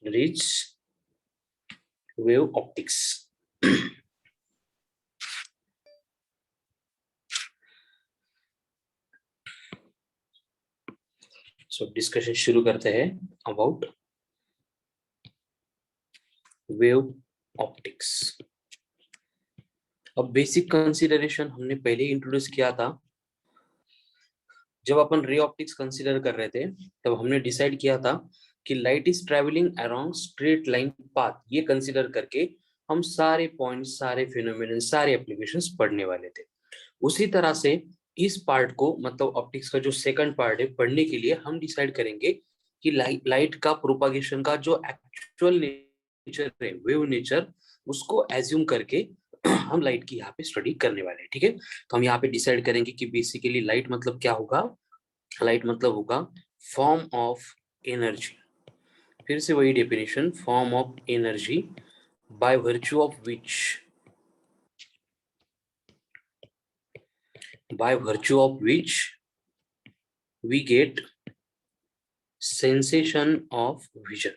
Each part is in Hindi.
Rich wave optics. So discussion शुरू करते हैं अबाउट वेव ऑप्टिक्स। अब बेसिक कंसीडरेशन हमने पहले ही इंट्रोड्यूस किया था। जब अपन रे ऑप्टिक्स कंसीडर कर रहे थे तब हमने डिसाइड किया था कि light is travelling around straight line path, ये कंसीडर करके हम सारे पॉइंट्स, सारे फिनोमिनन, सारे एप्लीकेशंस पढ़ने वाले थे। उसी तरह से इस पार्ट को, मतलब ऑप्टिक्स का जो सेकंड पार्ट है, पढ़ने के लिए हम डिसाइड करेंगे कि लाइट का प्रोपागेशन का जो एक्चुअल नेचर है, वेव नेचर, उसको एज्यूम करके हम लाइट की यहाँ पे स्टडी करने वाले हैं। ठीक है, तो हम यहाँ पे डिसाइड करेंगे कि बेसिकली लाइट मतलब क्या होगा। लाइट मतलब होगा फॉर्म ऑफ एनर्जी। फिर से वही definition, form of energy by virtue of which, by virtue of which we get sensation of vision।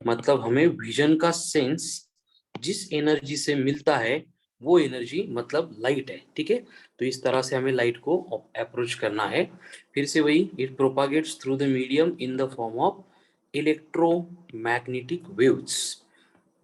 मतलब हमें विजन का सेंस जिस एनर्जी से मिलता है वो एनर्जी मतलब लाइट है। ठीक है, तो इस तरह से हमें लाइट को अप्रोच करना है। फिर से वही, it propagates through the medium in the form of electromagnetic waves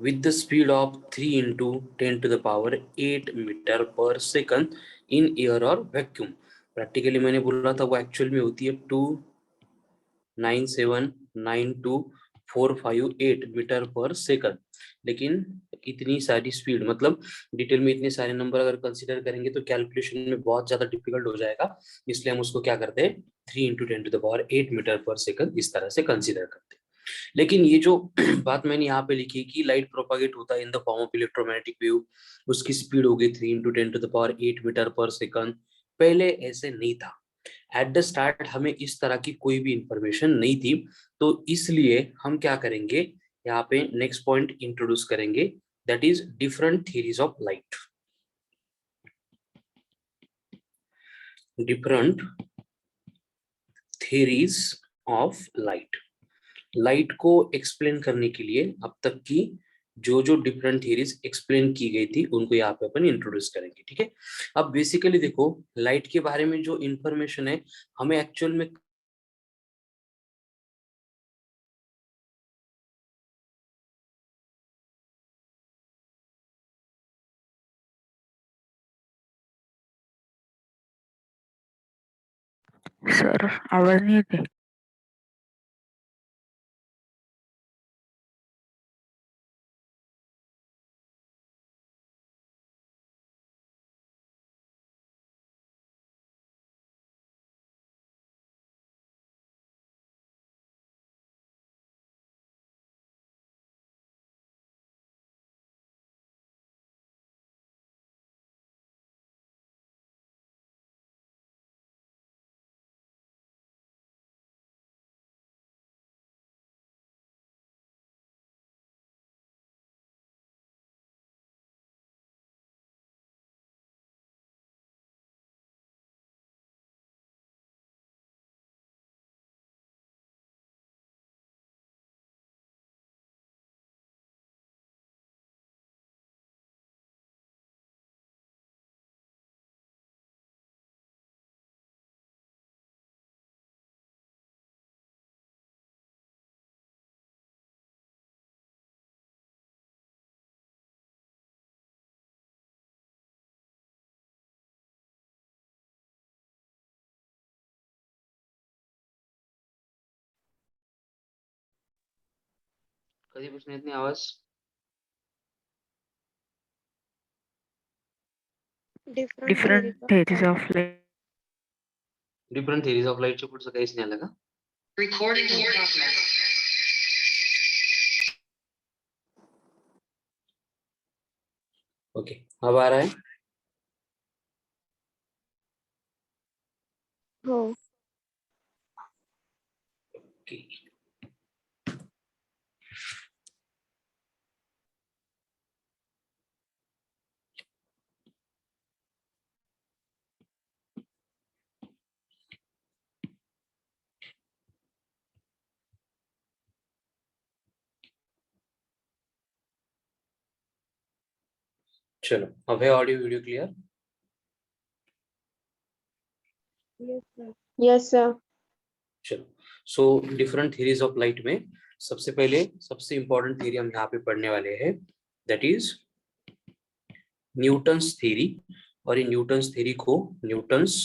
with the speed of 3 into 10 to the power 8 metre पर सेकंड इन एयर और वैक्यूम। प्रैक्टिकली मैंने बोला था वो एक्चुअल में होती है 2979245 मीटर पर सेकंड। लेकिन इतनी सारी स्पीड, मतलब डिटेल में इतने सारे नंबर अगर कंसीडर करेंगे तो कैलकुलेशन में बहुत ज्यादा डिफिकल्ट हो जाएगा। इसलिए हम उसको क्या करते हैं, 3 into 10 to the power 8 metre पर सेकंड इस तरह से कंसीडर करते हैं। लेकिन ये जो बात मैंने यहाँ पे लिखी कि लाइट प्रोपागेट होता है in the form of electromagnetic wave, उसकी स्पीड हो गई 3 into 10 to the power 8 metre पर सेकंड, पहले ऐसे नहीं था। एट द स्टार्ट हमें इस तरह की कोई भी इंफॉर्मेशन नहीं थी। तो इसलिए हम क्या करेंगे, यहाँ पे नेक्स्ट पॉइंट इंट्रोड्यूस करेंगे, that is different theories of light. Different theories of light. Light को एक्सप्लेन करने के लिए अब तक की जो जो डिफरेंट थियरीज एक्सप्लेन की गई थी उनको यहाँ पे अपन इंट्रोड्यूस करेंगे। ठीक है, अब बेसिकली देखो, लाइट के बारे में जो इंफॉर्मेशन है हमें एक्चुअल में सर आवाज नहीं येते। कधीपासून येत नाही आवाज? Different theories of light. Different theories of लाईटच्या पुढचं काहीच नाही आलं का? Recording in progress. ओके, अब आ रहा है? हो, ओके, चलो, अब है audio video clear? Yes, sir. चलो, so different theories of light में सबसे पहले सबसे इंपॉर्टेंट थ्योरी हम यहाँ पे पढ़ने वाले हैं, दैट इज न्यूटन्स थ्योरी। और इन न्यूटन्स थ्योरी को न्यूटन्स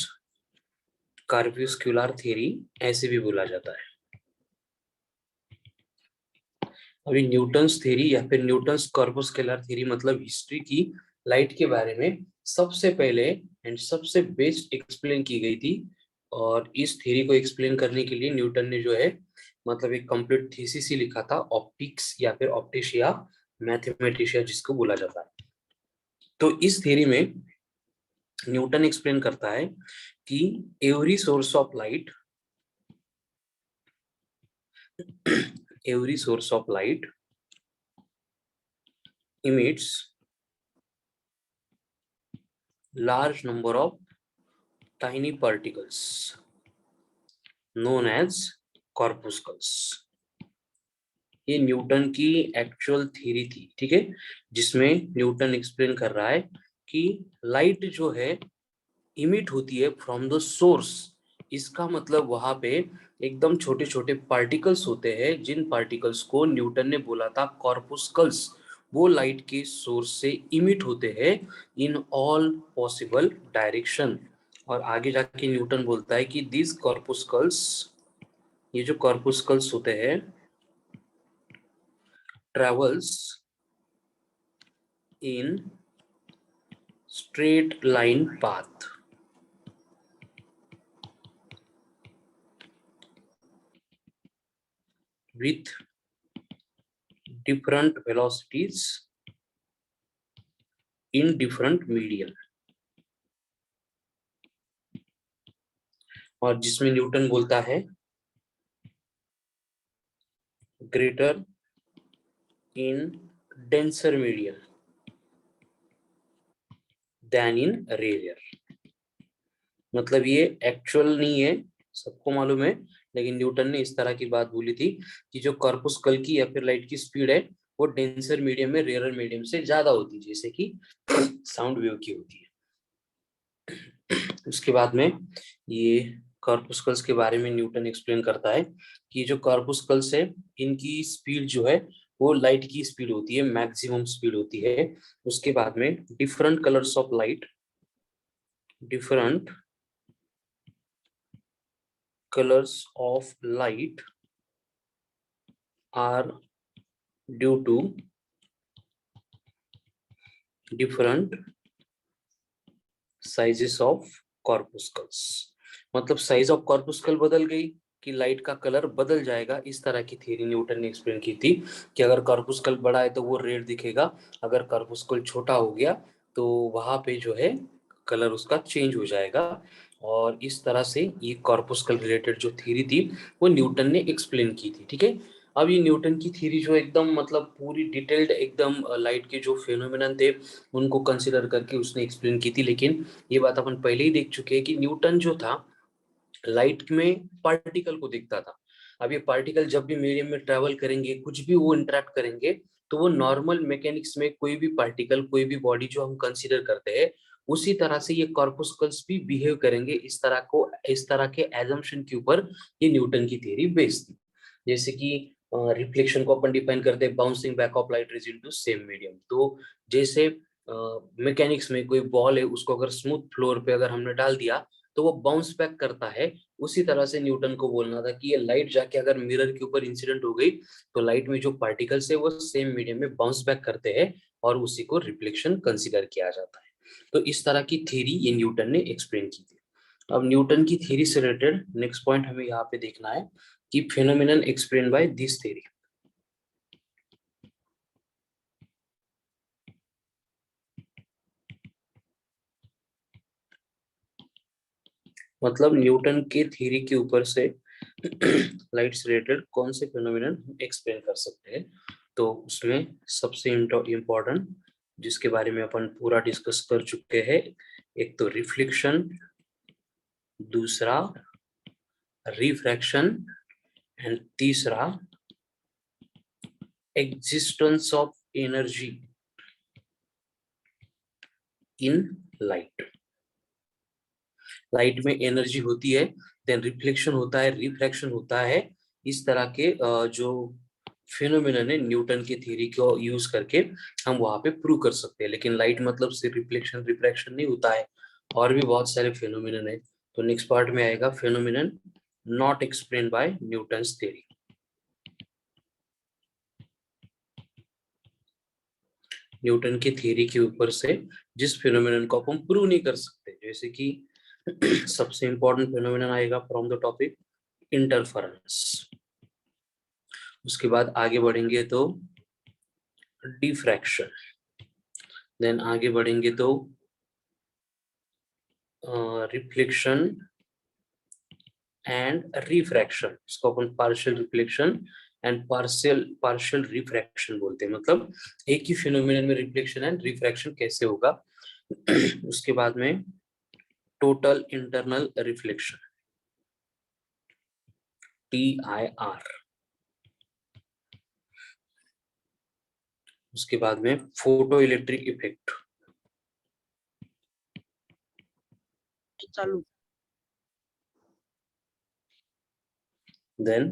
कार्पस्कुलर थ्योरी ऐसे भी बोला जाता है। अभी न्यूटन्स थ्योरी या फिर न्यूटन्स कॉर्पस्कुलर थ्योरी मतलब हिस्ट्री की लाइट के बारे में सबसे पहले एंड सबसे बेस्ट एक्सप्लेन की गई थी। और इस थ्योरी को एक्सप्लेन करने के लिए न्यूटन ने जो है मतलब एक कंप्लीट थीसिस ही लिखा था, ऑप्टिक्स या फिर ऑप्टिशिया मैथमेटिशिया जिसको बोला जाता है। तो इस थ्योरी में न्यूटन एक्सप्लेन करता है कि every source of light every source of light emits large number of tiny particles known as corpuscles। ये न्यूटन की एक्चुअल थ्योरी थी, ठीक है, जिसमें न्यूटन एक्सप्लेन कर रहा है कि लाइट जो है इमिट होती है फ्रॉम द सोर्स। इसका मतलब वहां पे एकदम छोटे छोटे पार्टिकल्स होते हैं, जिन पार्टिकल्स को न्यूटन ने बोला था कॉर्पुस्कल्स, वो लाइट के सोर्स से इमिट होते हैं इन ऑल पॉसिबल डायरेक्शन। और आगे जाके न्यूटन बोलता है कि दिस कॉर्पुस्कल्स, ये जो कॉर्पुस्कल्स होते हैं, travels in straight line path. With different velocities in different medium। और जिसमें न्यूटन बोलता है greater in denser medium than in rare. मतलब ये एक्चुअल नहीं है, सबको मालूम है, लेकिन न्यूटन ने इस तरह की बात बोली थी कि जो कॉर्पुस्कल की या फिर लाइट की स्पीड है वो डेंसर मीडियम में रेयर मीडियम से ज्यादा होती है, जैसे कि साउंड वेव की होती है। उसके बाद में ये कॉर्पुस्कल्स के बारे में न्यूटन एक्सप्लेन करता है कि जो कॉर्पुस्कल्स है इनकी स्पीड जो है वो लाइट की स्पीड होती है, मैक्सिमम स्पीड होती है। उसके बाद में different colours of light, different colors of light are due to different sizes of corpuscles। मतलब साइज ऑफ कॉर्पुस्कल बदल गई कि लाइट का कलर बदल जाएगा, इस तरह की थ्योरी न्यूटन ने एक्सप्लेन की थी कि अगर कॉर्पुस्कल बड़ा है तो वो रेड दिखेगा, अगर कॉर्पुस्कल छोटा हो गया तो वहां पे जो है कलर उसका चेंज हो जाएगा। और इस तरह से ये कॉर्पुस्कल रिलेटेड जो थ्योरी थी वो न्यूटन ने एक्सप्लेन की थी, ठीक है। अब ये न्यूटन की थ्योरी जो एकदम मतलब पूरी डिटेल्ड एकदम लाइट के जो फेनोमेनन थे उनको कंसिडर करके उसने एक्सप्लेन की थी। लेकिन ये बात अपन पहले ही देख चुके हैं कि न्यूटन जो था लाइट में पार्टिकल को देखता था। अब ये पार्टिकल जब भी मीडियम में ट्रेवल करेंगे, कुछ भी वो इंटरेक्ट करेंगे, तो वो नॉर्मल मैकेनिक्स में कोई भी पार्टिकल, कोई भी बॉडी जो हम कंसीडर करते हैं उसी तरह से ये कॉर्पुस्कल्स भी बिहेव करेंगे। इस तरह के एजम्पशन के ऊपर ये न्यूटन की थ्योरी बेस्ड थी। जैसे कि रिफ्लेक्शन को अपन डिफाइन करते हैं bouncing back of light rays into same medium. तो जैसे मैकेनिक्स में कोई बॉल है उसको अगर स्मूथ फ्लोर पे अगर हमने डाल दिया तो वो बाउंस बैक करता है, उसी तरह से न्यूटन को बोलना था कि ये लाइट जाके अगर मिरर के ऊपर इंसिडेंट हो गई तो लाइट में जो पार्टिकल्स है वो सेम मीडियम में बाउंस बैक करते हैं और उसी को रिफ्लेक्शन कंसीडर किया जाता है। तो इस तरह की थ्योरी ये न्यूटन ने एक्सप्लेन की थी। अब न्यूटन की थ्योरी से रिलेटेड नेक्स्ट पॉइंट हमें यहाँ पे देखना है कि phenomenon explain by this theory. मतलब न्यूटन के थ्योरी के ऊपर से लाइट से रिलेटेड कौन से फेनोमेनन एक्सप्लेन कर सकते हैं। तो उसमें सबसे इम्पोर्टेंट जिसके बारे में अपन पूरा डिस्कस कर चुके हैं, एक तो रिफ्लेक्शन, दूसरा रिफ्रैक्शन एंड तीसरा existence of energy in light. Light में एनर्जी होती है, देन रिफ्लेक्शन होता है, रिफ्रैक्शन होता है। इस तरह के जो फिनोमिनन है न्यूटन की थ्योरी को यूज करके हम वहां पे प्रूव कर सकते हैं। लेकिन लाइट मतलब सिर्फ रिफ्लेक्शन रिफ्रैक्शन नहीं होता है, और भी बहुत सारे फिनोमिनन है। तो नेक्स्ट पार्ट में आएगा phenomenon not explain by Newton's theory. Newton की थ्योरी के ऊपर से जिस फिनोमिनन को हम प्रूव नहीं कर सकते, जैसे कि सबसे इंपॉर्टेंट फिनोमिनन आएगा फ्रॉम द टॉपिक इंटरफेरेंस। उसके बाद आगे बढ़ेंगे तो डिफ्रैक्शन, देन आगे बढ़ेंगे तो रिफ्लेक्शन एंड रिफ्रैक्शन। इसको अपन partial reflection and partial refraction बोलते हैं। मतलब एक ही फिनोमिनन में रिफ्लेक्शन एंड रिफ्रैक्शन कैसे होगा। उसके बाद में टोटल इंटरनल रिफ्लेक्शन, TIR। उसके बाद में फोटो इलेक्ट्रिक इफेक्ट, चालू। Then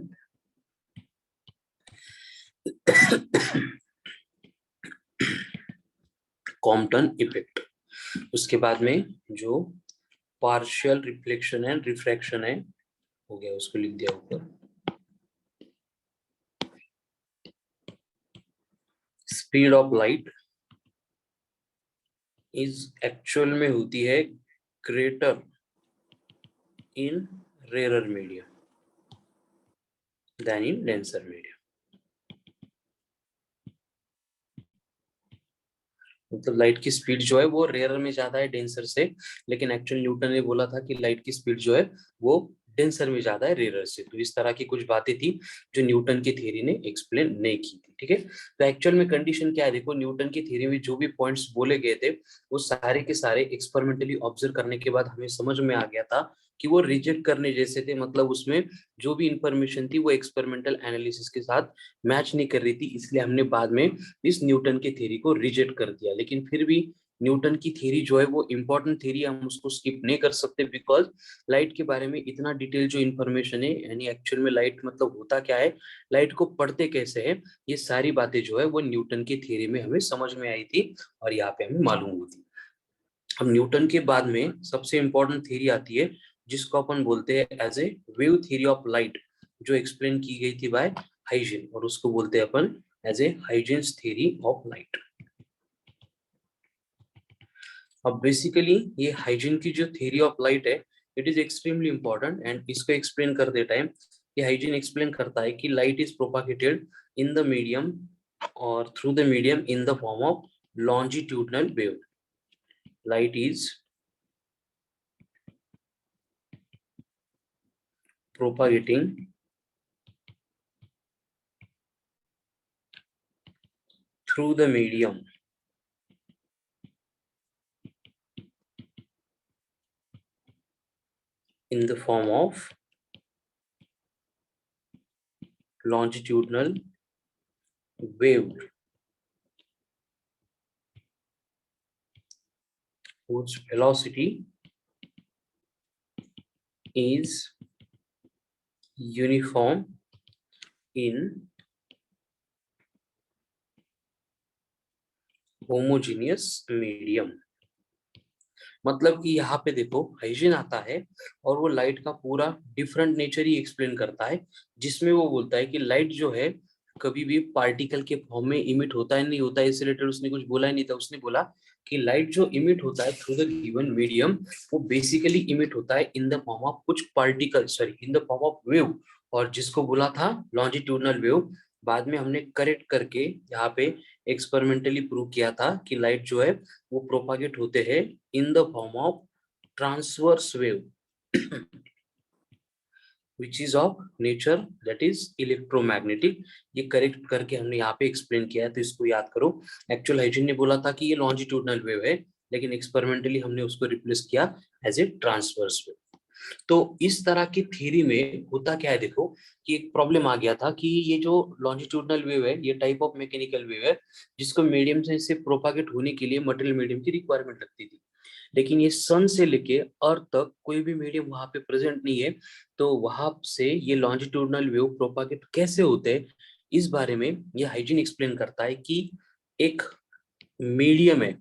Compton effect. उसके बाद में जो पार्शियल रिफ्लेक्शन एंड रिफ्रैक्शन है, हो गया, उसको लिख दिया ऊपर। Speed of light is actual में होती है greater in rare medium than in denser medium. मतलब लाइट की स्पीड जो है वो रेयर में ज्यादा है डेंसर से, लेकिन एक्चुअल न्यूटन ने बोला था कि लाइट की स्पीड जो है वो डेंसर में ज्यादा है रेयर से। तो इस तरह की कुछ बातें थी जो न्यूटन की थ्योरी ने एक्सप्लेन नहीं की थी। ठीक है, तो एक्चुअल में कंडीशन क्या है, देखो न्यूटन की थ्योरी में जो भी पॉइंट्स बोले गए थे वो सारे के सारे एक्सपेरिमेंटली ऑब्जर्व करने के बाद हमें समझ में आ गया था कि वो रिजेक्ट करने जैसे थे। मतलब उसमें जो भी इंफॉर्मेशन थी वो एक्सपेरिमेंटल एनालिसिस के साथ मैच नहीं कर रही थी, इसलिए हमने बाद में इस न्यूटन की थ्योरी को रिजेक्ट कर दिया। लेकिन फिर भी न्यूटन की थ्योरी जो है वो इंपॉर्टेंट थ्योरी, हम उसको स्किप नहीं कर सकते, बिकॉज लाइट के बारे में इतना डिटेल जो इन्फॉर्मेशन है, यानी एक्चुअल में लाइट मतलब होता क्या है, लाइट को पढ़ते कैसे है, ये सारी बातें जो है वो न्यूटन की थ्योरी में हमें समझ में आई थी और यहाँ पे हमें मालूम हुई थी। अब न्यूटन के बाद में सबसे इंपॉर्टेंट थ्योरी आती है जिसको अपन बोलते हैं as a wave theory of light, जो एक्सप्लेन की गई थी बाय हाइजेन, और उसको बोलते हैं अपन as a Huygens theory of light. अब बेसिकली ये हाइजीन की जो थ्योरी ऑफ लाइट है, it is extremely important, and इसको एक्सप्लेन करते टाइम ये हाइजीन एक्सप्लेन करता है कि light is propagated in the medium और through the medium in the form of longitudinal wave. Light is propagating through the medium in the form of longitudinal wave whose velocity is uniform in homogeneous medium। मतलब कि यहाँ पे देखो हाइजीन आता है और वो लाइट का पूरा डिफरेंट नेचर ही एक्सप्लेन करता है, जिसमें वो बोलता है कि लाइट जो है कभी भी पार्टिकल के फॉर्म में इमिट होता है नहीं होता है, इससे रिलेटेड उसने कुछ बोला ही नहीं था। उसने बोला कि लाइट जो इमिट होता है थ्रू द गिवन मीडियम, वो बेसिकली इमिट होता है इन द फॉर्म ऑफ कुछ particle, sorry in the form of wave, और जिसको बोला था लॉन्जिट्यूडनल वेव। बाद में हमने करेक्ट करके यहाँ पे एक्सपेरिमेंटली प्रूव किया था कि लाइट जो है वो प्रोपागेट होते हैं इन the form of transverse wave which is of nature that is electromagnetic। ये करेक्ट करके हमने यहाँ पे एक्सप्लेन किया है, तो इसको याद करो। एक्चुअल हाइजीन ने बोला था कि ये लॉन्जिट्यूडनल वेव है, लेकिन एक्सपेरिमेंटली हमने उसको रिप्लेस किया एज ए ट्रांसवर्स वेव। तो इस तरह की थ्योरी में होता क्या है, देखो कि एक प्रॉब्लम आ गया था कि ये जो लॉन्जिट्यूडनल वेव है ये टाइप ऑफ मैकेनिकल वेव है जिसको मीडियम से प्रोपागेट होने के लिए मटेरियल मीडियम की रिक्वायरमेंट लगती थी। लेकिन ये सन से लेके अर्थ तक कोई भी मीडियम वहां पे प्रेजेंट नहीं है, तो वहां से ये लॉन्जिट्यूडनल वेव प्रोपागेट कैसे होते हैं इस बारे में ये हाइजीन एक्सप्लेन करता है कि एक मीडियम है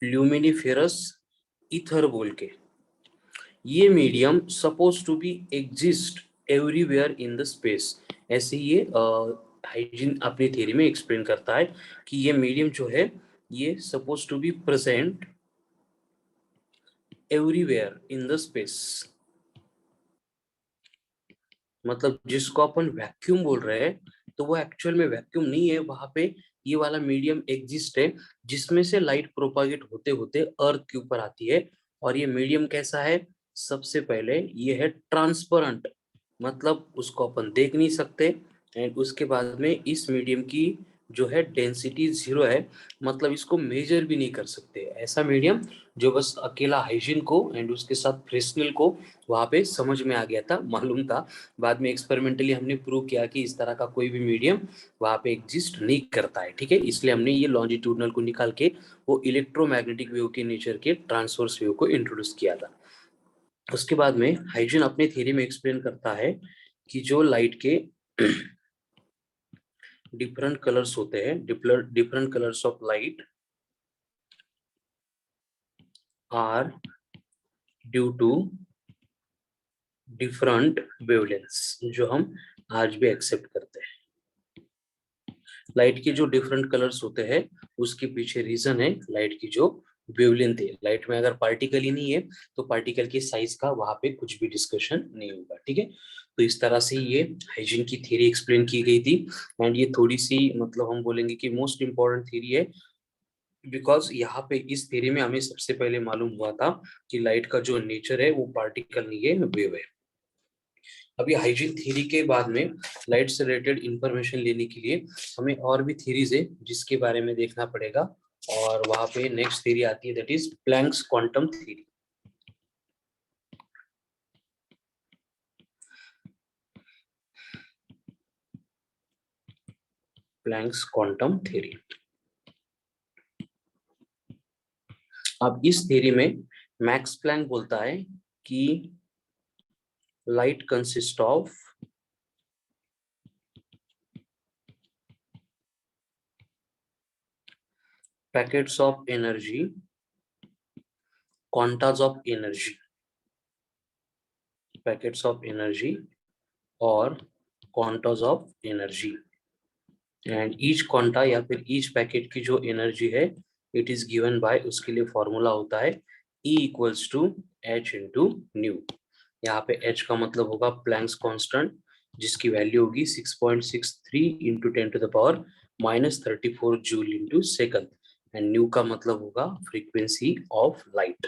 ल्यूमिनिफेरस ईथर बोल के, ये medium suppose to be exist everywhere in the space. ऐसे ये हाइजीन अपनी थ्योरी में एक्सप्लेन करता है कि ये मीडियम जो है ये suppose to be present everywhere in the space. मतलब जिसको अपन वैक्यूम बोल रहे हैं तो वो एक्चुअल में वैक्यूम नहीं है, वहां पे ये वाला मीडियम एग्जिस्ट है जिसमें से लाइट प्रोपागेट होते होते अर्थ के ऊपर आती है। और ये मीडियम कैसा है, सबसे पहले ये है ट्रांसपेरेंट, मतलब उसको अपन देख नहीं सकते। एंड उसके बाद में इस मीडियम की जो है डेंसिटी 0 है, मतलब इसको मेजर भी नहीं कर सकते। ऐसा मीडियम जो बस अकेला हाइजीन को एंड उसके साथ फ्रेस्नेल को वहां पे समझ में आ गया था, मालूम था। बाद में एक्सपेरिमेंटली हमने प्रूव किया कि इस तरह का कोई भी मीडियम वहां पे एग्जिस्ट नहीं करता है, ठीक है। इसलिए हमने ये लॉन्जिट्यूडनल को निकाल के वो इलेक्ट्रोमैग्नेटिक वेव के नेचर के ट्रांसवर्स वेव को इंट्रोड्यूस किया था। उसके बाद में हाइजीन अपने थ्योरी में एक्सप्लेन करता है कि जो लाइट के डिफरेंट कलर्स होते हैं, different colours of light are due to different wavelengths, जो हम आज भी एक्सेप्ट करते हैं। लाइट के जो डिफरेंट कलर्स होते हैं उसके पीछे रीजन है लाइट की जो वेवलेंथ है। लाइट में अगर पार्टिकल ही नहीं है तो पार्टिकल की साइज का वहां पे कुछ भी डिस्कशन नहीं होगा, ठीक है। तो इस तरह से ये हाइजीन की थ्योरी एक्सप्लेन की गई थी। एंड ये थोड़ी सी मतलब हम बोलेंगे कि मोस्ट इंपॉर्टेंट थ्योरी है, बिकॉज यहाँ पे इस थ्योरी में हमें सबसे पहले मालूम हुआ था कि लाइट का जो नेचर है वो पार्टिकल नहीं है, वेव है। अभी हाइजीन थ्योरी के बाद में लाइट से रिलेटेड इंफॉर्मेशन लेने के लिए हमें और भी थ्योरीज है जिसके बारे में देखना पड़ेगा। और वहां पे नेक्स्ट थ्योरी आती है that is Planck's quantum theory. Planck's quantum theory. अब इस थ्योरी में मैक्स प्लैंक बोलता है कि light consist of packets of energy, quantas of energy, packets of energy और quantas of energy. And each quanta या फिर ईच पैकेट की जो एनर्जी है इट इज गिवन बाय, उसके लिए फॉर्मूला होता है E equals to h into nu. यहाँ पे H का मतलब होगा प्लैंक्स कांस्टेंट जिसकी वैल्यू होगी 6.63 into 10 to the power -34 joule into second. And nu का मतलब होगा फ्रीक्वेंसी ऑफ लाइट,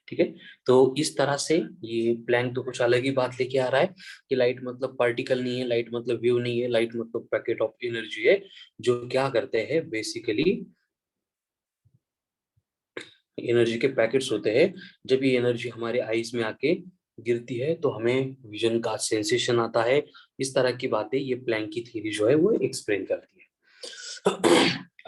ठीक है। तो इस तरह से ये प्लैंक तो कुछ अलग ही बात लेके आ रहा है कि लाइट मतलब पार्टिकल नहीं है, लाइट मतलब वेव नहीं है, लाइट मतलब पैकेट ऑफ एनर्जी है जो क्या करते हैं बेसिकली एनर्जी के पैकेट्स होते हैं। जब ये एनर्जी हमारे आईज में आके गिरती है तो हमें विजन का सेंसेशन आता है। इस तरह की बातें ये प्लैंक की थ्योरी जो है वो एक्सप्लेन करती है।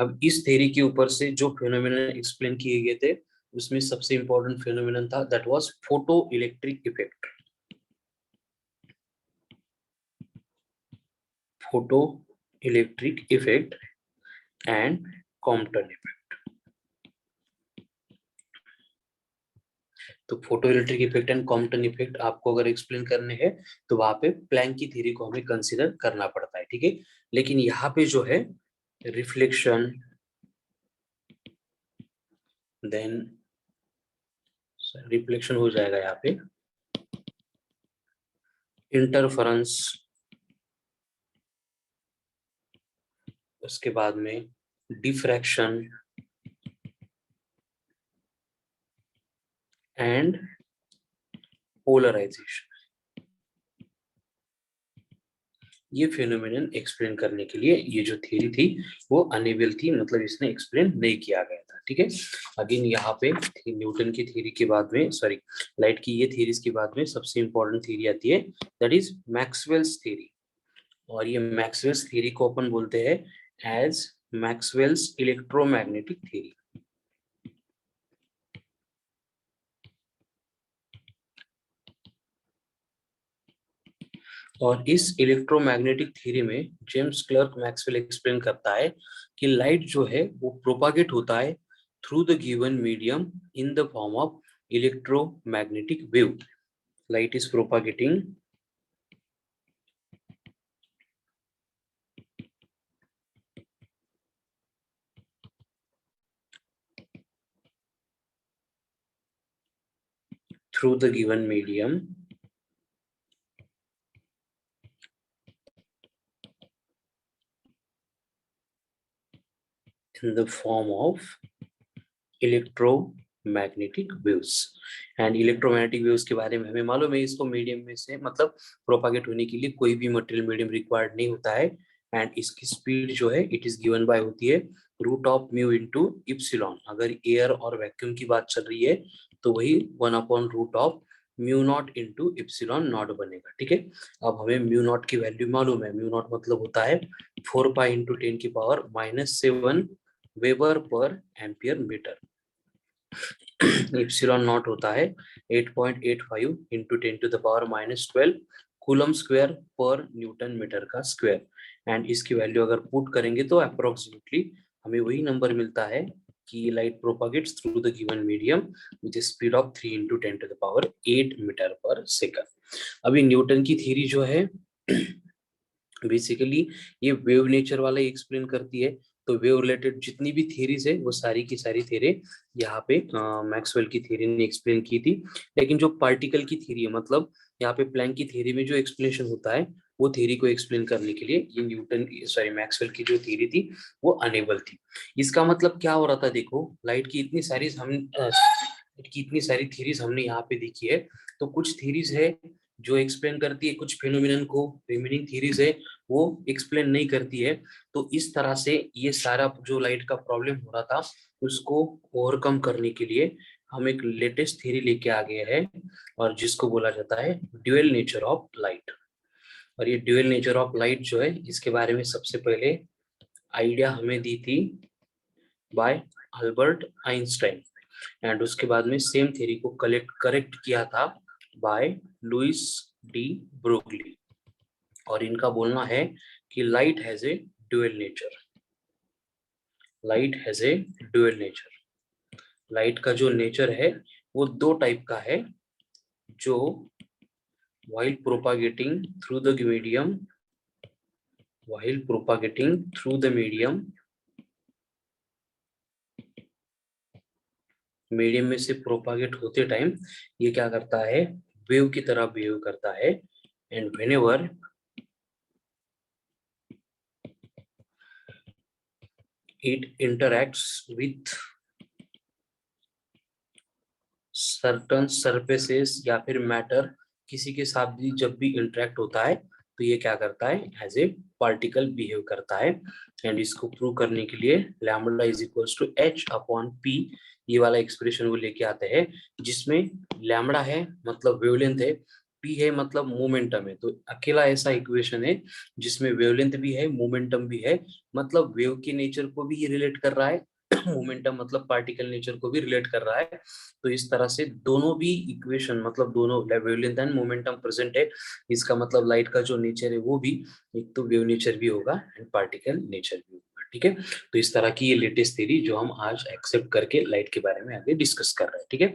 अब इस थ्योरी के ऊपर से जो फिनोमेना एक्सप्लेन किए गए थे उसमें सबसे इंपॉर्टेंट फिनोमेनन था that was photo electric effect. Photo electric effect and Compton effect. तो photo electric effect and Compton effect आपको अगर एक्सप्लेन करने हैं तो वहां पे प्लैंक की थ्योरी को हमें कंसीडर करना पड़ता है, ठीक है। लेकिन यहाँ पे जो है रिफ्लेक्शन, देन रिफ्लेक्शन हो जाएगा यहाँ पे, इंटरफेरेंस, उसके बाद में डिफ्रैक्शन एंड पोलराइजेशन। ये फिनोमेनन एक्सप्लेन करने के लिए ये जो थ्योरी थी वो अनेबल थी, मतलब इसने एक्सप्लेन नहीं किया गया था, ठीक है। अगेन यहाँ पे न्यूटन की थ्योरी के बाद में, सॉरी लाइट की ये थ्योरीज के बाद में सबसे इंपॉर्टेंट थ्योरी आती है, दैट इज मैक्सवेल्स थ्योरी। और ये मैक्सवेल्स थ्योरी को अपन बोलते हैं एज मैक्सवेल्स इलेक्ट्रोमैग्नेटिक थ्योरी। और इस इलेक्ट्रोमैग्नेटिक थ्योरी में जेम्स क्लर्क मैक्सवेल एक्सप्लेन करता है कि लाइट जो है वो प्रोपागेट होता है through the given medium in the form of electromagnetic wave. Light is propagating through the given medium in the form of electromagnetic waves. And electromagnetic waves के बारे में हमें मालूम है, इसको मीडियम में से मतलब प्रोपागेट होने के लिए कोई भी मटेरियल मीडियम रिक्वायर्ड नहीं होता है। एंड इसकी स्पीड जो है इट इज गिवन बाय होती है root of mu into epsilon. अगर एयर और वैक्यूम की बात चल रही है तो वही 1/√ऑफ mu not into epsilon not बनेगा। ठीक है, अब हमें म्यू नॉट की वैल्यू मालूम है। म्यू नॉट मतलब होता है 4 pi into 10⁻⁻7 weber per ampere metre. Epsilon not होता है 8.85 into 10⁻⁻12 coulomb square per newton metre का स्क्वायर। एंड इसकी वैल्यू अगर पुट करेंगे तो अप्रोक्सीमेटली हमें वही नंबर मिलता है कि light propagates through the given medium with speed of 3 into 10⁸ metre पर सेकंड। अभी न्यूटन की थ्योरी जो है बेसिकली ये वेव नेचर वाला ही एक्सप्लेन करती है। तो वेव रिलेटेड जितनी भी थ्योरीज है वो सारी की सारी थ्योरी यहाँ पे मैक्सवेल की थ्योरी ने एक्सप्लेन की थी। लेकिन जो पार्टिकल की थ्योरी है, मतलब यहाँ पे प्लैंक की थ्योरी में जो एक्सप्लेनेशन होता है वो थ्योरी को एक्सप्लेन करने के लिए ये न्यूटन सॉरी मैक्सवेल की जो थ्योरी थी वो अनेबल थी। इसका मतलब क्या हो रहा था, देखो लाइट की इतनी सारी थ्योरीज हमने यहाँ पे देखी है। तो कुछ थ्योरीज है जो एक्सप्लेन करती है कुछ फिनोमिनन को, रिमेनिंग थ्योरीज है वो एक्सप्लेन नहीं करती है। तो इस तरह से ये सारा जो लाइट का प्रॉब्लम हो रहा था उसको ओवरकम करने के लिए हम एक लेटेस्ट थ्योरी लेके आ गए हैं और जिसको बोला जाता है ड्यूअल नेचर ऑफ लाइट। और ये ड्यूअल नेचर ऑफ लाइट जो है इसके बारे में सबसे पहले आइडिया हमें दी थी बाय अल्बर्ट आइंस्टाइन। एंड उसके बाद में सेम थ्योरी को करेक्ट किया था बाय लुइस डी ब्रोगली। और इनका बोलना है कि light has a dual nature. Light has a dual nature. Light का जो नेचर है वो दो टाइप का है, जो while propagating through the medium medium में से प्रोपागेट होते टाइम ये क्या करता है, वेव की तरह बिहेव करता है। And whenever it interacts with certain surfaces या फिर मैटर, किसी के साथ भी जब भी इंटरेक्ट होता है तो ये क्या करता है, एज ए पार्टिकल बिहेव करता है। एंड इसको प्रूव करने के लिए lambda is equals to h/p ये वाला एक्सप्रेशन वो लेके आते हैं, जिसमें लैम्बडा है मतलब वेवलेंथ है, p है मतलब मोमेंटम है। तो अकेला ऐसा इक्वेशन है जिसमें वेवलेंथ भी है मोमेंटम भी है, मतलब वेव के नेचर को भी ये रिलेट कर रहा है मोमेंटम मतलब पार्टिकल नेचर को भी रिलेट कर रहा है। तो इस तरह से दोनों भी इक्वेशन मतलब दोनों वेवलेंथ एंड मोमेंटम प्रेजेंट है। इसका मतलब लाइट का जो नेचर है वो भी एक तो वेव नेचर भी होगा एंड पार्टिकल नेचर भी होगा। ठीक है, तो इस तरह की ये लेटेस्ट थ्योरी जो हम आज एक्सेप्ट करके लाइट के बारे में आगे डिस्कस कर रहे हैं। ठीक है,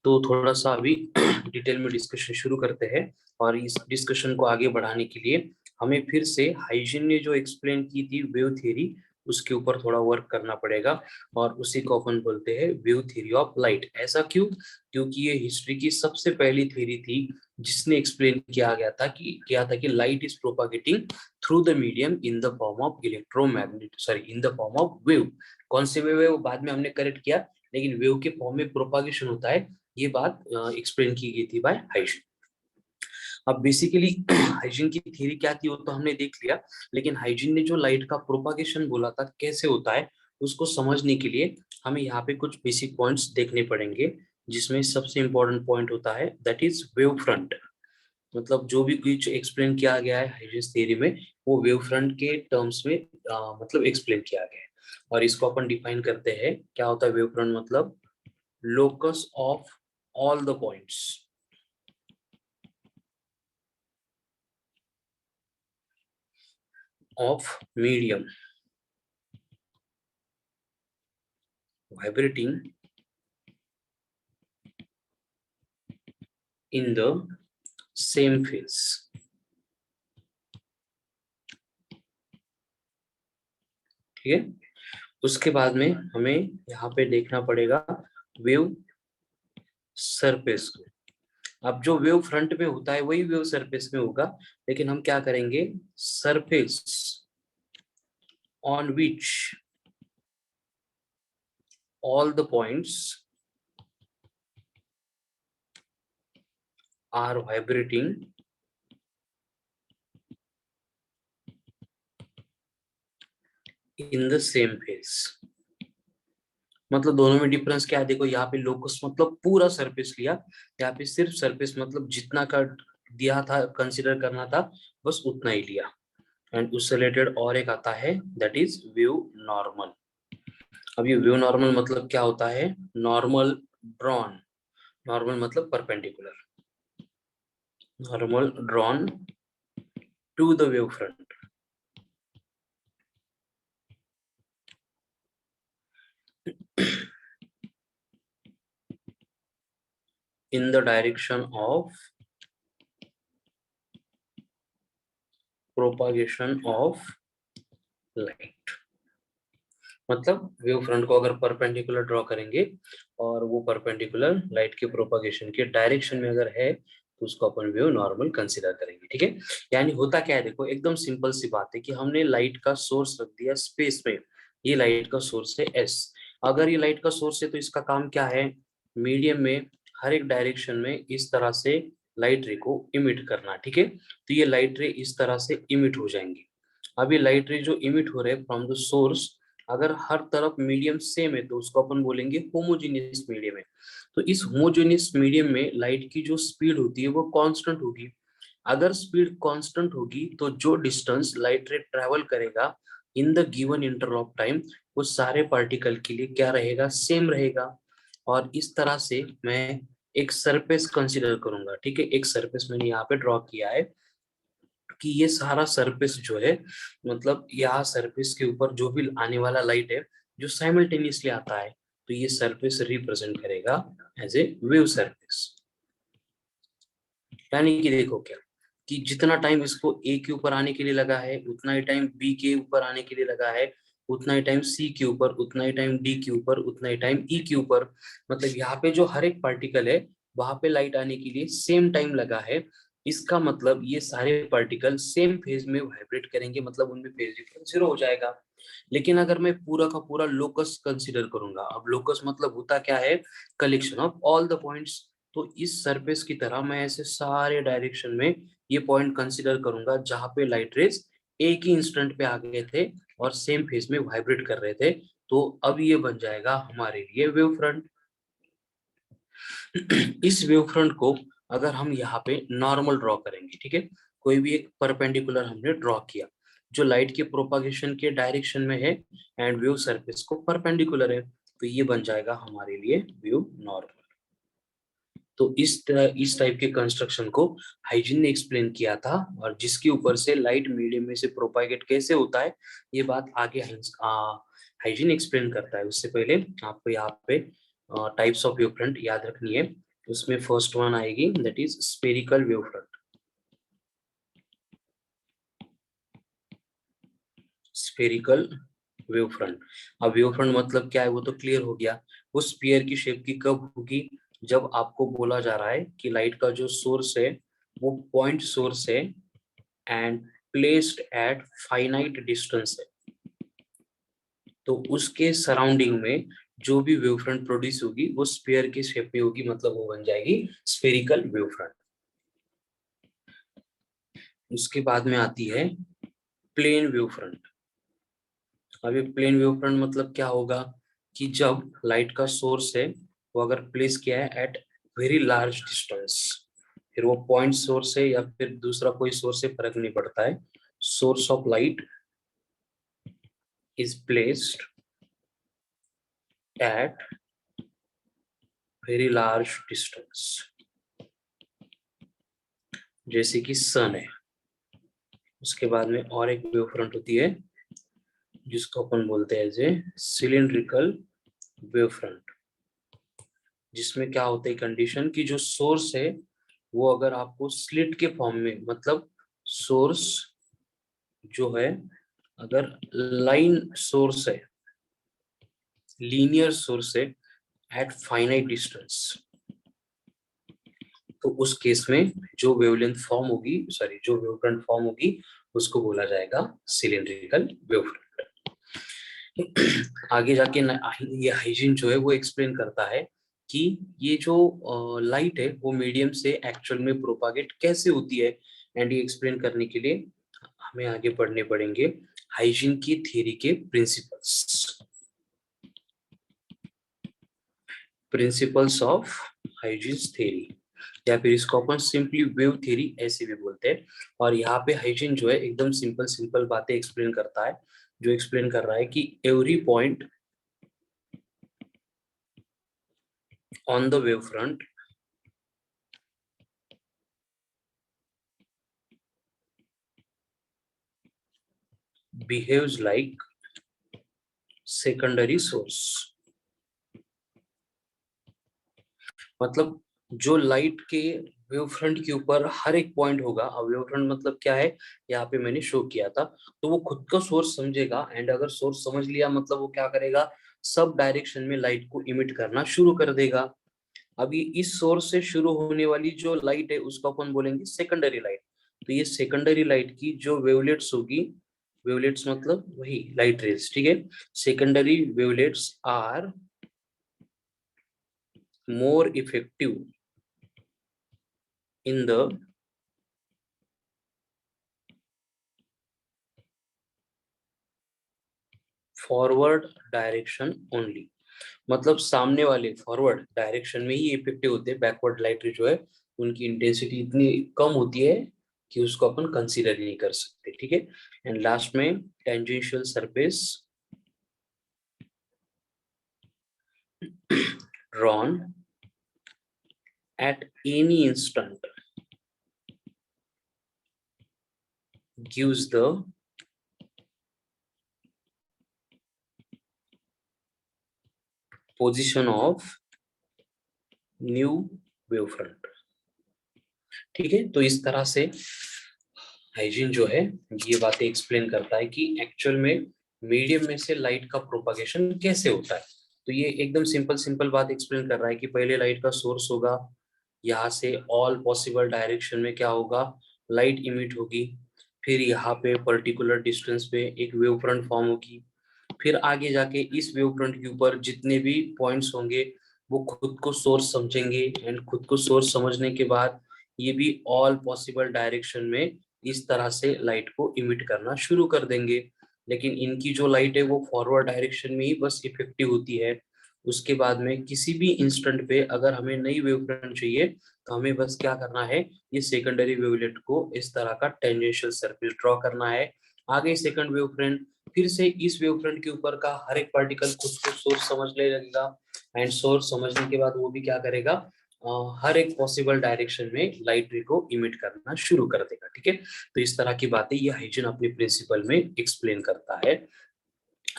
तो थोड़ा सा अभी डिटेल में डिस्कशन शुरू करते हैं। और इस डिस्कशन को आगे बढ़ाने के लिए हमें फिर से हाइजीन ने जो एक्सप्लेन की थी वेव थ्योरी उसके ऊपर थोड़ा वर्क करना पड़ेगा। और उसी को अपन बोलते हैं वेव थ्योरी ऑफ लाइट। ऐसा क्यों? क्योंकि ये हिस्ट्री की सबसे पहली थ्योरी थी जिसने एक्सप्लेन किया था कि light is propagating through the medium in the form of in the form of wave. कौन से वेव है वो बाद में हमने करेक्ट किया, लेकिन वेव के फॉर्म में प्रोपागेशन होता है, ये बात एक्सप्लेन की गई थी बाय हाइजीन। अब बेसिकली हाइजीन की थ्योरी क्या थी वो तो हमने देख लिया, लेकिन हाइजीन ने जो लाइट का प्रोपागेशन बोला था कैसे होता है उसको समझने के लिए हमें यहाँ पे कुछ बेसिक पॉइंट्स देखने पड़ेंगे, जिसमें सबसे इंपॉर्टेंट पॉइंट होता है दैट इज वेव फ्रंट। मतलब जो भी कुछ एक्सप्लेन किया गया है हाइजेंस थ्योरी में, वो वेव फ्रंट के टर्म्स में मतलब एक्सप्लेन किया गया है। और इसको अपन डिफाइन करते हैं, क्या होता है वेव फ्रंट मतलब locus of all the points of medium vibrating in the same phase। ठीक है, उसके बाद में हमें यहाँ पे देखना पड़ेगा वेव सरफेस को। अब जो वेव फ्रंट पे होता है वही वेव सरफेस में होगा, लेकिन हम क्या करेंगे, surface on which all the points are vibrating in the same phase। मतलब दोनों में डिफरेंस क्या है, देखो यहाँ पे लोकस मतलब पूरा सरफेस लिया, यहाँ पे सिर्फ सरफेस मतलब जितना का दिया था कंसीडर करना था बस उतना ही लिया। एंड उससे रिलेटेड और एक आता है दैट इज व्यू नॉर्मल। अब ये व्यू नॉर्मल मतलब क्या होता है, नॉर्मल ड्रॉन, नॉर्मल मतलब perpendicular, normal drawn to the wave front in the direction of propagation of light। मतलब वेव फ्रंट को अगर परपेंडिकुलर ड्रॉ करेंगे और वो परपेंडिकुलर लाइट के प्रोपागेशन के डायरेक्शन में अगर है तो उसको अपन वेव नॉर्मल कंसीडर करेंगे। ठीक है, यानी होता क्या है, देखो एकदम सिंपल सी बात है कि हमने लाइट का सोर्स रख दिया स्पेस में, ये लाइट का सोर्स है एस। अगर ये लाइट का सोर्स है तो इसका काम क्या है, मीडियम में हर एक डायरेक्शन में इस तरह से लाइट रे को इमिट करना। ठीक है, तो ये लाइट रे इस तरह से इमिट हो जाएंगी। अभी लाइट रे जो इमिट हो रहे हैं फ्रॉम द सोर्स, अगर हर तरफ मीडियम सेम है तो उसको अपन बोलेंगे होमोजेनियस मीडियम है। तो इस होमोजेनियस मीडियम में लाइट की जो स्पीड होती है वो कांस्टेंट होगी। अगर स्पीड कांस्टेंट होगी तो जो डिस्टेंस लाइट रे ट्रेवल करेगा in the given interval of time, वो सारे पार्टिकल के लिए क्या रहेगा, सेम रहेगा। और इस तरह से मैं एक सरफेस कंसीडर करूंगा। ठीक है, एक सरफेस मैंने यहाँ पे ड्रॉ किया है कि ये सारा सरफेस जो है, मतलब यहाँ सरफेस के ऊपर जो भी आने वाला लाइट है जो साइमल्टेनियसली आता है, तो ये सरफेस रिप्रेजेंट करेगा एज ए वेव सरफेस। यानी कि देखो क्या, कि जितना टाइम इसको ए के ऊपर आने के लिए लगा है उतना ही टाइम बी के ऊपर आने के लिए लगा है, उतना ही टाइम सी के ऊपर, उतना ही टाइम डी के ऊपर, उतना ही टाइम ई के ऊपर। मतलब यहाँ पे जो हर एक पार्टिकल है वहां पे लाइट आने के लिए सेम टाइम लगा है। इसका मतलब ये सारे पार्टिकल सेम फेज में वाइब्रेट करेंगे, मतलब उनमें फेज डिफरेंस जीरो हो जाएगा। लेकिन अगर मैं पूरा का पूरा लोकस कंसीडर करूंगा, अब लोकस मतलब होता क्या है, collection of all the points. तो इस सरफेस की तरह मैं ऐसे सारे डायरेक्शन में ये पॉइंट कंसीडर करूंगा जहां पे लाइट रेज एक ही इंस्टेंट पे आ गए थे और सेम फेज में वाइब्रेट कर रहे थे। तो अब ये बन जाएगा हमारे लिए वेव फ्रंट। इस वेव फ्रंट को अगर हम यहाँ पे नॉर्मल ड्रॉ करेंगे, ठीक है, कोई भी एक परपेंडिकुलर हमने ड्रॉ किया जो लाइट के प्रोपागेशन के डायरेक्शन में है एंड वेव सरफेस को परपेंडिकुलर है, तो ये बन जाएगा हमारे लिए वेव नॉर्मल। तो इस टाइप के कंस्ट्रक्शन को हाइजीन ने एक्सप्लेन किया था, और जिसके ऊपर से लाइट मीडियम में से प्रोपागेट कैसे होता है ये बात आगे हाइजीन एक्सप्लेन करता है। उससे पहले आपको यहाँ पे टाइप्स ऑफ वेव फ्रंट याद रखनी है। उसमें फर्स्ट वन आएगी that is spherical wave front. Spherical wave front, अब वेव फ्रंट मतलब क्या है वो तो क्लियर हो गया। वो स्फीयर की शेप की कब होगी, जब आपको बोला जा रहा है कि लाइट का जो सोर्स है वो पॉइंट सोर्स है and placed at finite distance है, तो उसके सराउंडिंग में जो भी वेव फ्रंट प्रोड्यूस होगी वो स्फीयर की शेप में होगी, मतलब वो बन जाएगी स्फेरिकल वेव फ्रंट। उसके बाद में आती है प्लेन वेव फ्रंट। अभी प्लेन वेव फ्रंट मतलब क्या होगा कि जब लाइट का सोर्स है वो अगर प्लेस किया है एट वेरी लार्ज डिस्टेंस, फिर वो पॉइंट सोर्स है या फिर दूसरा कोई सोर्स है फर्क नहीं पड़ता है, source of light is placed at very large distance, जैसे कि सन है। उसके बाद में और एक वेव फ्रंट होती है जिसको अपन बोलते हैं as a cylindrical wave front, जिसमें क्या होता है कंडीशन कि जो सोर्स है वो अगर आपको स्लिट के फॉर्म में, मतलब सोर्स जो है अगर लाइन सोर्स है, लीनियर सोर्स है एट फाइनाइट डिस्टेंस, तो उस केस में जो वेवलेंथ फॉर्म होगी, सॉरी जो वेवफ्रंट फॉर्म होगी उसको बोला जाएगा सिलिंड्रिकल वेवफ्रंट। आगे जाके ये हाइजीन जो है वो एक्सप्लेन करता है कि ये जो लाइट है वो मीडियम से एक्चुअल में प्रोपागेट कैसे होती है, एंड ये एक्सप्लेन करने के लिए हमें आगे पढ़ने पड़ेंगे हाइजीन की थ्योरी के principles, principles of hygiene theory, या फिर इसको अपन सिंपली वेव थ्योरी ऐसे भी बोलते हैं। और यहाँ पे हाइजीन जो है एकदम सिंपल सिंपल बातें एक्सप्लेन करता है, जो एक्सप्लेन कर रहा है कि every point on the wavefront behaves like secondary source, मतलब जो लाइट के वेव फ्रंट के ऊपर हर एक पॉइंट होगा, अब वेव फ्रंट मतलब क्या है यहाँ पे मैंने शो किया था, तो वो खुद का सोर्स समझेगा, एंड अगर सोर्स समझ लिया मतलब वो क्या करेगा, सब डायरेक्शन में लाइट को इमिट करना शुरू कर देगा। अभी इस सोर्स से शुरू होने वाली जो लाइट है उसको अपन बोलेंगे सेकेंडरी लाइट। तो ये सेकेंडरी लाइट की जो वेवलेट्स होगी, वेवलेट्स मतलब वही लाइट रेज, ठीक है। Secondary wavelets are more effective in the forward direction only, मतलब सामने वाले फॉरवर्ड डायरेक्शन में ही इफेक्टिव होते हैं, बैकवर्ड लाइट जो है उनकी इंटेंसिटी इतनी कम होती है कि उसको अपन कंसीडर ही नहीं कर सकते, ठीक है। एंड लास्ट में tangential surface drawn at any instant gives the position of new wavefront, ठीक है। तो इस तरह से हाइजीन जो है ये बातें एक्सप्लेन करता है कि एक्चुअल में मीडियम में से लाइट का प्रोपागेशन कैसे होता है। तो ये एकदम सिंपल सिंपल बात एक्सप्लेन कर रहा है कि पहले लाइट का सोर्स होगा, यहाँ से ऑल पॉसिबल डायरेक्शन में क्या होगा, लाइट इमिट होगी, फिर यहाँ पे पर्टिकुलर डिस्टेंस पे एक वेव फ्रंट फॉर्म होगी, फिर आगे जाके इस वेव फ्रंट के ऊपर जितने भी पॉइंट्स होंगे वो खुद को सोर्स समझेंगे, एंड खुद को सोर्स समझने के बाद ये भी ऑल पॉसिबल डायरेक्शन में इस तरह से लाइट को इमिट करना शुरू कर देंगे। लेकिन इनकी जो लाइट है वो फॉरवर्ड डायरेक्शन में ही बस इफेक्टिव होती है। उसके बाद में किसी भी इंस्टेंट पे अगर हमें नई वेव फ्रंट चाहिए तो हमें बस क्या करना है, ये सेकेंडरी वेवलेट को इस तरह का टेंजेंशियल सरफेस ड्रॉ करना है। आगे सेकंड वेव फ्रंट, फिर से इस वेव फ्रंट के ऊपर का हर एक पार्टिकल खुद को सोर्स समझ ले लगेगा, एंड सोर्स समझने के बाद वो भी क्या करेगा, हर एक पॉसिबल डायरेक्शन में लाइट रे को इमिट करना शुरू कर देगा, ठीक है। तो इस तरह की बातें ये हाइजीन अपने प्रिंसिपल में एक्सप्लेन करता है।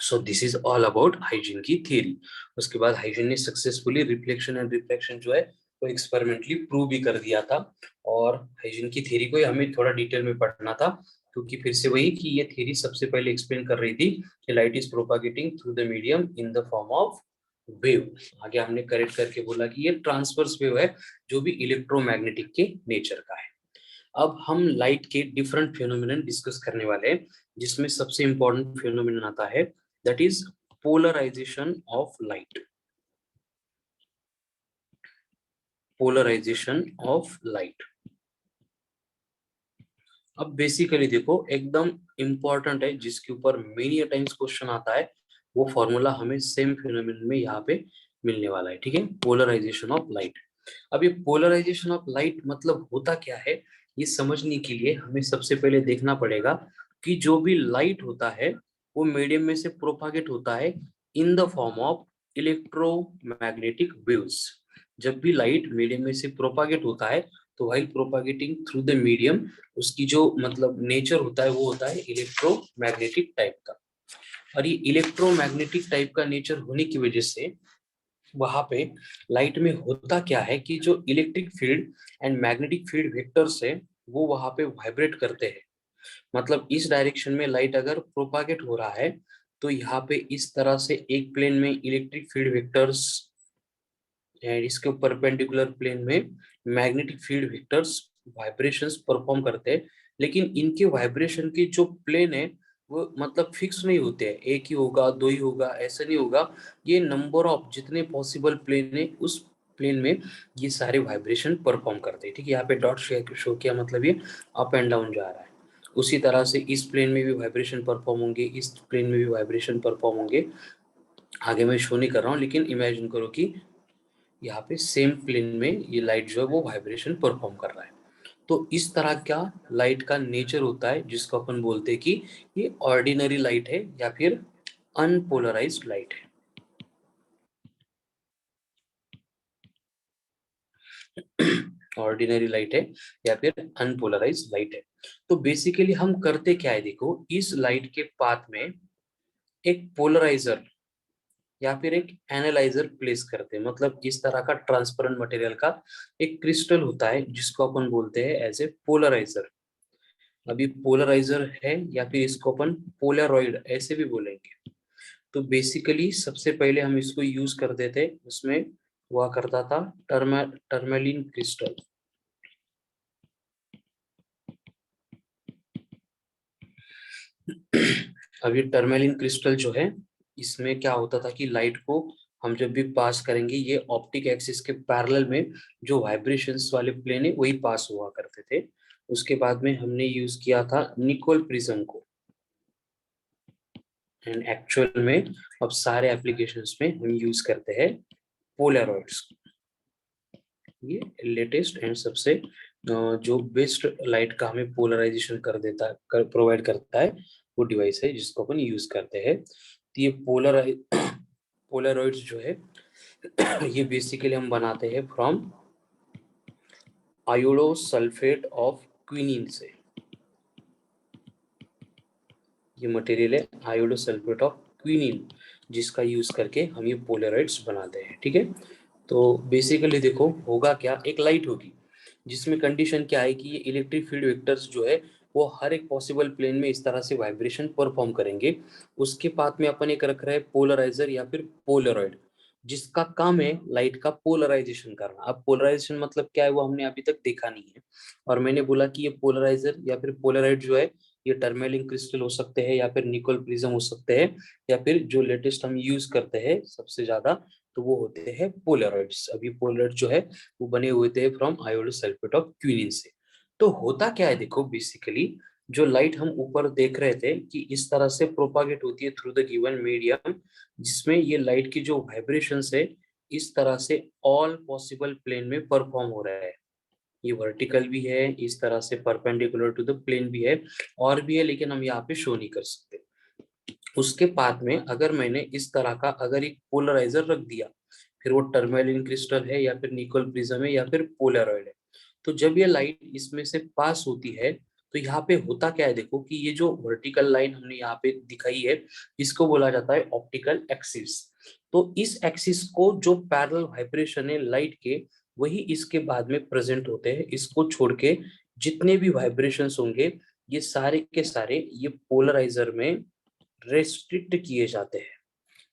So this is all about hygiene की थ्योरी। उसके बाद हाइजीन ने सक्सेसफुली रिफ्लेक्शन एंड रिफ्लेक्शन जो है वो एक्सपेरिमेंटली प्रूव भी कर दिया था, और हाइजीन की थ्योरी को हमें थोड़ा डिटेल में पढ़ना था, क्योंकि फिर से वही कि ये थ्योरी सबसे पहले एक्सप्लेन कर रही थी कि light is propagating through the medium in the form of wave. आगे हमने करेक्ट करके बोला कि ये ट्रांसवर्स वेव है जो भी इलेक्ट्रोमैग्नेटिक के नेचर का है। अब हम लाइट के डिफरेंट फिनोमिनन डिस्कस करने वाले हैं, जिसमें सबसे इंपॉर्टेंट फिनोमिनन आता है, that is polarisation of light. Polarisation of light, अब बेसिकली देखो एकदम इंपॉर्टेंट है, जिसके ऊपर मेनी टाइम्स क्वेश्चन आता है, वो फॉर्मूला हमें सेम फिनोमेनन में यहाँ पे मिलने वाला है, ठीक है। Polarisation of light. अब ये पोलराइजेशन ऑफ लाइट मतलब होता क्या है, ये समझने के लिए हमें सबसे पहले देखना पड़ेगा कि जो भी लाइट होता है वो मीडियम में से प्रोपागेट होता है in the form of electromagnetic waves. जब भी लाइट मीडियम में से प्रोपागेट होता है तो वाइल प्रोपागेटिंग थ्रू द मीडियम, उसकी जो मतलब नेचर होता है वो होता है इलेक्ट्रोमैग्नेटिक टाइप का। और ये इलेक्ट्रोमैग्नेटिक टाइप का नेचर होने की वजह से वहां पे लाइट में होता क्या है कि जो electric field and magnetic field vectors है वो वहां पे वाइब्रेट करते हैं। मतलब इस डायरेक्शन में लाइट अगर प्रोपागेट हो रहा है तो यहाँ पे इस तरह से एक प्लेन में इलेक्ट्रिक फील्ड वेक्टर्स एंड इसके परपेंडिकुलर प्लेन में magnetic field vectors vibrations perform करते हैं। लेकिन इनके वाइब्रेशन की जो प्लेन है वो मतलब फिक्स नहीं होते हैं, एक ही होगा दो ही होगा ऐसा नहीं होगा। ये नंबर ऑफ जितने पॉसिबल प्लेन है उस प्लेन में ये सारे वाइब्रेशन परफॉर्म करते हैं, ठीक है। यहाँ पे डॉट शो किया मतलब ये अप एंड डाउन जा रहा है। उसी तरह से इस प्लेन में भी वाइब्रेशन परफॉर्म होंगे, इस प्लेन में भी वाइब्रेशन परफॉर्म होंगे। आगे मैं शो नहीं कर रहा हूँ, लेकिन इमेजिन करो कि यहाँ पे सेम प्लेन में ये लाइट जो है वो वाइब्रेशन परफॉर्म कर रहा है। तो इस तरह का लाइट का नेचर होता है जिसको अपन बोलते हैं कि ये ऑर्डिनरी लाइट है या फिर अनपोलराइज्ड लाइट है। ऑर्डिनरी लाइट है या फिर अनपोलराइज्ड लाइट है। तो बेसिकली हम करते क्या है, देखो इस लाइट के पाथ में एक पोलराइजर या फिर एक एनालाइजर प्लेस करते हैं। मतलब इस तरह का ट्रांसपेरेंट मटेरियल का एक क्रिस्टल होता है जिसको अपन बोलते हैं एज ए पोलराइजर। अभी पोलराइजर है या फिर इसको अपन पोलरॉइड ऐसे भी बोलेंगे। तो बेसिकली सबसे पहले हम इसको यूज करते थे, उसमें हुआ करता था टर्मेलिन क्रिस्टल। अभी टर्मेलिन क्रिस्टल जो है इसमें क्या होता था कि लाइट को हम जब भी पास करेंगे ये ऑप्टिक एक्सिस के पैरेलल में जो वाइब्रेशंस वाले प्लेन है वही पास हुआ करते थे। उसके बाद में हमने यूज किया था निकोल प्रिज्म को। एंड एक्चुअल में अब सारे एप्लीकेशंस में हम यूज करते हैं पोलरॉइड्स। ये लेटेस्ट एंड सबसे जो बेस्ट लाइट का हमें पोलराइजेशन कर देता है, प्रोवाइड करता है, वो डिवाइस है जिसको अपन यूज करते हैं। तो ये पोलरॉइड्स जो है ये बेसिकली हम बनाते हैं from iodo sulphate of quinine से। ये मटेरियल है आयोडो सल्फेट ऑफ क्विनिन, जिसका यूज करके हम ये पोलरॉइड्स बनाते हैं, ठीक है। तो बेसिकली देखो होगा क्या, एक लाइट होगी जिसमें कंडीशन क्या है कि ये इलेक्ट्रिक फील्ड वेक्टर्स जो है वो हर एक पॉसिबल प्लेन में इस तरह से वाइब्रेशन परफॉर्म करेंगे। उसके बाद में अपन एक रख रहे हैं पोलराइजर या फिर पोलरॉइड, जिसका काम है लाइट का पोलराइजेशन करना। अब पोलराइजेशन मतलब क्या है वो हमने अभी तक देखा नहीं है। और मैंने बोला कि ये पोलराइजर या फिर पोलराइड जो है ये टर्मेलिन क्रिस्टल हो सकते हैं या फिर निकोल प्रिज्म हो सकते हैं, या फिर जो लेटेस्ट हम यूज करते हैं सबसे ज्यादा तो वो होते हैं पोलरॉइड्स। अभी पोलरॉइड जो है वो बने हुए थे from iodo sulphate of quinine से। तो होता क्या है देखो, बेसिकली जो लाइट हम ऊपर देख रहे थे कि इस तरह से प्रोपागेट होती है थ्रू द गिवन मीडियम, जिसमें ये लाइट की जो वाइब्रेशंस है इस तरह से ऑल पॉसिबल प्लेन में परफॉर्म हो रहा है। ये वर्टिकल भी है, इस तरह से परपेंडिकुलर टू द प्लेन भी है, और भी है, लेकिन हम यहाँ पे शो नहीं कर सकते। उसके बाद में अगर मैंने इस तरह का अगर एक पोलराइजर रख दिया, फिर वो टर्मेलिन क्रिस्टल है या फिर निकोल प्रिज्म है या फिर पोलरॉइड है, तो जब ये लाइट इसमें से पास होती है तो यहाँ पे होता क्या है देखो कि ये जो वर्टिकल लाइन हमने यहाँ पे दिखाई है इसको बोला जाता है ऑप्टिकल एक्सिस। तो इस एक्सिस को जो पैरेलल वाइब्रेशन है लाइट के वही इसके बाद में प्रेजेंट होते हैं। इसको छोड़ के जितने भी वाइब्रेशंस होंगे ये सारे के सारे ये पोलराइजर में रेस्ट्रिक्ट किए जाते हैं,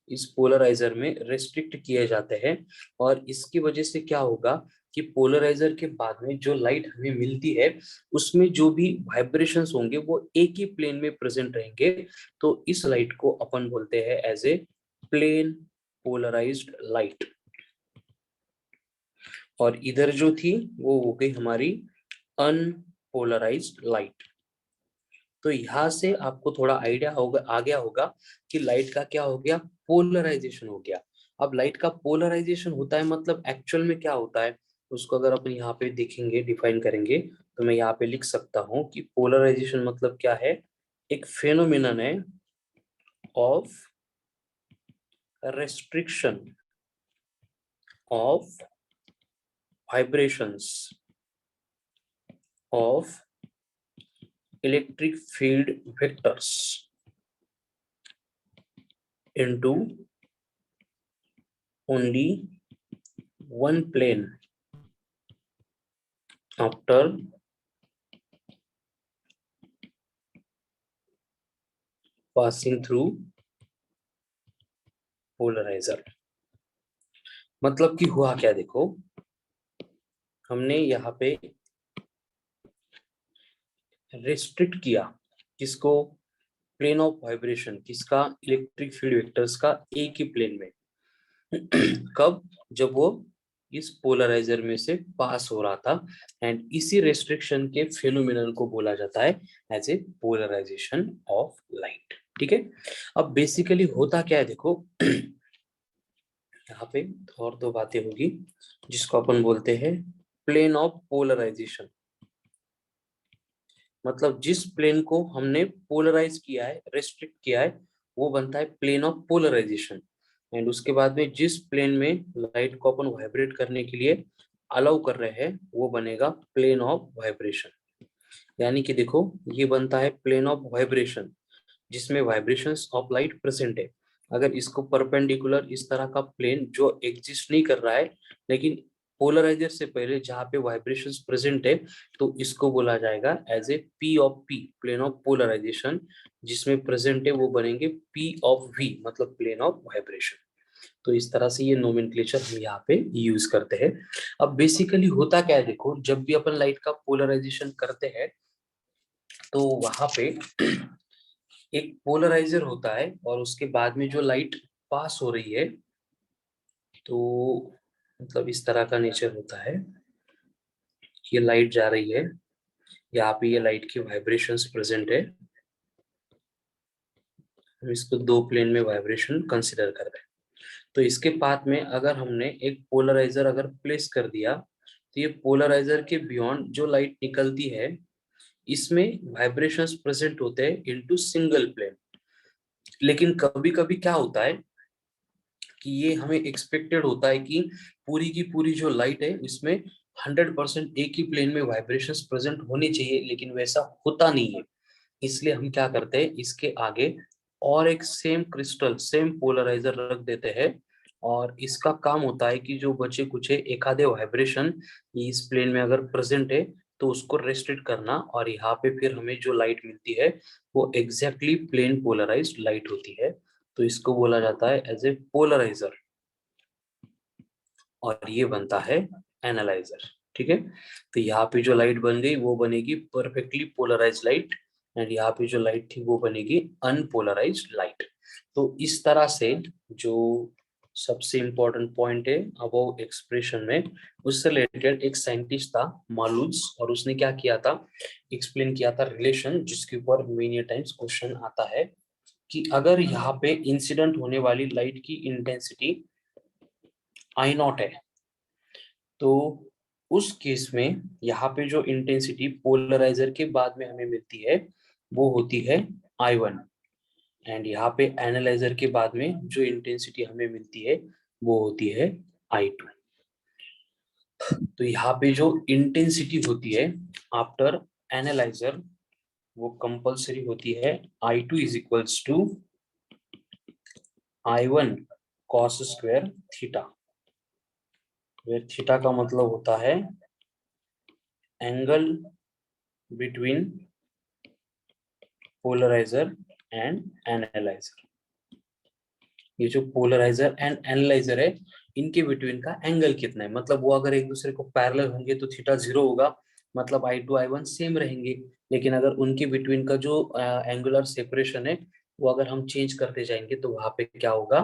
इस पोलराइजर में रेस्ट्रिक्ट किए जाते हैं। और इसकी वजह से क्या होगा कि पोलराइजर के बाद में जो लाइट हमें मिलती है उसमें जो भी वाइब्रेशंस होंगे वो एक ही प्लेन में प्रेजेंट रहेंगे। तो इस लाइट को अपन बोलते हैं as a plane polarised light. और इधर जो थी वो हो गई हमारी अनपोलराइज्ड लाइट। तो यहाँ से आपको थोड़ा आइडिया होगा, आ गया होगा कि लाइट का क्या हो गया, पोलराइजेशन हो गया। अब लाइट का पोलराइजेशन होता है मतलब एक्चुअल में क्या होता है, उसको अगर अपन यहाँ पे देखेंगे, डिफाइन करेंगे, तो मैं यहाँ पे लिख सकता हूँ कि पोलराइजेशन मतलब क्या है, एक फेनोमेनन है of restriction of vibrations of electric field vectors into only one plane after passing through polarizer। मतलब कि हुआ क्या, देखो हमने यहाँ पे रेस्ट्रिक्ट किया किसको, प्लेन ऑफ वाइब्रेशन किसका, इलेक्ट्रिक फील्ड वेक्टर्स का एक ही प्लेन में। कब, जब वो इस पोलराइजर में से पास हो रहा था, एंड इसी रेस्ट्रिक्शन के फेनोमेनन को बोला जाता है as a polarisation of light. ठीक है, अब बेसिकली होता क्या है, देखो यहाँ पे और दो बातें होगी जिसको अपन बोलते हैं प्लेन ऑफ पोलराइजेशन। मतलब जिस प्लेन को हमने पोलराइज किया है, रेस्ट्रिक्ट किया है, वो बनता है प्लेन ऑफ पोलराइजेशन। एंड उसके बाद में जिस प्लेन में लाइट को अपन वाइब्रेट करने के लिए अलाउ कर रहे हैं वो बनेगा प्लेन ऑफ वाइब्रेशन। यानी कि देखो ये बनता है प्लेन ऑफ वाइब्रेशन जिसमें वाइब्रेशंस ऑफ लाइट प्रेजेंट है। अगर इसको परपेंडिकुलर इस तरह का प्लेन जो एग्जिस्ट नहीं कर रहा है लेकिन पोलराइजर से पहले जहाँ पे वाइब्रेशंस प्रेजेंट है, तो इसको बोला जाएगा as a P of P, plane of polarisation. जिसमें प्रेजेंट है वो बनेंगे पी ऑफ वी, मतलब प्लेन ऑफ वाइब्रेशन। तो इस तरह से ये नोमेनक्लेचर हम यहाँ पे यूज करते हैं। अब बेसिकली होता क्या है, देखो जब भी अपन लाइट का पोलराइजेशन करते हैं तो वहां पे एक पोलराइजर होता है और उसके बाद में जो लाइट पास हो रही है, तो मतलब इस तरह का नेचर होता है। ये लाइट जा रही है, यहाँ पे ये लाइट की वाइब्रेशंस प्रेजेंट है। हम इसको दो प्लेन में वाइब्रेशन कंसिडर कर रहे हैं। तो इसके पाथ में अगर हमने एक पोलराइजर अगर प्लेस कर दिया, तो ये पोलराइजर के बियॉन्ड जो लाइट निकलती है इसमें वाइब्रेशंस प्रेजेंट होते हैं इनटू सिंगल प्लेन। लेकिन कभी कभी क्या होता है कि ये हमें एक्सपेक्टेड होता है कि पूरी की पूरी जो लाइट है इसमें 100% एक ही प्लेन में वाइब्रेशंस प्रेजेंट होनी चाहिए, लेकिन वैसा होता नहीं है। इसलिए हम क्या करते हैं, इसके आगे और एक सेम क्रिस्टल सेम पोलराइजर रख देते हैं, और इसका काम होता है कि जो बचे कुछ एक आधे वाइब्रेशन इस प्लेन में अगर प्रेजेंट है तो उसको रेस्ट्रिक्ट करना, और यहाँ पे फिर हमें जो लाइट मिलती है वो एग्जैक्टली प्लेन पोलराइज्ड लाइट होती है। तो इसको बोला जाता है एज ए पोलराइजर, और ये बनता है एनालाइजर। ठीक है, तो यहाँ पे जो लाइट बन गई वो बनेगी परफेक्टली पोलराइज्ड लाइट, एंड यहाँ पे जो लाइट थी वो बनेगी अनपोलराइज्ड लाइट। तो इस तरह से जो सबसे इंपॉर्टेंट पॉइंट है अबव एक्सप्रेशन में, उससे रिलेटेड एक साइंटिस्ट था मालुज, और उसने क्या किया था, एक्सप्लेन किया था रिलेशन, जिसके ऊपर मेनी टाइम्स क्वेश्चन आता है कि अगर यहाँ पे इंसिडेंट होने वाली लाइट की इंटेंसिटी आई नॉट है, तो उस केस में यहाँ पे जो इंटेंसिटी पोलराइजर के बाद में हमें मिलती है वो होती है I1, एंड यहाँ पे एनालाइजर के बाद में जो इंटेंसिटी हमें मिलती है वो होती है I2। तो यहाँ पे जो इंटेंसिटी होती है आफ्टर एनालाइजर वो कंपल्सरी होती है I2 is equals to I1 cos square theta, where theta का मतलब होता है angle between polariser and analyser. ये जो पोलराइजर एंड एनालाइजर है इनके बिटवीन का एंगल कितना है, मतलब वो अगर एक दूसरे को पैरेलल होंगे तो थीटा 0 होगा, मतलब I2 I1 सेम रहेंगे। लेकिन अगर उनके बिटवीन का जो एंगुलर सेपरेशन है वो अगर हम चेंज करते जाएंगे तो वहां पे क्या होगा,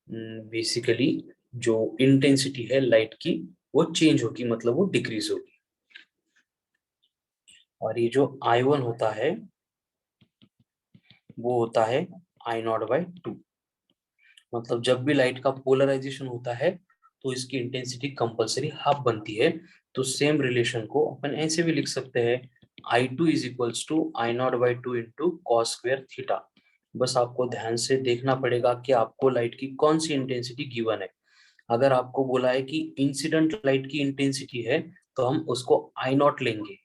बेसिकली जो इंटेंसिटी है लाइट की वो चेंज होगी, मतलब वो डिक्रीज होगी। और ये जो I1 होता है वो होता है I0/2। मतलब जब भी लाइट का पोलराइजेशन होता है तो इसकी इंटेंसिटी कंपलसरी हाफ बनती है। तो सेम रिलेशन को अपन ऐसे भी लिख सकते हैं, I2 is equals to I0/2 into cos square theta. बस आपको ध्यान से देखना पड़ेगा कि आपको लाइट की कौन सी इंटेंसिटी गिवन है। अगर आपको बोला है कि इंसिडेंट लाइट की इंटेंसिटी है तो हम उसको I0 लेंगे।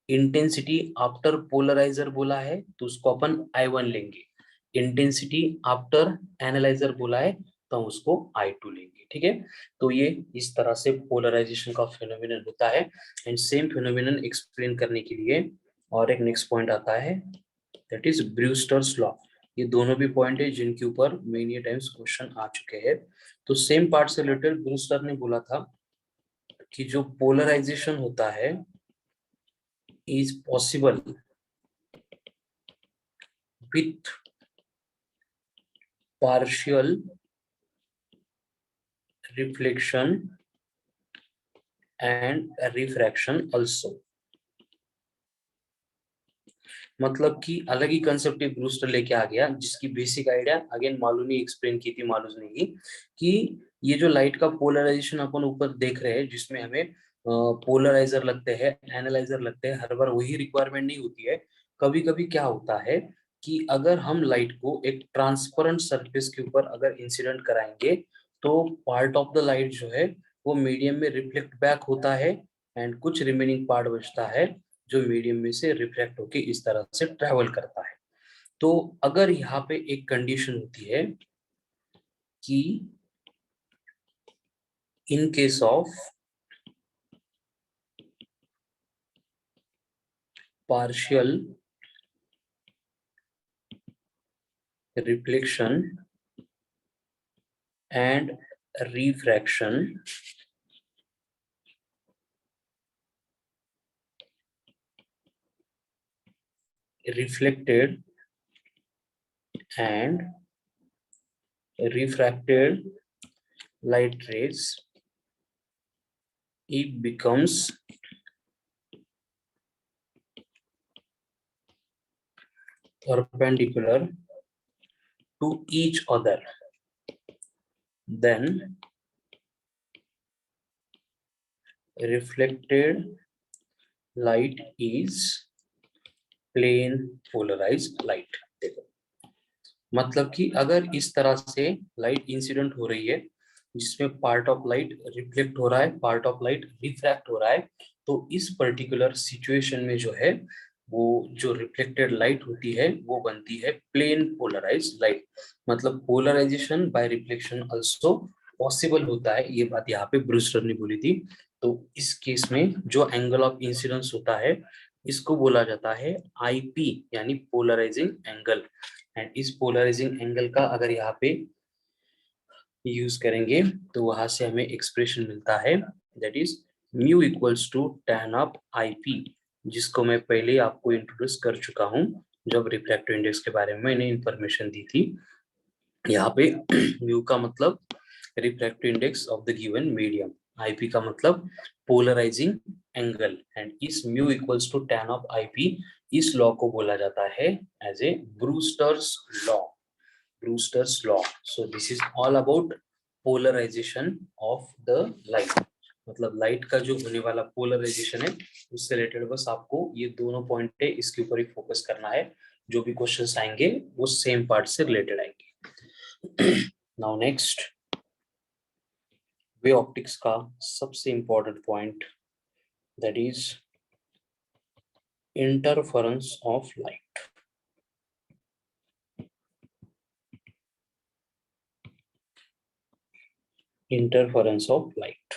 इंटेंसिटी आफ्टर पोलराइजर बोला है तो उसको अपन I1 लेंगे। इंटेंसिटी आफ्टर एनालाइजर बोला है तो हम उसको I2 लेंगे। ठीक है, तो ये इस तरह से पोलराइजेशन का फिनोमिनन होता है। एंड सेम फिनोमिनन एक्सप्लेन करने के लिए और एक नेक्स्ट पॉइंट आता है, दैट इज ब्रूस्टर्स लॉ। ये दोनों भी पॉइंट है जिनके ऊपर मेनी टाइम्स क्वेश्चन आ चुके हैं। तो सेम पार्ट से रिलेटेड ब्रूस्टर ने बोला था कि जो पोलराइजेशन होता है is possible with partial reflection and refraction also. मतलब कि अलग ही कंसेप्ट एक ब्रूस्टर लेके आ गया जिसकी बेसिक आइडिया अगेन मालूम नहीं एक्सप्लेन की थी, मालूम नहीं कि ये जो लाइट का पोलराइजेशन अपन ऊपर देख रहे हैं जिसमें हमें पोलराइजर लगते हैं, एनालाइजर लगते हैं, हर बार वही रिक्वायरमेंट नहीं होती है। कभी कभी क्या होता है कि अगर हम लाइट को एक ट्रांसपेरेंट सरफेस के ऊपर अगर इंसिडेंट कराएंगे तो पार्ट ऑफ द लाइट जो है वो मीडियम में रिफ्लेक्ट बैक होता है एंड कुछ रिमेनिंग पार्ट बचता है जो मीडियम में से रिफ्लेक्ट होके इस तरह से ट्रेवल करता है। तो अगर यहाँ पे एक कंडीशन होती है कि in case of partial reflection and refraction, reflected and refracted light rays, it becomes perpendicular to each other, then reflected light is plane polarized light। देखो मतलब कि अगर इस तरह से लाइट इंसिडेंट हो रही है जिसमें पार्ट ऑफ लाइट रिफ्लेक्ट हो रहा है, पार्ट ऑफ लाइट रिफ्रैक्ट हो रहा है, तो इस पर्टिकुलर सिचुएशन में जो है वो जो रिफ्लेक्टेड लाइट होती है वो बनती है प्लेन पोलराइज्ड लाइट। मतलब polarization by reflection also possible होता है, ये बात यहाँ पे ब्रूस्टर ने बोली थी। तो इस केस में जो एंगल ऑफ इंसिडेंस होता है इसको बोला जाता है आईपी यानी पोलराइजिंग एंगल। एंड इस पोलराइजिंग एंगल का अगर यहाँ पे यूज करेंगे तो वहां से हमें एक्सप्रेशन मिलता है, that is mu equals to tan of IP, जिसको मैं पहले ही आपको इंट्रोड्यूस कर चुका हूँ जब रिफ्रैक्टिव इंडेक्स के बारे में मैंने इंफॉर्मेशन दी थी। यहाँ पे म्यू का मतलब refractive index of the given medium, IP का मतलब पोलराइजिंग एंगल। एंड इस mu equals to tan of IP, इस लॉ को बोला जाता है as a Brewster's law. Brewster's law. So this is all about polarization of the light। मतलब लाइट का जो होने वाला पोलराइजेशन है उससे रिलेटेड बस आपको ये दोनों पॉइंट है इसके ऊपर ही फोकस करना है। जो भी क्वेश्चंस आएंगे वो सेम पार्ट से रिलेटेड आएंगे। नाउ नेक्स्ट, वे ऑप्टिक्स का सबसे important point, that is interference of light. Interference of light.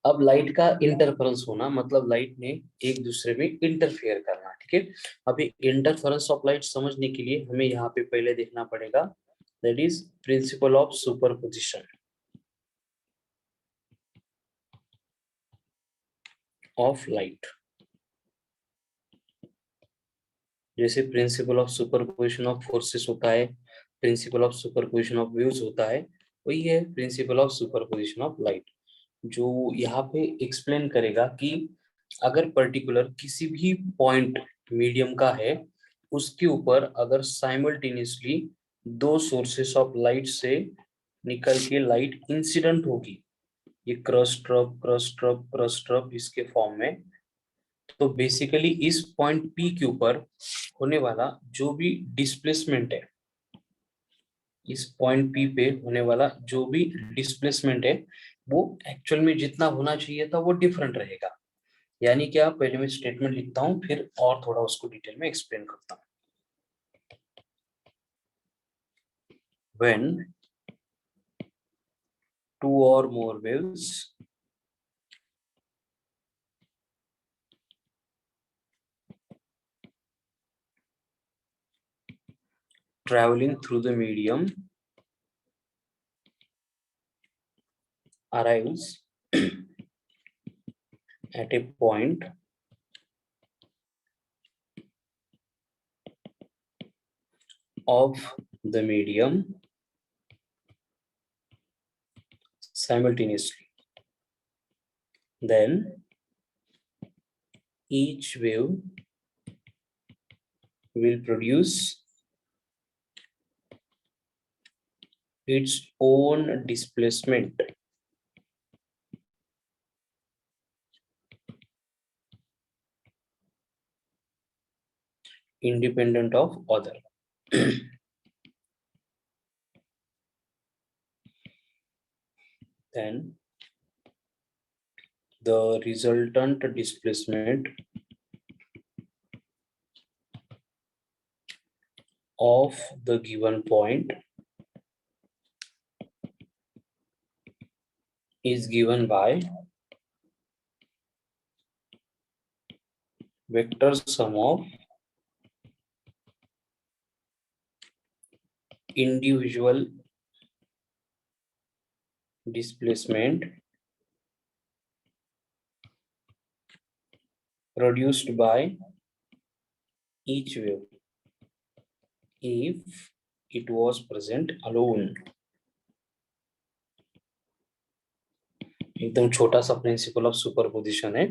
अब लाइट का इंटरफेरेंस होना मतलब लाइट ने एक दूसरे में इंटरफेयर करना। ठीक है, अभी इंटरफेरेंस ऑफ लाइट समझने के लिए हमें यहाँ पे पहले देखना पड़ेगा, that is principle of superposition of light. जैसे principle of superposition of forces होता है, principle of superposition of waves होता है, वही है principle of superposition of light, जो यहाँ पे एक्सप्लेन करेगा कि अगर पर्टिकुलर किसी भी पॉइंट मीडियम का है, उसके ऊपर अगर साइमल्टेनियसली दो सोर्सेस ऑफ लाइट से निकल के लाइट इंसिडेंट होगी, ये क्रस्ट इसके फॉर्म में, तो बेसिकली इस पॉइंट पी के ऊपर होने वाला जो भी डिस्प्लेसमेंट है, इस पॉइंट पी पे होने वाला जो भी डिस्प्लेसमेंट है, वो एक्चुअल में जितना होना चाहिए था वो डिफरेंट रहेगा। यानी क्या, पहले मैं स्टेटमेंट लिखता हूँ फिर और थोड़ा उसको डिटेल में एक्सप्लेन करता हूँ। When two or more waves traveling through the medium arrives at a point of the medium simultaneously, then each wave will produce its own displacement independent of other. Then the resultant displacement of the given point is given by vector sum of individual displacement produced by each wave if it was present alone. एकदम छोटा सा प्रिंसिपल ऑफ सुपरपोजिशन है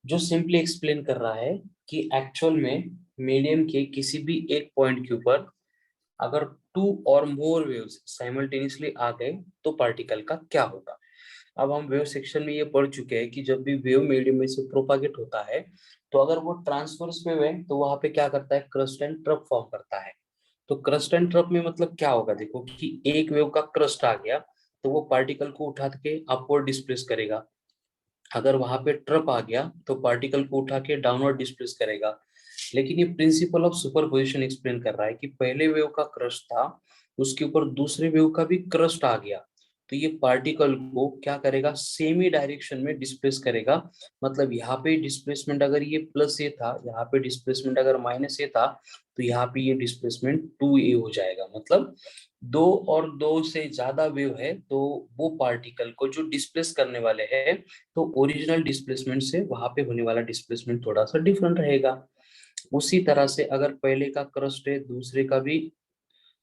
जो सिंपली एक्सप्लेन कर रहा है कि एक्चुअल में मीडियम के किसी भी एक पॉइंट के ऊपर अगर टू और मोर वेव्स साइमल्टेनियसली आ गए तो पार्टिकल का क्या होगा। अब हम वेव सेक्शन में ये पढ़ चुके हैं कि जब भी वेव मीडियम में से प्रोपागेट होता है तो अगर वो ट्रांसवर्स वेव है तो वहां पे क्या करता है, क्रस्ट एंड ट्रफ फॉर्म करता है। तो क्रस्ट एंड ट्रफ में मतलब क्या होगा, देखो कि एक वेव का क्रस्ट आ गया तो वो पार्टिकल को उठा के अपवर्ड डिस्प्लेस करेगा, अगर वहां पे ट्रप आ गया तो पार्टिकल को उठा के डाउनवर्ड डिस्प्लेस करेगा। लेकिन ये प्रिंसिपल ऑफ सुपरपोजिशन एक्सप्लेन कर रहा है कि पहले वेव का क्रस्ट था, उसके ऊपर दूसरे वेव का भी क्रस्ट आ गया, तो ये पार्टिकल को क्या करेगा, सेम ही डायरेक्शन में डिस्प्लेस करेगा। मतलब यहाँ पे डिस्प्लेसमेंट अगर ये प्लस ए था, यहाँ पे डिस्प्लेसमेंट अगर माइनस ए था, तो यहाँ पे ये डिस्प्लेसमेंट 2a हो जाएगा। मतलब दो और दो से ज्यादा वेव है तो वो पार्टिकल को जो डिस्प्लेस करने वाले हैं तो ओरिजिनल डिस्प्लेसमेंट से वहां पे होने वाला डिस्प्लेसमेंट थोड़ा सा डिफरेंट रहेगा। उसी तरह से अगर पहले का क्रस्ट है दूसरे का भी,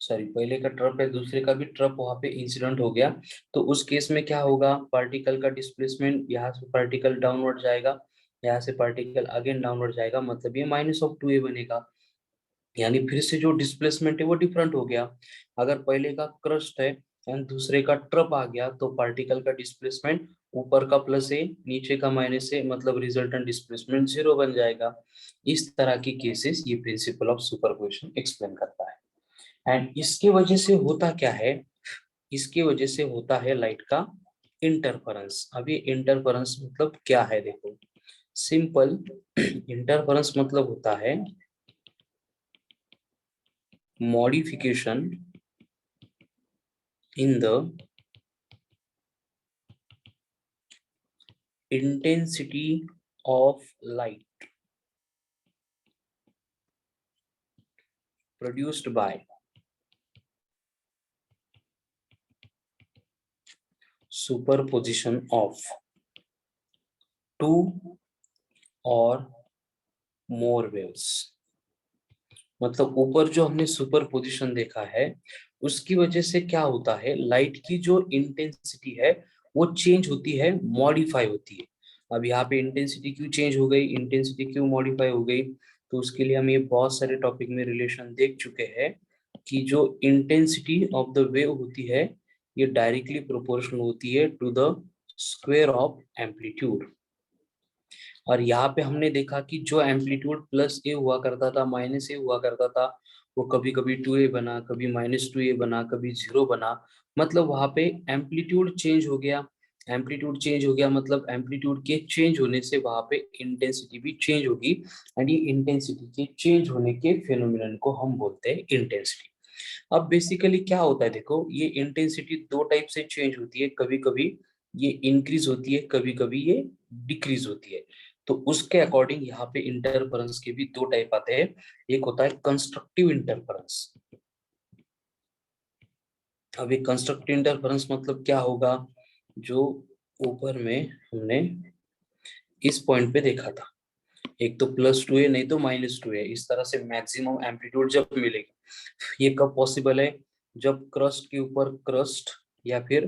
सॉरी पहले का ट्रप है दूसरे का भी ट्रप वहां पे इंसिडेंट हो गया, तो उस केस में क्या होगा, पार्टिकल का डिस्प्लेसमेंट यहाँ से पार्टिकल डाउनवर्ड जाएगा, यहाँ से पार्टिकल अगेन डाउनवर्ड जाएगा, मतलब ये -2a बनेगा। यानी फिर से जो डिस्प्लेसमेंट है वो डिफरेंट हो गया। अगर पहले का क्रस्ट है एंड दूसरे का ट्रप आ गया तो पार्टिकल का डिस्प्लेसमेंट ऊपर का प्लस है नीचे का माइनस है, मतलब रिजल्टेंट डिस्प्लेसमेंट 0 बन जाएगा। इस तरह की केसेस ये प्रिंसिपल ऑफ सुपरपोजिशन एक्सप्लेन करता है। एंड इसके वजह से होता क्या है, इसके वजह से होता है लाइट का इंटरफेरेंस। अब ये इंटरफेरेंस मतलब क्या है, देखो सिंपल इंटरफेरेंस मतलब होता है modification in the intensity of light produced by superposition of two or more waves। मतलब ऊपर जो हमने सुपरपोजिशन देखा है उसकी वजह से क्या होता है, लाइट की जो इंटेंसिटी है वो चेंज होती है, मॉडिफाई होती है। अब यहाँ पे इंटेंसिटी क्यों चेंज हो गई, इंटेंसिटी क्यों मॉडिफाई हो गई, तो उसके लिए हम ये बहुत सारे टॉपिक में रिलेशन देख चुके हैं कि जो इंटेंसिटी ऑफ द वेव होती है ये डायरेक्टली प्रोपोर्शनल होती है to the square of amplitude. और यहाँ पे हमने देखा कि जो एम्पलीट्यूड प्लस ए हुआ करता था माइनस ए हुआ करता था वो कभी कभी 2a बना, कभी -2a बना, कभी 0 बना, मतलब वहां पे एम्पलीट्यूड चेंज हो गया। एम्पलीट्यूड चेंज हो गया मतलब एम्पलीट्यूड के चेंज होने से वहां पे इंटेंसिटी भी चेंज होगी, एंड ये इंटेंसिटी के चेंज होने के फिनोमिनन को हम बोलते हैं इंटेंसिटी। अब बेसिकली क्या होता है, देखो ये इंटेंसिटी दो टाइप से चेंज होती है, कभी कभी ये इंक्रीज होती है, कभी कभी ये डिक्रीज होती है। तो उसके अकॉर्डिंग यहाँ पे इंटरफेरेंस के भी दो टाइप आते हैं, एक होता है कंस्ट्रक्टिव इंटरफेरेंस। अब ये कंस्ट्रक्टिव इंटरफेरेंस मतलब क्या होगा, जो ऊपर में हमने इस पॉइंट पे देखा था, एक तो +2 है नहीं तो -2 है, इस तरह से मैक्सिमम एम्पलीट्यूड जब मिलेगा ये कब पॉसिबल है, जब क्रस्ट के ऊपर क्रस्ट या फिर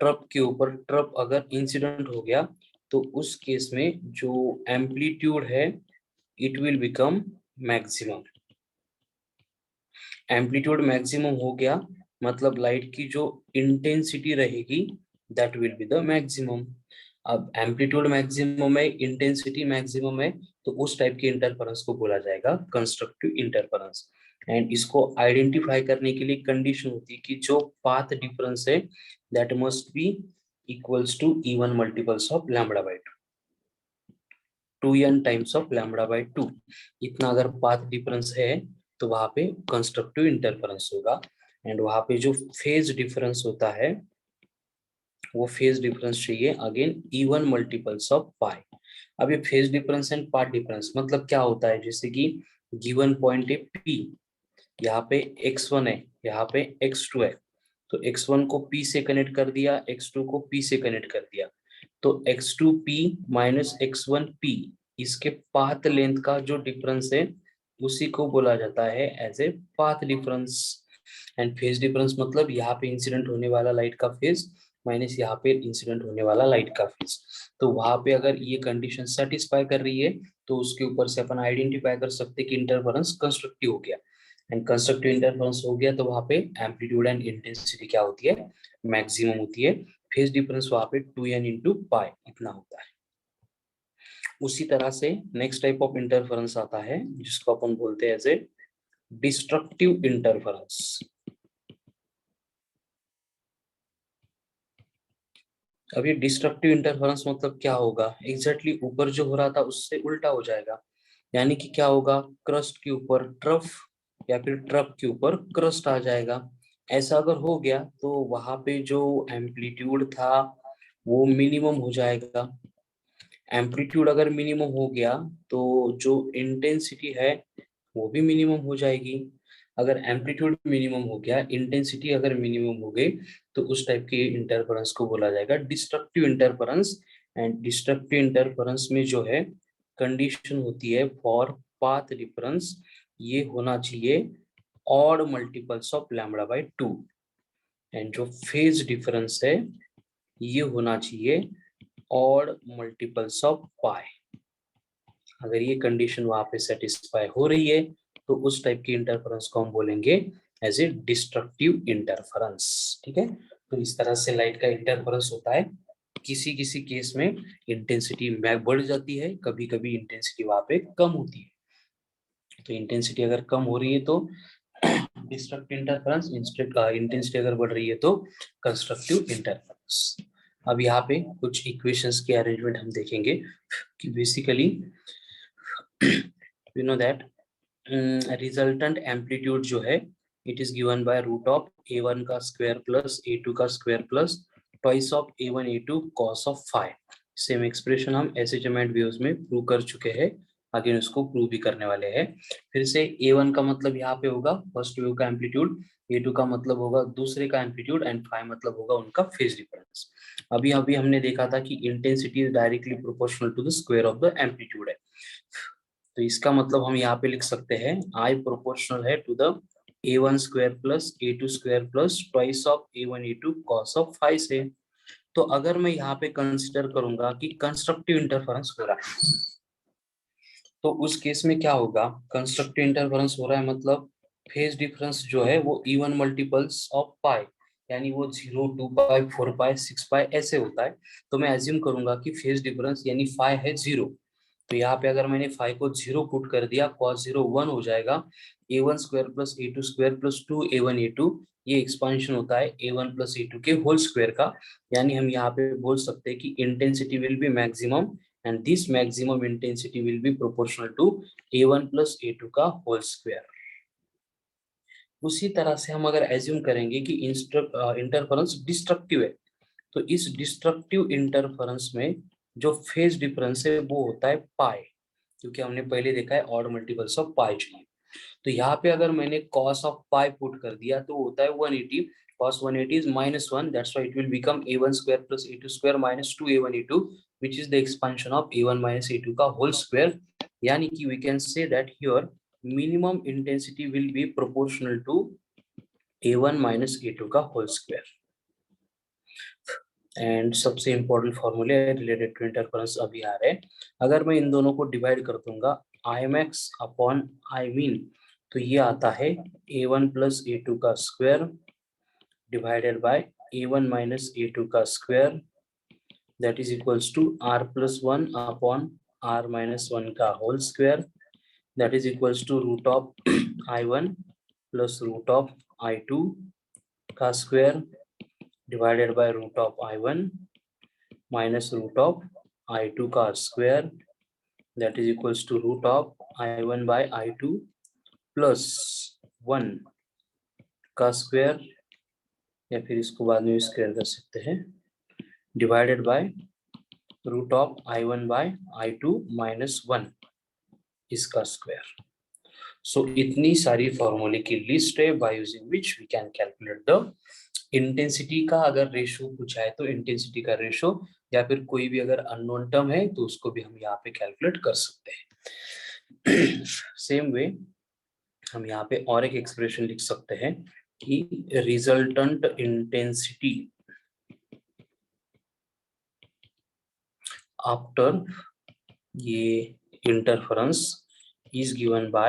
ट्रप के ऊपर ट्रप अगर इंसिडेंट हो गया तो उस केस में जो एम्पलीट्यूड है it will become maximum. Amplitude maximum हो गया मतलब लाइट की जो इंटेंसिटी रहेगी that will be the maximum. अब एम्पलीट्यूड मैक्सिमम है, इंटेंसिटी मैक्सिमम है, तो उस टाइप के इंटरफेरेंस को बोला जाएगा कंस्ट्रक्टिव इंटरफेरेंस। एंड इसको आइडेंटिफाई करने के लिए कंडीशन होती है कि जो पाथ डिफरेंस है that must be equals to even multiples of lambda by 2n times of lambda by 2। इतना अगर पाथ डिफरेंस है तो वहां पे कंस्ट्रक्टिव इंटरफेरेंस होगा। एंड वहां पे जो फेज डिफरेंस होता है वो फेज डिफरेंस चाहिए अगेन इवन मल्टीपल्स ऑफ पाई। अब ये phase difference and path difference मतलब क्या होता है, जैसे कि गिवन पॉइंट है P, यहाँ पे x1 है, यहाँ पे x2 है, तो x1 को P से कनेक्ट कर दिया, x2 को P से कनेक्ट कर दिया, तो x2P माइनस x1P इसके पाथ लेंथ का जो डिफरेंस है उसी को बोला जाता है as a path difference. And phase difference मतलब यहाँ पे इंसिडेंट होने वाला लाइट का फेज माइनस यहाँ पे इंसिडेंट होने वाला लाइट का फेज। तो वहां पे अगर ये कंडीशन सेटिस्फाई कर रही है तो उसके ऊपर से अपन आइडेंटिफाई कर सकते कि इंटरफेरेंस कंस्ट्रक्टिव हो गया। एंड कंस्ट्रक्टिव इंटरफेरेंस हो गया तो वहां पे एम्पलीट्यूड एंड इंटेंसिटी क्या होती है, मैक्सिमम होती है। फेज डिफरेंस वहां पे 2n इंटू पाई इतना होता है। उसी तरह से नेक्स्ट टाइप ऑफ इंटरफेरेंस आता है जिसको अपन बोलते हैं एज ए डिस्ट्रक्टिव इंटरफेरेंस। अब ये डिस्ट्रक्टिव इंटरफेरेंस मतलब क्या होगा, एग्जैक्टली ऊपर जो हो रहा था उससे उल्टा हो जाएगा। यानी कि क्या होगा, क्रस्ट के ऊपर ट्रफ या फिर ट्रप के ऊपर क्रस्ट आ जाएगा। ऐसा अगर हो गया तो वहां पे जो एम्पलीट्यूड था वो मिनिमम हो जाएगा। एम्पलीट्यूड अगर मिनिमम हो गया तो जो इंटेंसिटी है वो भी मिनिमम हो जाएगी। अगर एम्पलीट्यूड मिनिमम हो गया, इंटेंसिटी अगर मिनिमम हो गई, तो उस टाइप के इंटरफेरेंस को बोला जाएगा destructive interference. And destructive interference में जो है कंडीशन होती है फॉर पाथ डिफरेंस ये होना चाहिए odd multiples of lambda by 2। And जो फेज डिफरेंस है ये होना चाहिए ऑड मल्टीपल्स ऑफ पाई। अगर ये कंडीशन वहां पे सेटिस्फाई हो रही है तो उस टाइप की इंटरफेरेंस को हम बोलेंगे एज ए डिस्ट्रक्टिव इंटरफेरेंस। ठीक है, तो इस तरह से लाइट का इंटरफेरेंस होता है। किसी किसी केस में इंटेंसिटी बढ़ जाती है, कभी कभी इंटेंसिटी वहां पे कम होती है। तो इंटेंसिटी अगर कम हो रही है तो डिस्ट्रक्टिव इंटरफेरेंस, इंटेंसिटी अगर बढ़ रही है तो कंस्ट्रक्टिव इंटरफेरेंस। अब यहाँ पे कुछ इक्वेशंस के अरेंजमेंट हम देखेंगे कि basically you know that resultant amplitude जो है it is given by root of a1 का स्क्वायर प्लस a2 का square plus twice of a1 a2 cos of phi. Same expression हम एसिजमेंट वेव्स में प्रूव कर चुके हैं, आगे उसको प्रूव भी करने वाले हैं। फिर से a1 का मतलब यहाँ पे होगा फर्स्ट वेव का एम्पलीट्यूड, a2 का मतलब होगा दूसरे का एम्पलीट्यूड, एंड फाई मतलब होगा उनका फेज डिफरेंस। अभी अभी हमने देखा था कि intensity is directly proportional to the square of the amplitude है। तो इसका मतलब हम यहाँ पे लिख सकते हैं I प्रोपोर्शनल है to the a1 square plus a2 square plus twice of a1 a2 cos of phi से। तो अगर मैं यहाँ पे कंसिडर करूंगा कि कंस्ट्रक्टिव इंटरफेरेंस हो रहा है, तो उस केस में क्या होगा, कंस्ट्रक्टिव इंटरफेरेंस हो रहा है मतलब फेज डिफरेंस जो है वो इवन मल्टीपल्स ऑफ पाई, यानी वो 0, 2 पाई, 4 पाई, 6 पाई ऐसे होता है। तो मैं एज्यूम करूंगा कि फेज डिफरेंस यानी फाई है 0। तो यहाँ पे अगर मैंने फाई को 0 पुट कर दिया, cos 0 1 हो जाएगा, a1 square plus a2 square plus 2a1 a2, ये एक्सपांशन होता है a1 प्लस a2 के होल स्क्वायर का। यानी हम यहाँ पे बोल सकते हैं कि intensity will be maximum and this maximum intensity will be proportional to a1 plus a2 का whole square। उसी तरह से हम अगर एज्यूम करेंगे कि इंटरफेरेंस डिस्ट्रक्टिव है, तो इस डिस्ट्रक्टिव इंटरफेरेंस में जो फेज डिफरेंस है वो होता है पाई, क्योंकि हमने पहले देखा है ऑड मल्टीपल्स ऑफ पाई चाहिए। तो यहाँ पे अगर मैंने cos ऑफ पाई पुट कर दिया तो होता है 180, cos 180 is -1, that's why it will become a1 square plus a2 square minus 2a1 a2, which is the expansion of a1 minus a2 का whole square। यानी कि we can say that here minimum intensity will be proportional to a1 minus a2 का whole square। एंड सबसे इंपॉर्टेंट फॉर्मूले रिलेटेड टू इंटरफेरेंस अभी आ रहे हैं। अगर मैं इन दोनों को डिवाइड कर दूंगा Imax अपॉन Imin, तो ये आता है a1 प्लस a2 का square divided bye a1 minus a2 का square, that is equals to r plus 1 upon r minus 1 का whole square, that is equals to root of I1 plus root of I2 का square divided by root of I1 minus root of I2 का square, that is equals to root of I1 by I2 plus 1 का स्क्वायर, या फिर इसको बाद में स्क्वायर कर सकते हैं, divided by root of I1 by I2 minus 1 इसका स्क्वायर। सो इतनी सारी फॉर्मूले की लिस्ट है by using which we can calculate the intensity का। अगर रेशो पूछा है तो इंटेंसिटी का रेशो, या फिर कोई भी अगर अननोन टर्म है तो उसको भी हम यहाँ पे कैलकुलेट कर सकते हैं। सेम वे हम यहाँ पे और एक एक्सप्रेशन लिख सकते हैं कि रिजल्टेंट इंटेंसिटी आफ्टर ये interference is given by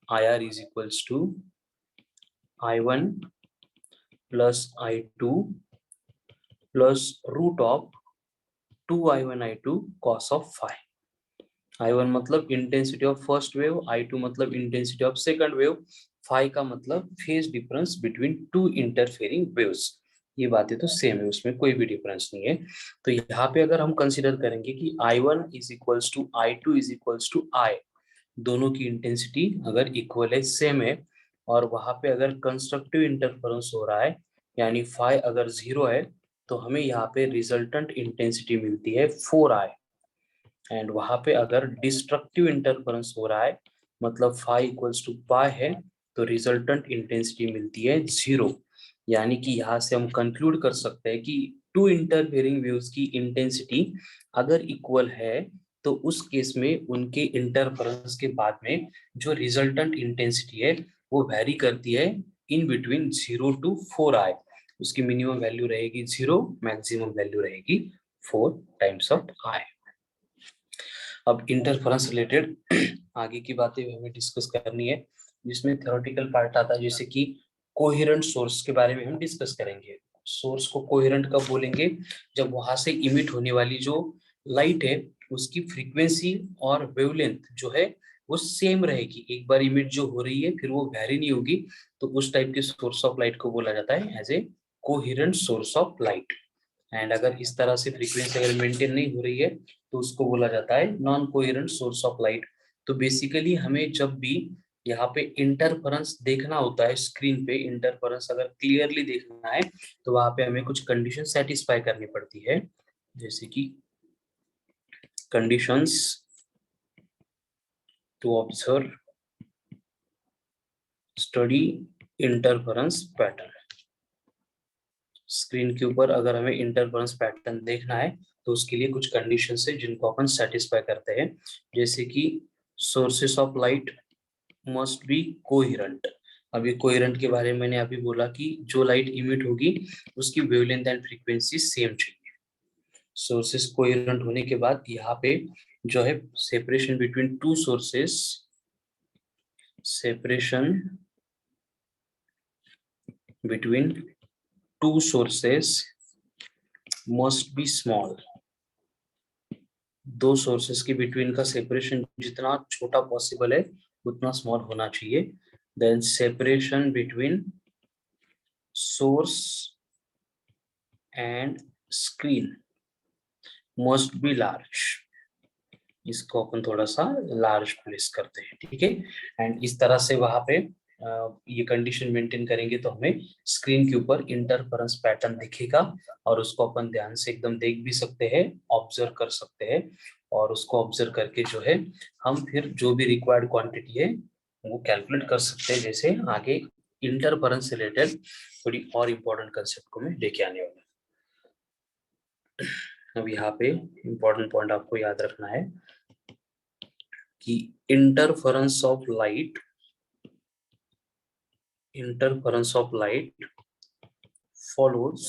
IR is equals to I1 plus I2 plus root of 2I1 I2 cos of phi। I1 मतलब intensity of first wave, I2 मतलब intensity of second wave, phi का मतलब phase difference between two interfering waves. ये बातें तो सेम है, उसमें कोई भी डिफरेंस नहीं है। तो यहाँ पे अगर हम कंसीडर करेंगे कि I1 is equals to I2 is equals to I, दोनों की इंटेंसिटी अगर इक्वल है, सेम है, और वहां पे अगर कंस्ट्रक्टिव इंटरफेरेंस हो रहा है यानी फाई अगर 0 है, तो हमें यहाँ पे रिजल्टेंट इंटेंसिटी मिलती है 4I। एंड वहां पे अगर डिस्ट्रक्टिव इंटरफेरेंस हो रहा है मतलब फाई इक्वल्स टू पाई है, तो रिजल्टेंट इंटेंसिटी मिलती है 0। यानी कि यहाँ से हम कंक्लूड कर सकते हैं कि टू इंटरफेयरिंग वेव्स की इंटेंसिटी अगर इक्वल है तो उस केस में उनके इंटरफेरेंस के बाद में जो रिजल्टेंट इंटेंसिटी है वो वेरी करती है इन बिटवीन 0 to 4I। उसकी मिनिमम वैल्यू रहेगी 0, मैक्सिमम वैल्यू रहेगी 4 टाइम्स ऑफ I। अब इंटरफेरेंस रिलेटेड आगे की बातें हमें डिस्कस करनी है, जिसमें थ्योरेटिकल पार्ट आता है, जैसे कि कोहेरेंट सोर्स के बारे में हम डिस्कस करेंगे। सोर्स को कोहेरेंट कब बोलेंगे, जब वहां से इमिट होने वाली जो लाइट है उसकी फ्रीक्वेंसी और वेवलेंथ जो है वो सेम रहेगी, एक बार इमिट जो हो रही है फिर वो वेरी नहीं होगी, तो उस टाइप के सोर्स ऑफ लाइट को बोला जाता है as a coherent source of light. And अगर इस तरह से फ्रीक्वेंसी अगर मेंटेन नहीं हो रही है तो उसको बोला जाता है non coherent source of light. तो बेसिकली हमें जब भी यहाँ पे इंटरफेरेंस देखना होता है, स्क्रीन पे इंटरफेरेंस अगर क्लियरली देखना है तो वहां पे हमें कुछ कंडीशन सेटिस्फाई करनी पड़ती है, जैसे कि conditions to observe study interference pattern. Screen के ऊपर अगर हमें इंटरफेरेंस पैटर्न देखना है तो उसके लिए कुछ कंडीशंस है जिनको अपन सेटिस्फाई करते हैं, जैसे कि sources of light must be coherent. अभी कोहेरेंट के बारे में मैंने अभी बोला कि जो लाइट इमिट होगी उसकी वेवलेंथ एंड फ्रीक्वेंसी सेम चाहिए। सोर्सेस कोहेरेंट होने के बाद यहाँ पे जो है separation between two sources, separation between two sources must be small. दो सोर्सेस के बिटवीन का सेपरेशन जितना छोटा पॉसिबल है उतना स्मॉल होना चाहिए। Then separation between source and screen must be large. इसको अपन थोड़ा सा लार्ज प्लेस करते हैं, ठीक है। एंड इस तरह से वहां पे ये कंडीशन मेंटेन करेंगे तो हमें स्क्रीन के ऊपर इंटरफेरेंस पैटर्न दिखेगा और उसको अपन ध्यान से एकदम देख भी सकते हैं, ऑब्जर्व कर सकते हैं। और उसको ऑब्जर्व करके जो है हम फिर जो भी रिक्वायर्ड क्वांटिटी है वो कैलकुलेट कर सकते हैं। जैसे आगे इंटरफेरेंस से रिलेटेड थोड़ी और इम्पोर्टेंट कंसेप्ट को मैं लेके आने वाला हूं। अब यहाँ पे इम्पोर्टेंट पॉइंट आपको याद रखना है कि interference of light follows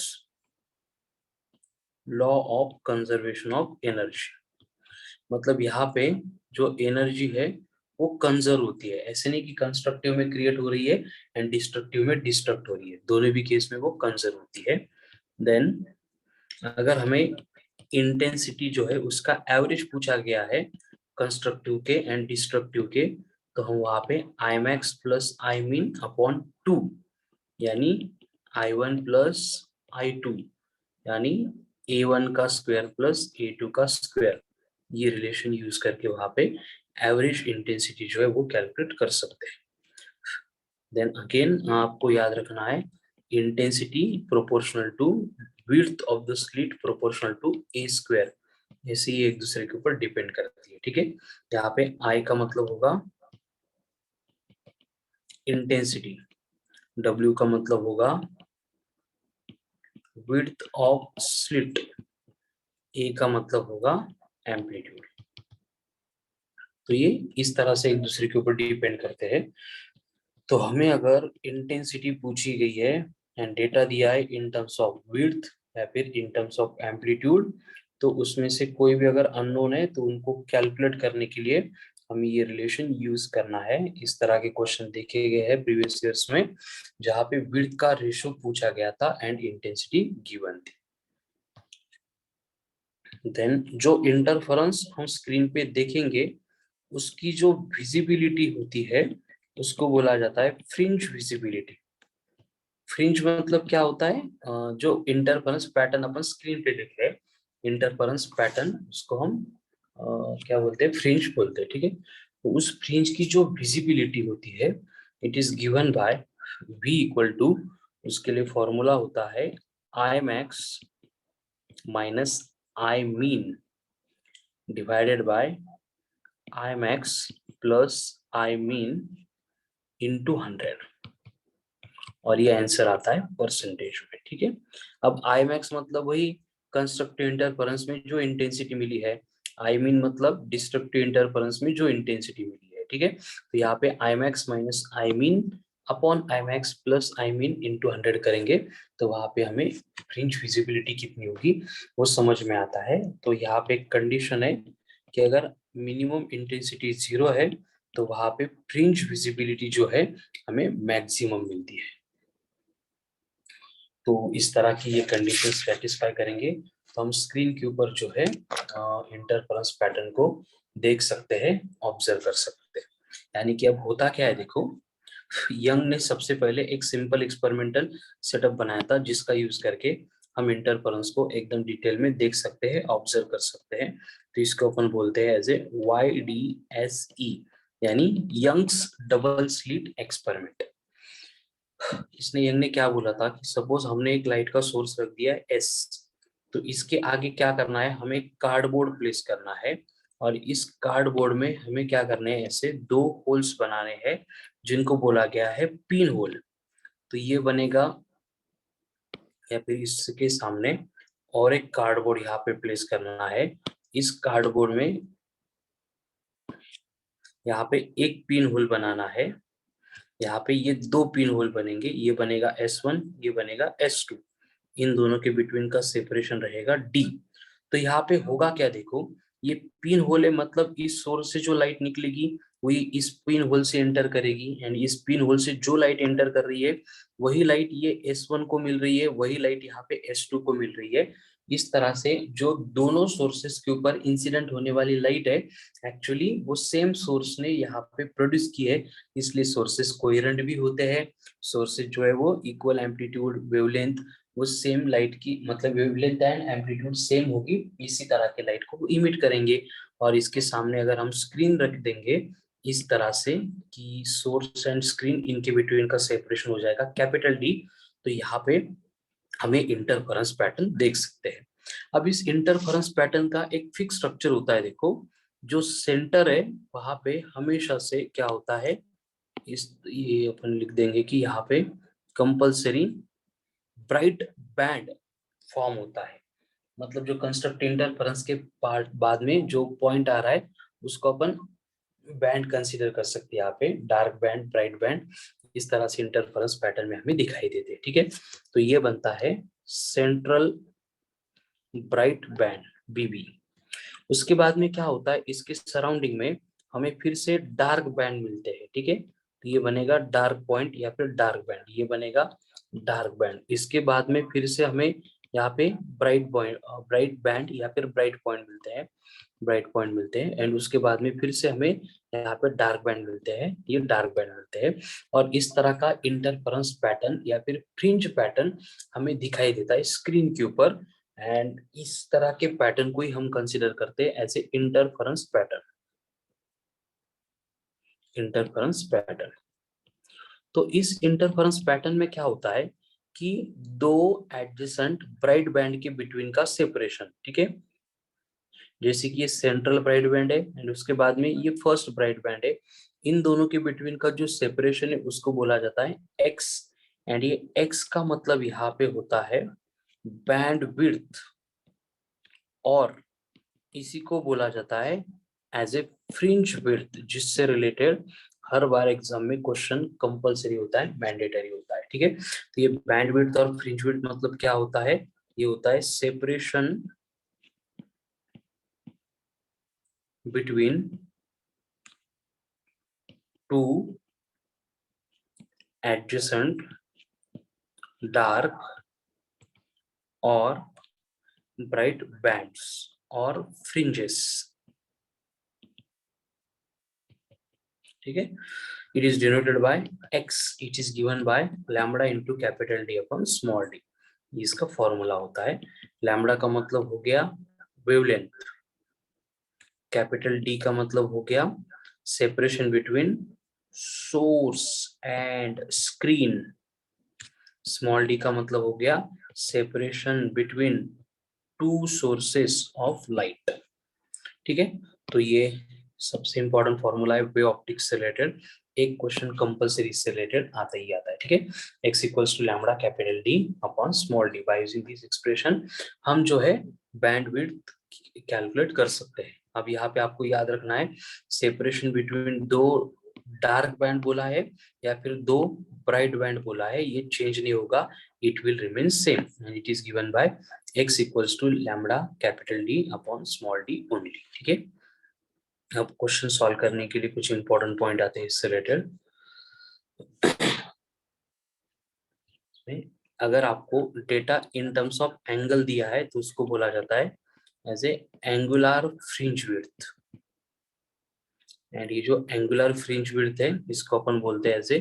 law of conservation of energy। मतलब यहाँ पे जो एनर्जी है वो कंजर्व होती है, ऐसे नहीं कि कंस्ट्रक्टिव में क्रिएट हो रही है एंड डिस्ट्रक्टिव में डिस्ट्रक्ट हो रही है, दोनों भी केस में वो कंजर्व होती है। देन अगर हमें इंटेंसिटी जो है उसका एवरेज पूछा गया है कंस्ट्रक्टिव के एंड डिस्ट्रक्टिव के, तो हम वहां पे आई max plus I mean upon 2 यानी I1 प्लस I2 यानी A1 का स्क्वायर प्लस A2 का स्क्वायर, ये रिलेशन यूज करके वहां पे एवरेज इंटेंसिटी जो है वो कैलकुलेट कर सकते हैं। देन अगेन आपको याद रखना है intensity proportional to width of the slit proportional to a square, ऐसे ही एक दूसरे के ऊपर डिपेंड करती है, ठीक है। यहाँ पे I का मतलब होगा इंटेंसिटी, W का मतलब होगा विड्थ ऑफ स्लिट, A का मतलब होगा एम्पलीट्यूड। तो ये इस तरह से एक दूसरे के ऊपर डिपेंड करते हैं। तो हमें अगर इंटेंसिटी पूछी गई है एंड डेटा दिया है इन टर्म्स ऑफ विड्थ या फिर इन टर्म्स ऑफ एम्पलीट्यूड, तो उसमें से कोई भी अगर अननोन है तो उनको कैलकुलेट करने के लिए हमें ये रिलेशन यूज करना है। इस तरह के क्वेश्चन देखे गए हैं प्रीवियस ईयर्स में जहाँ पे विड्थ का रेशो पूछा गया था एंड इंटेंसिटी गिवन थी। देन जो इंटरफेरेंस हम स्क्रीन पे देखेंगे उसकी जो विजिबिलिटी होती है उसको बोला जाता है फ्रिंज विजिबिलिटी। फ्रिंज मतलब क्या होता है, जो इंटरफेरेंस पैटर्न अपन स्क्रीन पे देख रहे हैं, इंटरफेरेंस पैटर्न उसको हम क्या बोलते हैं, फ्रिंज बोलते हैं, ठीक है। तो उस फ्रिंज की जो विजिबिलिटी होती है it is given by V equal to, उसके लिए फॉर्मूला होता है I max minus I min divided by I max plus I min into 100, और ये आंसर आता है परसेंटेज में, ठीक है। अब आई मैक्स मतलब वही कंस्ट्रक्टिव इंटरफेरेंस में जो इंटेंसिटी मिली है, आई मीन मतलब डिस्ट्रक्टिव इंटरफेरेंस में जो इंटेंसिटी मिली है, ठीक है। तो यहाँ पे आई max minus I mean upon I max plus I min into 100 करेंगे तो वहां पे हमें फ्रिंज विजिबिलिटी कितनी होगी वो समझ में आता है। तो यहाँ पे कंडीशन है कि अगर मिनिमम इंटेंसिटी 0 है तो वहां पे फ्रिंज विजिबिलिटी जो है हमें मैक्सिमम मिलती है। तो इस तरह की ये कंडीशन सेटिस्फाई करेंगे तो हम स्क्रीन के ऊपर जो है इंटरफेरेंस पैटर्न को देख सकते हैं, ऑब्जर्व कर सकते हैं। यानी कि अब होता क्या है, देखो यंग ने सबसे पहले एक सिंपल एक्सपेरिमेंटल सेटअप बनाया था जिसका यूज करके हम इंटरफेरेंस को एकदम डिटेल में देख सकते हैं, ऑब्जर्व कर सकते हैं। तो इसको अपन बोलते हैं एज ए YDSE यानी यंग्स डबल स्लिट एक्सपेरिमेंट। इसने यंग ने क्या बोला था कि सपोज हमने एक लाइट का सोर्स रख दिया है S, तो इसके आगे क्या करना है, हमें कार्डबोर्ड प्लेस करना है और इस कार्डबोर्ड में हमें क्या करने हैं, ऐसे 2 होल्स बनाने हैं जिनको बोला गया है पिन होल। तो ये बनेगा या फिर इसके सामने और एक कार्डबोर्ड यहाँ पे प्लेस करना है। इस कार्डबोर्ड में यहाँ पे एक पिन होल बनाना है, यहाँ पे ये 2 पिन होल बनेंगे, ये बनेगा S1, ये बनेगा S2। इन दोनों के बिटवीन का सेपरेशन रहेगा D। तो यहाँ पे होगा क्या, देखो ये पिन होल है, मतलब इस सोर्स से जो लाइट निकलेगी वही इस पिन होल से एंटर करेगी, एंड इस पिन होल से जो लाइट एंटर कर रही है वही लाइट ये S1 को मिल रही है, वही लाइट यहाँ पे S2 को मिल रही है। इस तरह से जो दोनों सोर्सेस के ऊपर इंसिडेंट होने वाली लाइट है, एक्चुअली वो सेम सोर्स ने यहाँ पे प्रोड्यूस की है, इसलिए सोर्सेस कोहेरेंट भी होते हैं। सोर्सेस जो है वो इक्वल एम्पलीट्यूड वेवलेंथ, वो सेम लाइट की मतलब वेवलेंथ एंड एम्पलीट्यूड सेम होगी, इसी तरह के लाइट को इमिट करेंगे। और इसके सामने अगर हम स्क्रीन रख देंगे इस तरह से कि सोर्स एंड स्क्रीन इनके बिटवीन का सेपरेशन हो जाएगा कैपिटल डी, तो यहाँ पे हमें इंटरफेरेंस पैटर्न देख सकते हैं। अब इस इंटरफेरेंस पैटर्न का एक फिक्स स्ट्रक्चर होता है, देखो जो सेंटर है वहां पे हमेशा से क्या होता है, इस ये अपन लिख देंगे कि यहाँ पे कंपल्सरी ब्राइट बैंड फॉर्म होता है, मतलब जो कंस्ट्रक्ट इंटरफेरेंस के बाद में जो पॉइंट आ रहा है उसको अपन बैंड कंसीडर कर सकते हैं। यहाँ पे डार्क बैंड, ब्राइट बैंड, इस तरह से इंटरफेरेंस पैटर्न में हमें दिखाई देते हैं। ठीक है, तो ये बनता है सेंट्रल ब्राइट बैंड बीबी। उसके बाद में क्या होता है, इसके सराउंडिंग में हमें फिर से डार्क बैंड मिलते हैं। ठीक है, तो ये बनेगा डार्क पॉइंट या फिर डार्क बैंड, ये बनेगा डार्क बैंड। इसके बाद में फिर से हमें यहाँ पे ब्राइट बैंड या फिर ब्राइट पॉइंट मिलते हैं, ब्राइट पॉइंट मिलते हैं। एंड उसके बाद में फिर से हमें यहाँ पे डार्क बैंड मिलते हैं, ये डार्क बैंड मिलते हैं। और इस तरह का इंटरफेरेंस पैटर्न या फिर फ्रिंज पैटर्न हमें दिखाई देता है स्क्रीन के ऊपर, एंड इस तरह के पैटर्न को ही हम कंसीडर करते हैं as a interference pattern, interference pattern. तो इस इंटरफेरेंस पैटर्न में क्या होता है कि दो एडजेसेंट ब्राइट बैंड के बिटवीन का सेपरेशन, ठीक है, जैसे कि ये सेंट्रल ब्राइट बैंड है एंड उसके बाद में ये फर्स्ट ब्राइट बैंड है, इन दोनों के बिटवीन का जो सेपरेशन है उसको बोला जाता है एक्स। एंड ये एक्स का मतलब यहाँ पे होता है बैंड विड्थ, और इसी को बोला जाता है एज ए फ्रिंज विड्थ, जिससे रिलेटेड हर बार एग्जाम में क्वेश्चन कंपलसरी होता है, मैंडेटरी होता है। ठीक है, तो ये बैंड विड्थ और फ्रिंज विड्थ मतलब क्या होता है, ये होता है separation between two adjacent dark और ब्राइट बैंड्स और फ्रिंजेस। ठीक है, it is denoted by x, it is given by lambda into capital D upon small d, इसका फॉर्मूला होता है। लैम्बडा का मतलब हो गया वेवलेंथ, कैपिटल डी का मतलब हो गया separation between source and screen, small D का मतलब हो गया separation between two sources of light. ठीक है, तो ये सबसे इंपॉर्टेंट फॉर्मूला है वे ऑप्टिक्स से रिलेटेड, एक क्वेश्चन कंपलसरी से रिलेटेड आता ही आता है। ठीक है, x equals to lambda capital D upon small D, by using this expression हम जो है बैंड विड्थ कैलकुलेट कर सकते हैं। अब यहाँ पे आपको याद रखना है सेपरेशन बिटवीन दो डार्क बैंड बोला है या फिर दो ब्राइट बैंड बोला है, ये चेंज नहीं होगा, it will remain same, and it is given by x equals to lambda capital D upon small D only. ठीक है, अब क्वेश्चन सॉल्व करने के लिए कुछ इंपॉर्टेंट पॉइंट आते हैं इससे रिलेटेड। अगर आपको data in terms of angle दिया है तो उसको बोला जाता है as a angular fringe width, and ये जो एंगुलर फ्रिंज विड्थ है इसको अपन बोलते हैं एज ए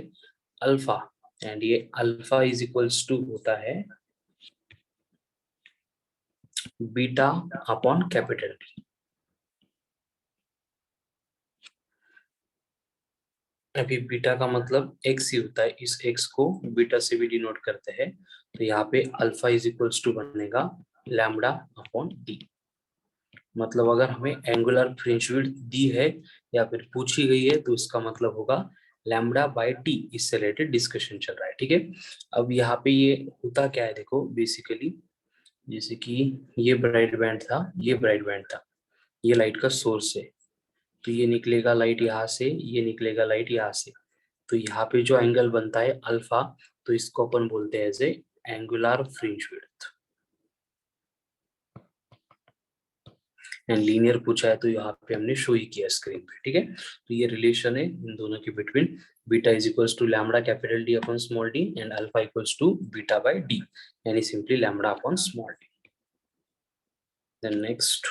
अल्फा, एंड ये अल्फा इज इक्वल्स टू होता है बीटा अपॉन कैपिटल डी। अभी बीटा का मतलब x ही होता है, इस x को बीटा से भी डिनोट करते हैं, तो यहाँ पे अल्फा इज इक्वल्स टू बनेगा लैम्बडा अपॉन डी। मतलब अगर हमें एंगुलर फ्रिंज विड्थ दी है या फिर पूछी गई है तो इसका मतलब होगा लैम्बडा बाय टी, इससे रिलेटेड डिस्कशन चल रहा है। ठीक है, अब यहाँ पे ये होता क्या है, देखो बेसिकली जैसे कि ये ब्राइट बैंड था, ये ब्राइट बैंड था, ये लाइट का सोर्स है, तो ये निकलेगा लाइट यहाँ से, ये निकलेगा लाइट यहाँ से, तो यहाँ पे जो एंगल बनता है अल्फा, तो इसको अपन बोलते हैं as a angular fringe width. And linear पूछा है तो यहाँ पे हमने शो ही किया स्क्रीन पे, ठीक है। तो ये रिलेशन है इन दोनों के between, beta is equals to lambda capital D upon small D and alpha equals to beta by D, यानी simply lambda upon small D. Then next,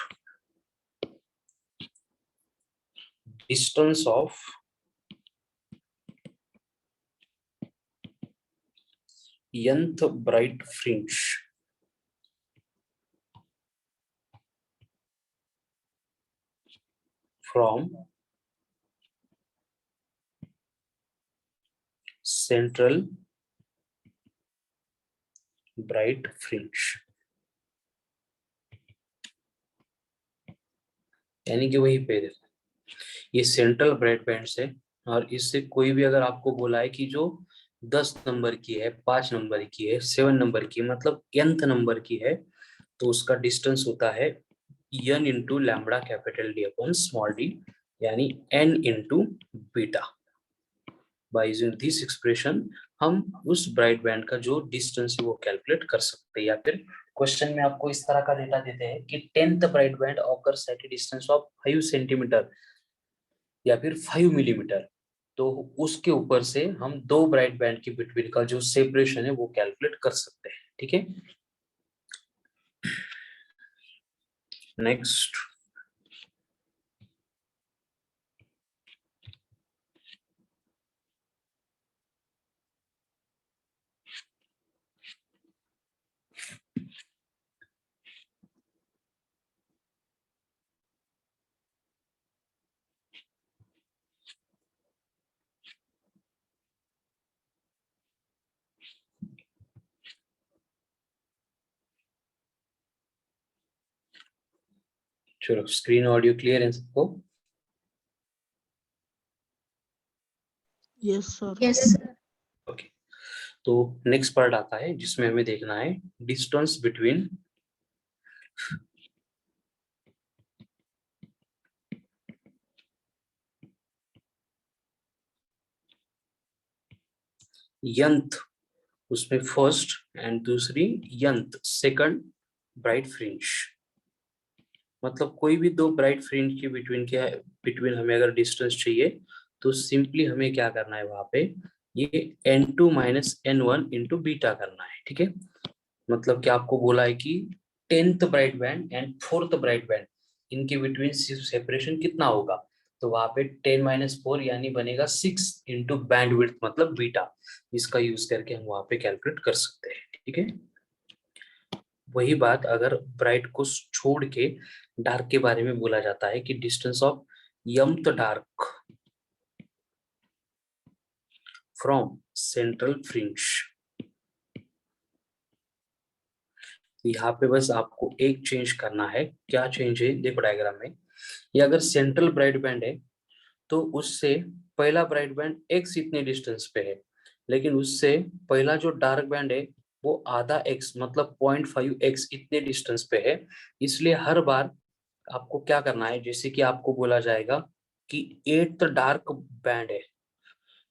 distance of nth bright fringe from central bright fringe, यानी कि वही पे देखो ये सेंट्रल ब्राइट बैंड है, और इससे कोई भी अगर आपको बोला है कि जो 10 नंबर की है, 5 नंबर की है, 7 नंबर की, मतलब nth नंबर की है, तो उसका डिस्टेंस होता है n into lambda capital D upon small D, यानी n into beta. Bye using this expression हम उस ब्राइट बैंड का जो डिस्टेंस है वो कैलकुलेट कर सकते हैं। या फिर क्वेश्चन में आपको इस तरह का डेटा देते हैं कि 10th bright band occurs eight A distance of 5 centimetre या फिर 5 मिलीमीटर, तो उसके ऊपर से हम दो ब्राइट बैंड के बिटवीन का जो सेपरेशन है वो कैलकुलेट कर सकते हैं, ठीक है। नेक्स्ट, चलो स्क्रीन ऑडियो क्लियर है सबको? Yes sir. Yes. ओके, तो नेक्स्ट पार्ट आता है जिसमें हमें देखना है डिस्टेंस बिटवीन यंथ, उसमें फर्स्ट एंड दूसरी यंथ सेकंड ब्राइट फ्रिंज, मतलब कोई भी दो ब्राइट फ्रिंज के बिटवीन हमें अगर डिस्टेंस चाहिए तो सिंपली हमें क्या करना है वहां पे, ये n2 minus n1 into beta करना है, ठीक है। मतलब कि आपको बोला है कि 10th bright band and 4th bright band इनके बिटवीन सेपरेशन कितना होगा, तो वहां पे 10 माइनस 4 यानी बनेगा 6 इंटू बैंड विड्थ मतलब बीटा, इसका यूज करके हम वहां पे कैलकुलेट कर सकते हैं, ठीक है। वही बात अगर ब्राइट को छोड़ के डार्क के बारे में बोला जाता है कि distance of mth dark from central fringe. यहाँ पे बस आपको एक चेंज करना है, क्या चेंज है देखो डायग्राम में, ये अगर सेंट्रल ब्राइट बैंड है तो उससे पहला ब्राइट बैंड x इतने डिस्टेंस पे है, लेकिन उससे पहला जो डार्क बैंड है वो आधा x मतलब 0.5x इतने डिस्टेंस पे है। इसलिए हर बार आपको क्या करना है, जैसे कि आपको बोला जाएगा कि 8th डार्क बैंड है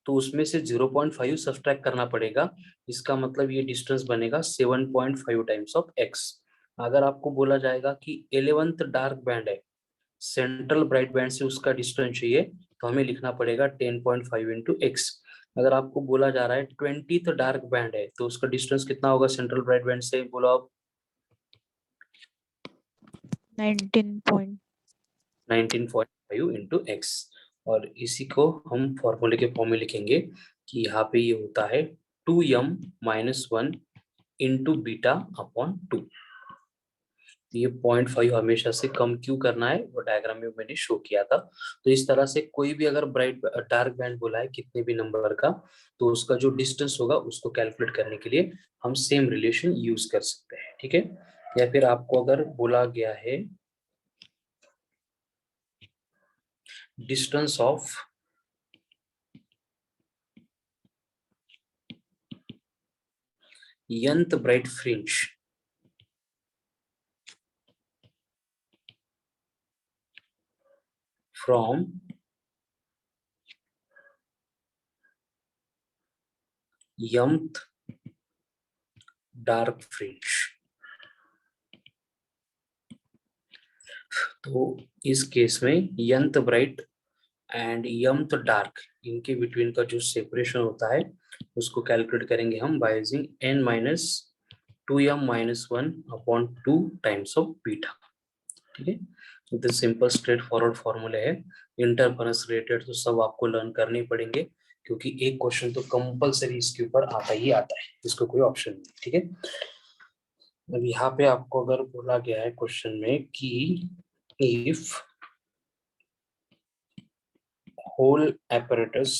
तो उसमें से 0.5 सब्ट्रैक्ट करना पड़ेगा, इसका मतलब ये डिस्टेंस बनेगा 7.5 टाइम्स ऑफ x। अगर आपको बोला जाएगा कि 11th डार्क बैंड है, सेंट्रल ब्राइट बैंड से उसका डिस्टेंस चाहिए, तो हमें लिखना पड़ेगा 10.5 इंटू एक्स। अगर आपको बोला जा रहा है 20th डार्क बैंड है तो उसका डिस्टेंस कितना होगा सेंट्रल ब्राइट बैंड से, बोलो आप? 19.5 इंटू एक्स। और इसी को हम फॉर्मूले के फॉर्म में लिखेंगे कि यहाँ पे ये होता है 2m minus 1 into beta upon 2। ये 0.5 हमेशा से कम क्यों करना है वो डायग्राम में मैंने शो किया था। तो इस तरह से कोई भी अगर ब्राइट डार्क बैंड बोला है कितने भी नंबर का, तो उसका जो डिस्टेंस होगा उसको कैलकुलेट करने के लिए हम सेम रिलेशन यूज कर सकते हैं, ठीक है। या फिर आपको अगर बोला गया है distance of nth bright fringe from mth dark fringe, तो इस केस में यंत ब्राइट एंड यंत डार्क इनके बिटवीन का जो सेपरेशन होता है उसको कैलकुलेट करेंगे हम by using n minus 2m-1/2 times of beta. ठीक है, तो सिंपल स्ट्रेट फॉरवर्ड फॉर्मूले है। इंटरफेरेंस रिलेटेड तो सब आपको लर्न करने पड़ेंगे, क्योंकि एक क्वेश्चन तो कंपलसरी इसके ऊपर आता ही आता है, इसको कोई ऑप्शन नहीं। ठीक है, अब यहाँ पे आपको अगर बोला गया है क्वेश्चन में कि if whole apparatus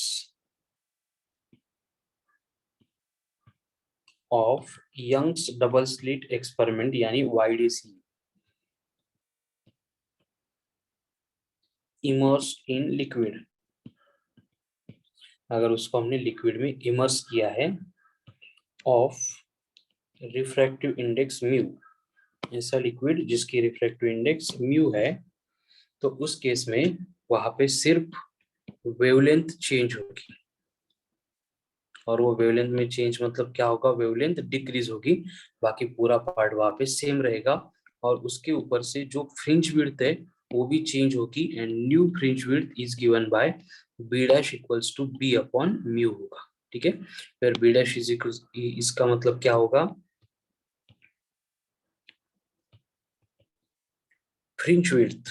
of Young's double slit experiment यानी YDC immersed in liquid, अगर उसको हमने लिक्विड में इमर्स किया है ऑफ रिफ्रैक्टिव इंडेक्स म्यू, ऐसा लिक्विड जिसकी रिफ्रैक्टिव इंडेक्स म्यू है, तो उस केस में वहां पे सिर्फ वेवलेंथ चेंज होगी। और वो वेवलेंथ में चेंज मतलब क्या होगा, वेवलेंथ डिक्रीज होगी, बाकी पूरा पार्ट वहां पे सेम रहेगा। और उसके ऊपर से जो फ्रिंज विड्थ है वो भी चेंज होगी, and new fringe width is given by B dash equals to B upon mu होगा। ठीक है, फिर बी डैश इज इक्वल, इसका मतलब क्या होगा, फ्रिंज विड्थ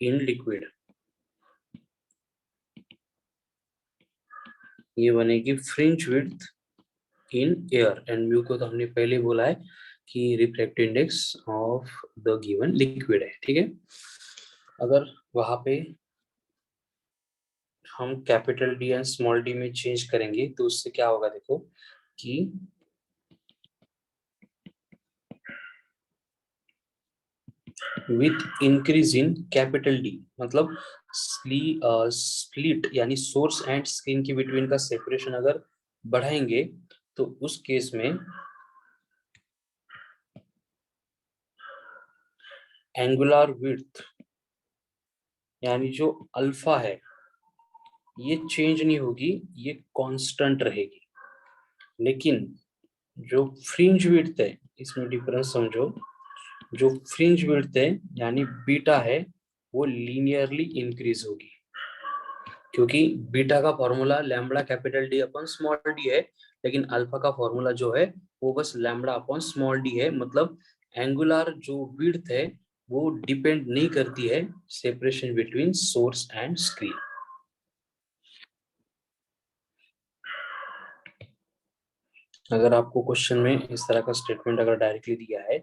इन लिक्विड, ये बनेगी fringe width in air, and mu को तो हमने पहले बोला है कि refractive index of the given liquid है। ठीक है, अगर वहां पे हम capital D and small D में चेंज करेंगे तो उससे क्या होगा, देखो कि with increase in capital D मतलब स्लिट यानी सोर्स एंड स्क्रीन के बिटवीन का सेपरेशन अगर बढ़ाएंगे तो उस केस में एंगुलर विड्थ यानी जो अल्फा है ये चेंज नहीं होगी, ये कांस्टेंट रहेगी। लेकिन जो फ्रिंज विड्थ है, इसमें डिफरेंस समझो, जो फ्रिंज विड्थ है यानी बीटा है वो लीनियरली इंक्रीज होगी, क्योंकि बीटा का formula lambda capital D upon small D है, लेकिन अल्फा का फॉर्मूला जो है वो बस लैम्बडा अपॉन स्मॉल डी है। मतलब एंगुलर जो विड्थ है वो डिपेंड नहीं करती है separation between source and screen. अगर आपको क्वेश्चन में इस तरह का स्टेटमेंट अगर डायरेक्टली दिया है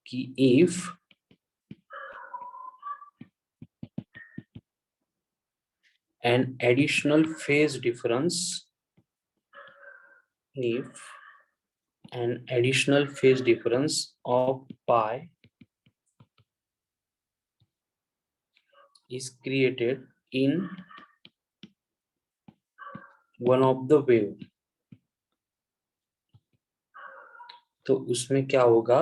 कि if an additional phase difference, if an additional phase difference of pi is created in one of the wave, तो उसमें क्या होगा,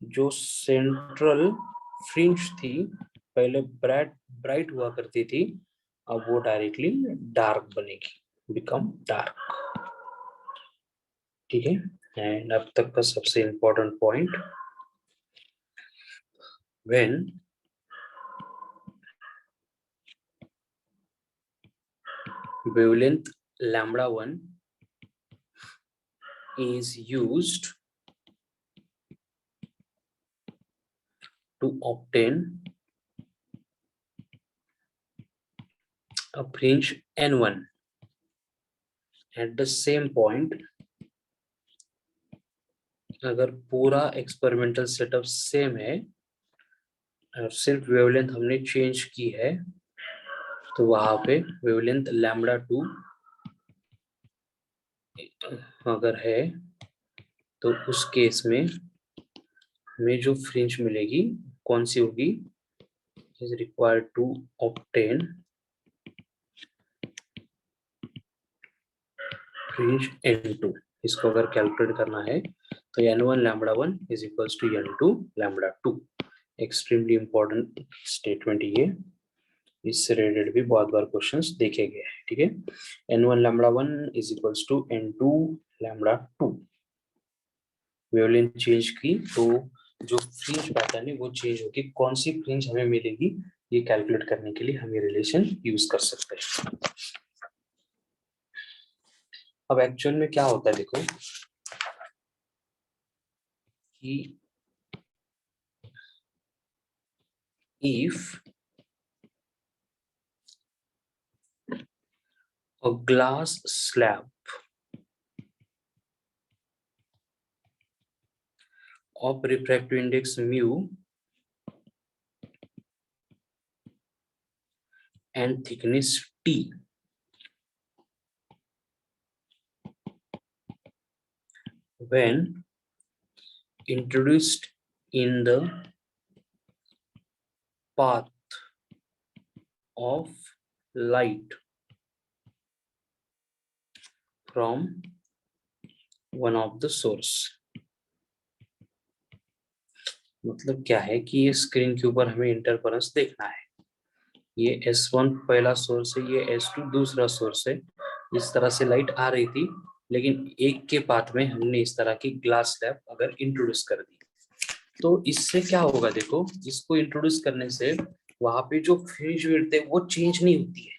जो सेंट्रल फ्रिंज थी पहले ब्राइट हुआ करती थी, अब वो डायरेक्टली डार्क बनेगी, बिकम डार्क। ठीक है, एंड अब तक का सबसे important point, when wavelength lambda 1 is used to obtain a fringe n1 at the same point, अगर पूरा एक्सपेरिमेंटल सेटअप सेम है और सिर्फ वेवलेंथ हमने चेंज की है, तो वहां पे वेवलेंथ लैम्बडा 2 अगर है तो उस केस में हमें जो फ्रिंज मिलेगी कौन सी होगी, is required to obtain fringe n2। इसको अगर कैलकुलेट करना है तो n1 lambda 1 is equals to n2 lambda 2। Extremely important statement ये, इससे रिलेटेड भी बहुत बार क्वेश्चंस देखे गए हैं। ठीक है, n1 lambda 1 is equals to n2 lambda 2। Wavelength change की तो जो फ्रिंज पैटर्न है वो चेंज होगी, कौन सी फ्रिंज हमें मिलेगी ये कैलकुलेट करने के लिए हम ये रिलेशन यूज कर सकते हैं। अब एक्चुअल में क्या होता है देखो कि if a glass slab of refractive index mu and thickness t when introduced in the path of light from one of the source। मतलब क्या है कि ये स्क्रीन के ऊपर हमें इंटरफेरेंस देखना है, ये S1 पहला सोर्स है, ये S2 दूसरा सोर्स है। इस तरह से लाइट आ रही थी, लेकिन एक के पाथ में हमने इस तरह की ग्लास स्लैब अगर इंट्रोड्यूस कर दी तो इससे क्या होगा देखो, इसको इंट्रोड्यूस करने से वहां पे जो फ्रिंज विड्थ है वो चेंज नहीं होती है।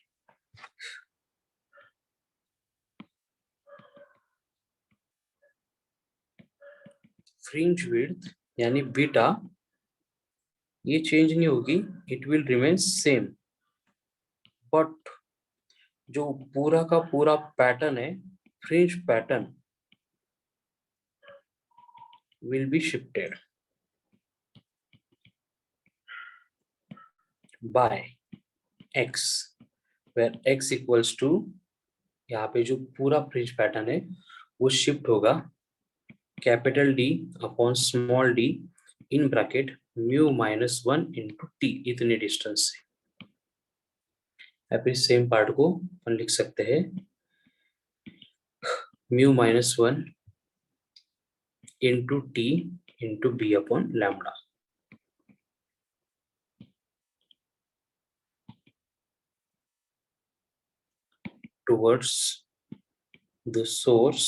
फ्रिंज विड्थ यानी बीटा ये चेंज नहीं होगी, it will remain same, but जो पूरा का पूरा पैटर्न है fringe pattern will be shifted by x, where x equals to यहाँ पे जो पूरा फ्रिंज पैटर्न है वो शिफ्ट होगा capital D upon small d in bracket mu minus 1 into T, इतने डिस्टेंस से। फिर सेम पार्ट को अपन लिख सकते हैं mu minus 1 into T into B upon lambda. Towards the source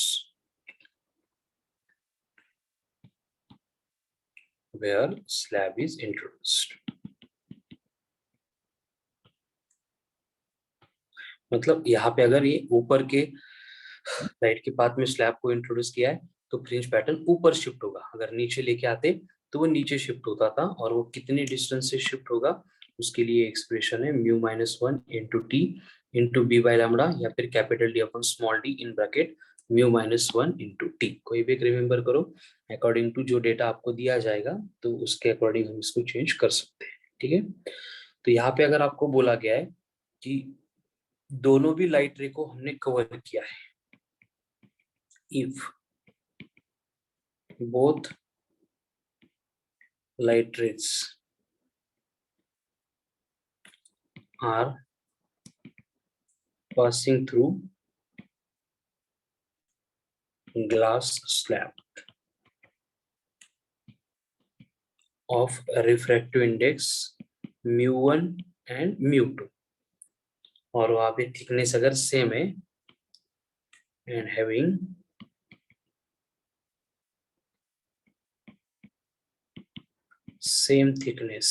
where slab is introduced। मतलब यहाँ पे अगर ये ऊपर के लाइट के पाथ में स्लैब को इंट्रोड्यूस किया है तो फ्रिंज पैटर्न ऊपर शिफ्ट होगा, अगर नीचे लेके आते तो वो नीचे शिफ्ट होता था, और वो कितने डिस्टेंस से शिफ्ट होगा उसके लिए एक्सप्रेशन है mu minus 1 into T into B by lambda, या फिर capital D upon small D in bracket mu minus 1 into T. कोई भी रिमेंबर करो, अकॉर्डिंग टू जो डेटा आपको दिया जाएगा तो उसके अकॉर्डिंग हम इसको चेंज कर सकते हैं। ठीक है, तो यहाँ पे अगर आपको बोला गया है कि दोनों भी लाइट रे को हमने कवर किया है, if both light rays are passing through glass slab of refractive index mu1 and mu2 और वहां पे थिकनेस अगर सेम है and having सेम थिकनेस,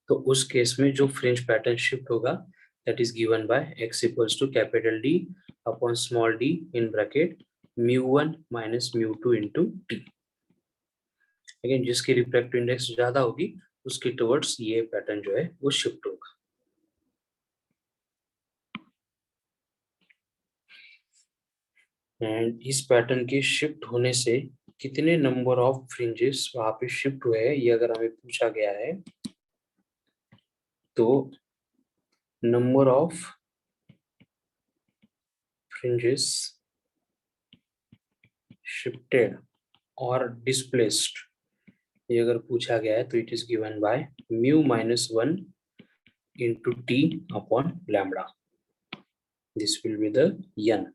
तो उस केस में जो फ्रिंज पैटर्न शिफ्ट होगा that is given by x equals to capital D upon small d in bracket mu1 minus mu2 into T. लेकिन जिसकी रिफ्रैक्टिव इंडेक्स ज्यादा होगी उसकी टुवर्ड्स ये पैटर्न जो है वो शिफ्ट होगा। एंड इस पैटर्न के शिफ्ट होने से कितने नंबर ऑफ फ्रिंजेस वहां पे शिफ्ट हुए हैं ये अगर हमें पूछा गया है तो नंबर ऑफ फ्रिंजेस शिफ्टेड और डिस्प्लेस्ड ये अगर पूछा गया है तो it is given by mu minus 1 into T upon lambda, this will be the n,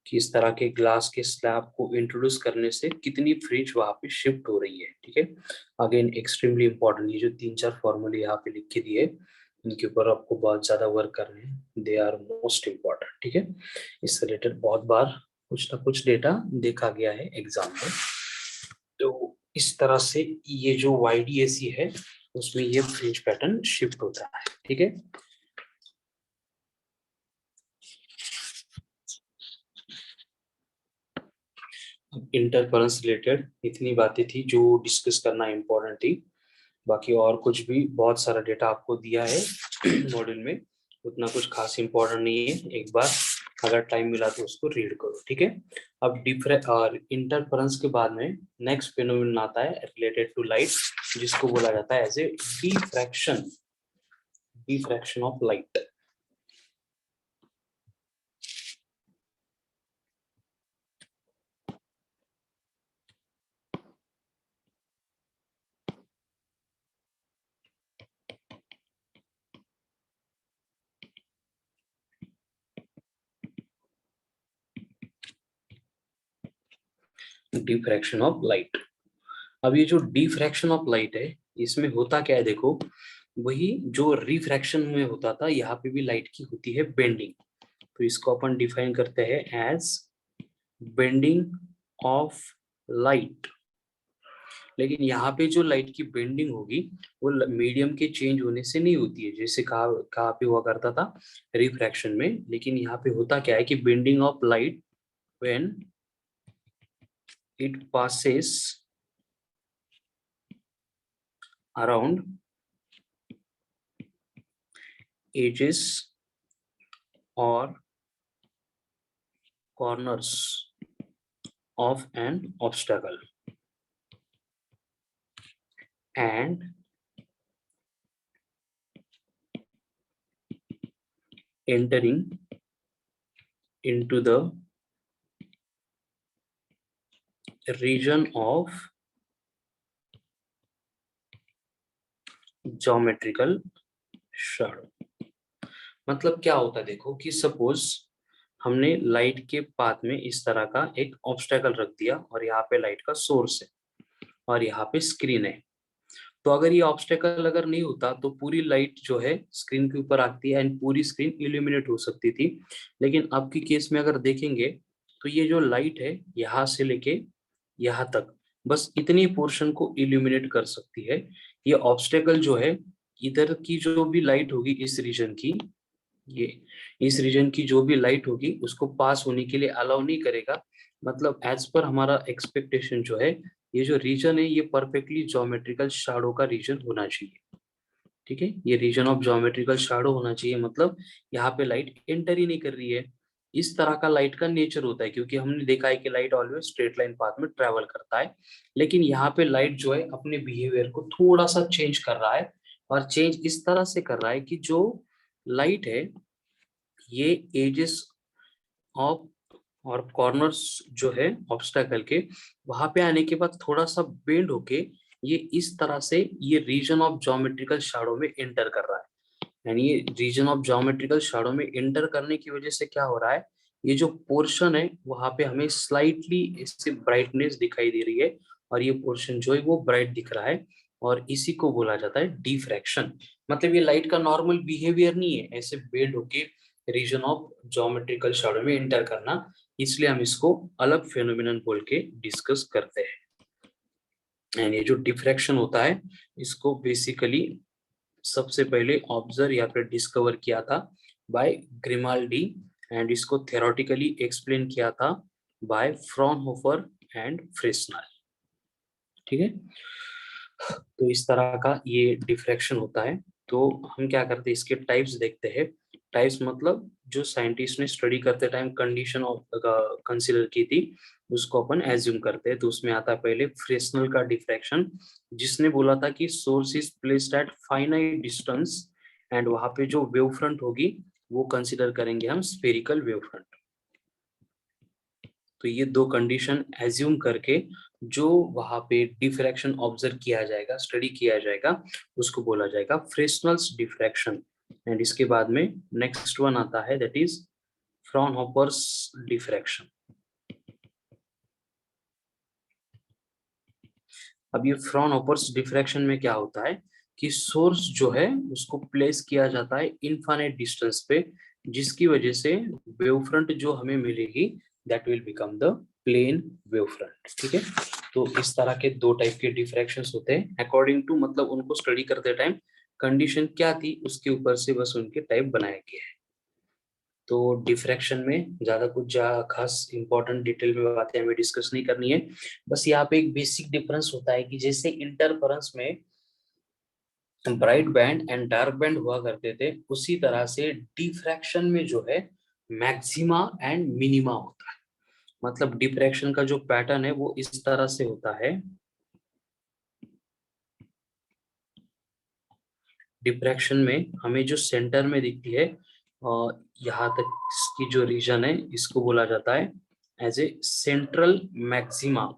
कि इस तरह के ग्लास के स्लैब को इंट्रोड्यूस करने से कितनी फ्रिंज वहां पे शिफ्ट हो रही है। ठीक है, अगेन एक्सट्रीमली इंपॉर्टेंट, ये जो 3-4 फॉर्मूले यहाँ पे लिख के दिए इनके ऊपर आपको बहुत ज्यादा वर्क करने हैं, दे आर मोस्ट इम्पॉर्टेंट। ठीक है, इससे रिलेटेड बहुत बार कुछ ना कुछ डेटा देखा गया है एग्जाम में, तो इस तरह से ये जो YDAC है उसमें ये फ्रिंज पैटर्न शिफ्ट होता है, ठीक है। इंटरफेरेंस रिलेटेड इतनी बातें थी जो डिस्कस करना इम्पोर्टेंट थी, बाकी और कुछ भी बहुत सारा डेटा आपको दिया है मॉड्यूल में, उतना कुछ खास इम्पोर्टेंट नहीं है, एक बार अगर टाइम मिला तो उसको रीड करो, ठीक है। अब और इंटरफेरेंस के बाद में नेक्स्ट फेनोमेनन आता है रिलेटेड टू लाइट, जिसको बोला जाता है as a diffraction of light. Diffraction of light. अब ये जो डिफ्रैक्शन ऑफ लाइट है इसमें होता क्या है, देखो वही जो रिफ्रैक्शन में होता था यहाँ पे भी लाइट की होती है बेंडिंग, तो इसको अपन डिफाइन करते हैं एज बेंडिंग ऑफ लाइट। लेकिन यहाँ पे जो लाइट की बेंडिंग होगी वो मीडियम के चेंज होने से नहीं होती है, जैसे कहाँ पे हुआ करता था रिफ्रैक्शन में, लेकिन यहाँ पे होता क्या है कि bending of light when it passes around edges or corners of an obstacle and entering into the region of geometrical shadow। मतलब क्या होता है, देखो कि सपोज हमने लाइट के पाथ में इस तरह का एक ऑब्स्टेकल रख दिया और यहाँ पे लाइट का सोर्स है और यहाँ पे स्क्रीन है, तो अगर ये ऑब्स्टेकल अगर नहीं होता तो पूरी लाइट जो है स्क्रीन के ऊपर आती है एंड पूरी स्क्रीन इल्यूमिनेट हो सकती थी। लेकिन अब की केस में अगर देखेंगे तो ये जो लाइट है यहाँ से लेके यहाँ तक बस इतनी पोर्शन को इल्यूमिनेट कर सकती है। ये ऑब्स्टेकल जो है इधर की जो भी लाइट होगी इस रीजन की, ये इस रीजन की जो भी लाइट होगी उसको पास होने के लिए अलाउ नहीं करेगा। मतलब एज पर हमारा एक्सपेक्टेशन जो है ये जो रीजन है ये परफेक्टली ज्योमेट्रिकल शैडो का रीजन होना चाहिए, ठीक है। ये रीजन ऑफ ज्योमेट्रिकल शैडो होना चाहिए, मतलब यहाँ पे लाइट एंटर ही नहीं कर रही है। इस तरह का लाइट का नेचर होता है, क्योंकि हमने देखा है कि light always straight line path में ट्रेवल करता है, लेकिन यहाँ पे लाइट जो है अपने बिहेवियर को थोड़ा सा चेंज कर रहा है, और चेंज इस तरह से कर रहा है कि जो लाइट है ये एजेस ऑफ और कॉर्नर्स जो है ऑब्स्टेकल के वहां पे आने के बाद थोड़ा सा बेंड होके ये इस तरह से ये रीजन ऑफ ज्योमेट्रिकल शैडो में एंटर कर रहा है। यानी ये रीजन ऑफ ज्योमेट्रिकल शैडो में एंटर करने की वजह से क्या हो रहा है, ये जो पोर्शन है वहां पे हमें स्लाइटली इससे ब्राइटनेस दिखाई दे रही है और ये पोर्शन जो है वो ब्राइट दिख रहा है, और इसी को बोला जाता है डिफ्रैक्शन। मतलब ये लाइट का नॉर्मल बिहेवियर नहीं है ऐसे बेंड होके रीजन ऑफ ज्योमेट्रिकल शैडो में एंटर करना, इसलिए हम इसको अलग फेनोमेनन बोल के डिस्कस करते हैं। एंड ये जो डिफ्रैक्शन होता है इसको बेसिकली सबसे पहले ऑब्जर्व या फिर डिस्कवर किया था बाय ग्रिमाल्डी, एंड इसको थ्योरेटिकली एक्सप्लेन किया था बाय फ्रॉनहोफर एंड फ्रेस्नल, ठीक है। तो इस तरह का ये डिफ्रैक्शन होता है। तो हम क्या करते हैं, इसके टाइप्स देखते हैं। टाइप्स मतलब जो साइंटिस्ट ने स्टडी करते टाइम कंडीशन ऑफ कंसीडर की थी उसको अपन एज्यूम करते हैं। तो उसमें आता है पहले फ्रेस्नल का डिफ्रैक्शन, जिसने बोला था कि source is placed at finite distance and वहां पे जो वेव फ्रंट होगी वो कंसीडर करेंगे हम स्फेरिकल वेव फ्रंट। तो ये दो कंडीशन एज्यूम करके जो वहां पे डिफ्रैक्शन ऑब्जर्व किया जाएगा, स्टडी किया जाएगा, उसको बोला जाएगा फ्रेस्नल्स डिफ्रैक्शन। एंड इसके बाद में नेक्स्ट वन आता है दैट इज फ्रॉनहोफर्स डिफ्रैक्शन। अब ये फ्रॉनहोफर्स डिफ्रैक्शन में क्या होता है कि सोर्स जो है उसको प्लेस किया जाता है इनफाइनाइट डिस्टेंस पे, जिसकी वजह से वेव फ्रंट जो हमें मिलेगी that will become the plane wave front, ठीक है। तो इस तरह के दो टाइप के डिफ्रैक्शंस होते हैं अकॉर्डिंग टू, मतलब उनको स्टडी करते टाइम कंडीशन क्या थी उसके ऊपर से बस उनके टाइप बनाया गया है। तो डिफ्रैक्शन में ज्यादा कुछ खास इंपॉर्टेंट डिटेल में बातें हमें डिस्कस नहीं करनी है। बस यहाँ पे एक बेसिक डिफरेंस होता है कि जैसे इंटरफेरेंस में bright band and dark band हुआ करते थे, उसी तरह से डिफ्रैक्शन में जो है मैक्सिमा एंड मिनिमा होता है। मतलब डिफ्रैक्शन का जो पैटर्न है वो इस तरह से होता है। डिफ्रैक्शन में हमें जो सेंटर में दिखती है यहाँ तक इसकी जो रीजन है इसको बोला जाता है as a central maxima.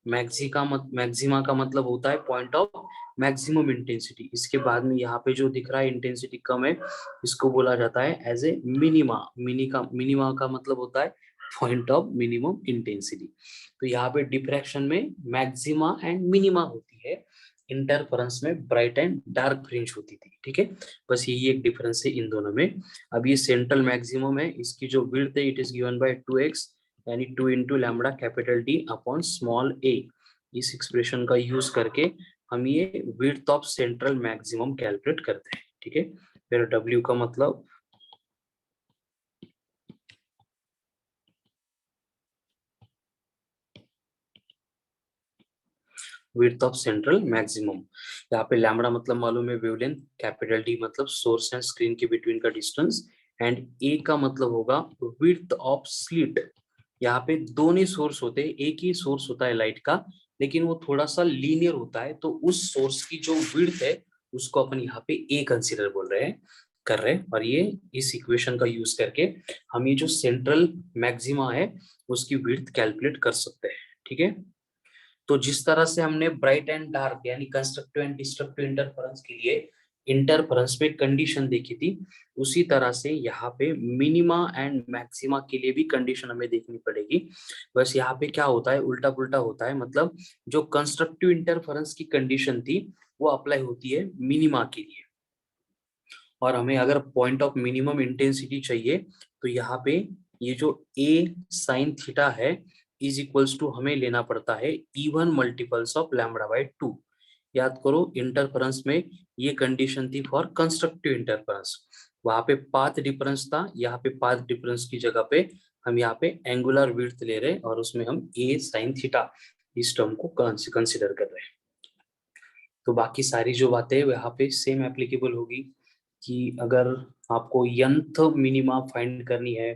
Maxima का मतलब होता है पॉइंट ऑफ मैक्सिमम इंटेंसिटी। इसके बाद में यहाँ पे जो दिख रहा है इंटेंसिटी कम है, इसको बोला जाता है एज ए मिनिमा। मिनिमा का मतलब होता है पॉइंट ऑफ मिनिमम इंटेंसिटी। तो यहाँ पे डिफ्रैक्शन में मैक्सिमा एंड मिनिमा होती है, इंटरफेरेंस में ब्राइट एंड डार्क फ्रिंज होती थी। ठीक है, बस यही एक डिफरेंस है इन दोनों में। अब ये सेंट्रल मैक्सिमम है, इसकी जो विड्थ है it is given bye 2x, यानी 2 into lambda capital D upon small A. इस एक्सप्रेशन का यूज करके हम ये width of central maximum calculate करते हैं। ठीक है, फिर W का मतलब विड्थ ऑफ सेंट्रल मैक्सिमम। यहाँ पे लैम्बडा मतलब मालूम है वेवलेंथ, कैपिटल डी मतलब सोर्स एंड स्क्रीन के बिटवीन का डिस्टेंस, एंड ए का मतलब होगा विड्थ ऑफ स्लिट। यहाँ पे दोनों सोर्स होते हैं, एक ही सोर्स होता है लाइट का, लेकिन वो थोड़ा सा लीनियर होता है, तो उस सोर्स की जो विड्थ है उसको अपन यहाँ पे ए कंसीडर बोल रहे हैं कर रहे हैं। और ये इस इक्वेशन का यूज करके हम ये जो सेंट्रल मैक्सिमा है उसकी विड्थ कैलकुलेट कर सकते हैं। ठीक है, तो जिस तरह से हमने ब्राइट एंड डार्क यानी कंस्ट्रक्टिव एंड डिस्ट्रक्टिव इंटरफेरेंस के लिए इंटरफेरेंस में कंडीशन देखी थी, उसी तरह से यहाँ पे मिनिमा एंड मैक्सिमा के लिए भी कंडीशन हमें देखनी पड़ेगी। बस यहाँ पे क्या होता है, उल्टा पुल्टा होता है। मतलब जो कंस्ट्रक्टिव इंटरफेरेंस की कंडीशन थी वो अप्लाई होती है मिनिमा के लिए, और हमें अगर पॉइंट ऑफ मिनिमम इंटेंसिटी चाहिए तो यहाँ पे ये जो ए साइन थीटा है इज इक्वल्स टू हमें लेना पड़ता है even multiples of lambda by 2। याद करो इंटरफेरेंस में ये कंडीशन थी फॉर कंस्ट्रक्टिव इंटरफेरेंस, वहां पे पाथ डिफरेंस था, यहाँ पे पाथ डिफरेंस की जगह पे हम यहाँ पे एंगुलर विड्थ ले रहे हैं और उसमें हम ए साइन थीटा इस टर्म को कंसिडर कर रहे हैं। तो बाकी सारी जो बातें यहाँ पे सेम एप्लीकेबल होगी कि अगर आपको यंथ मिनिमा फाइंड करनी है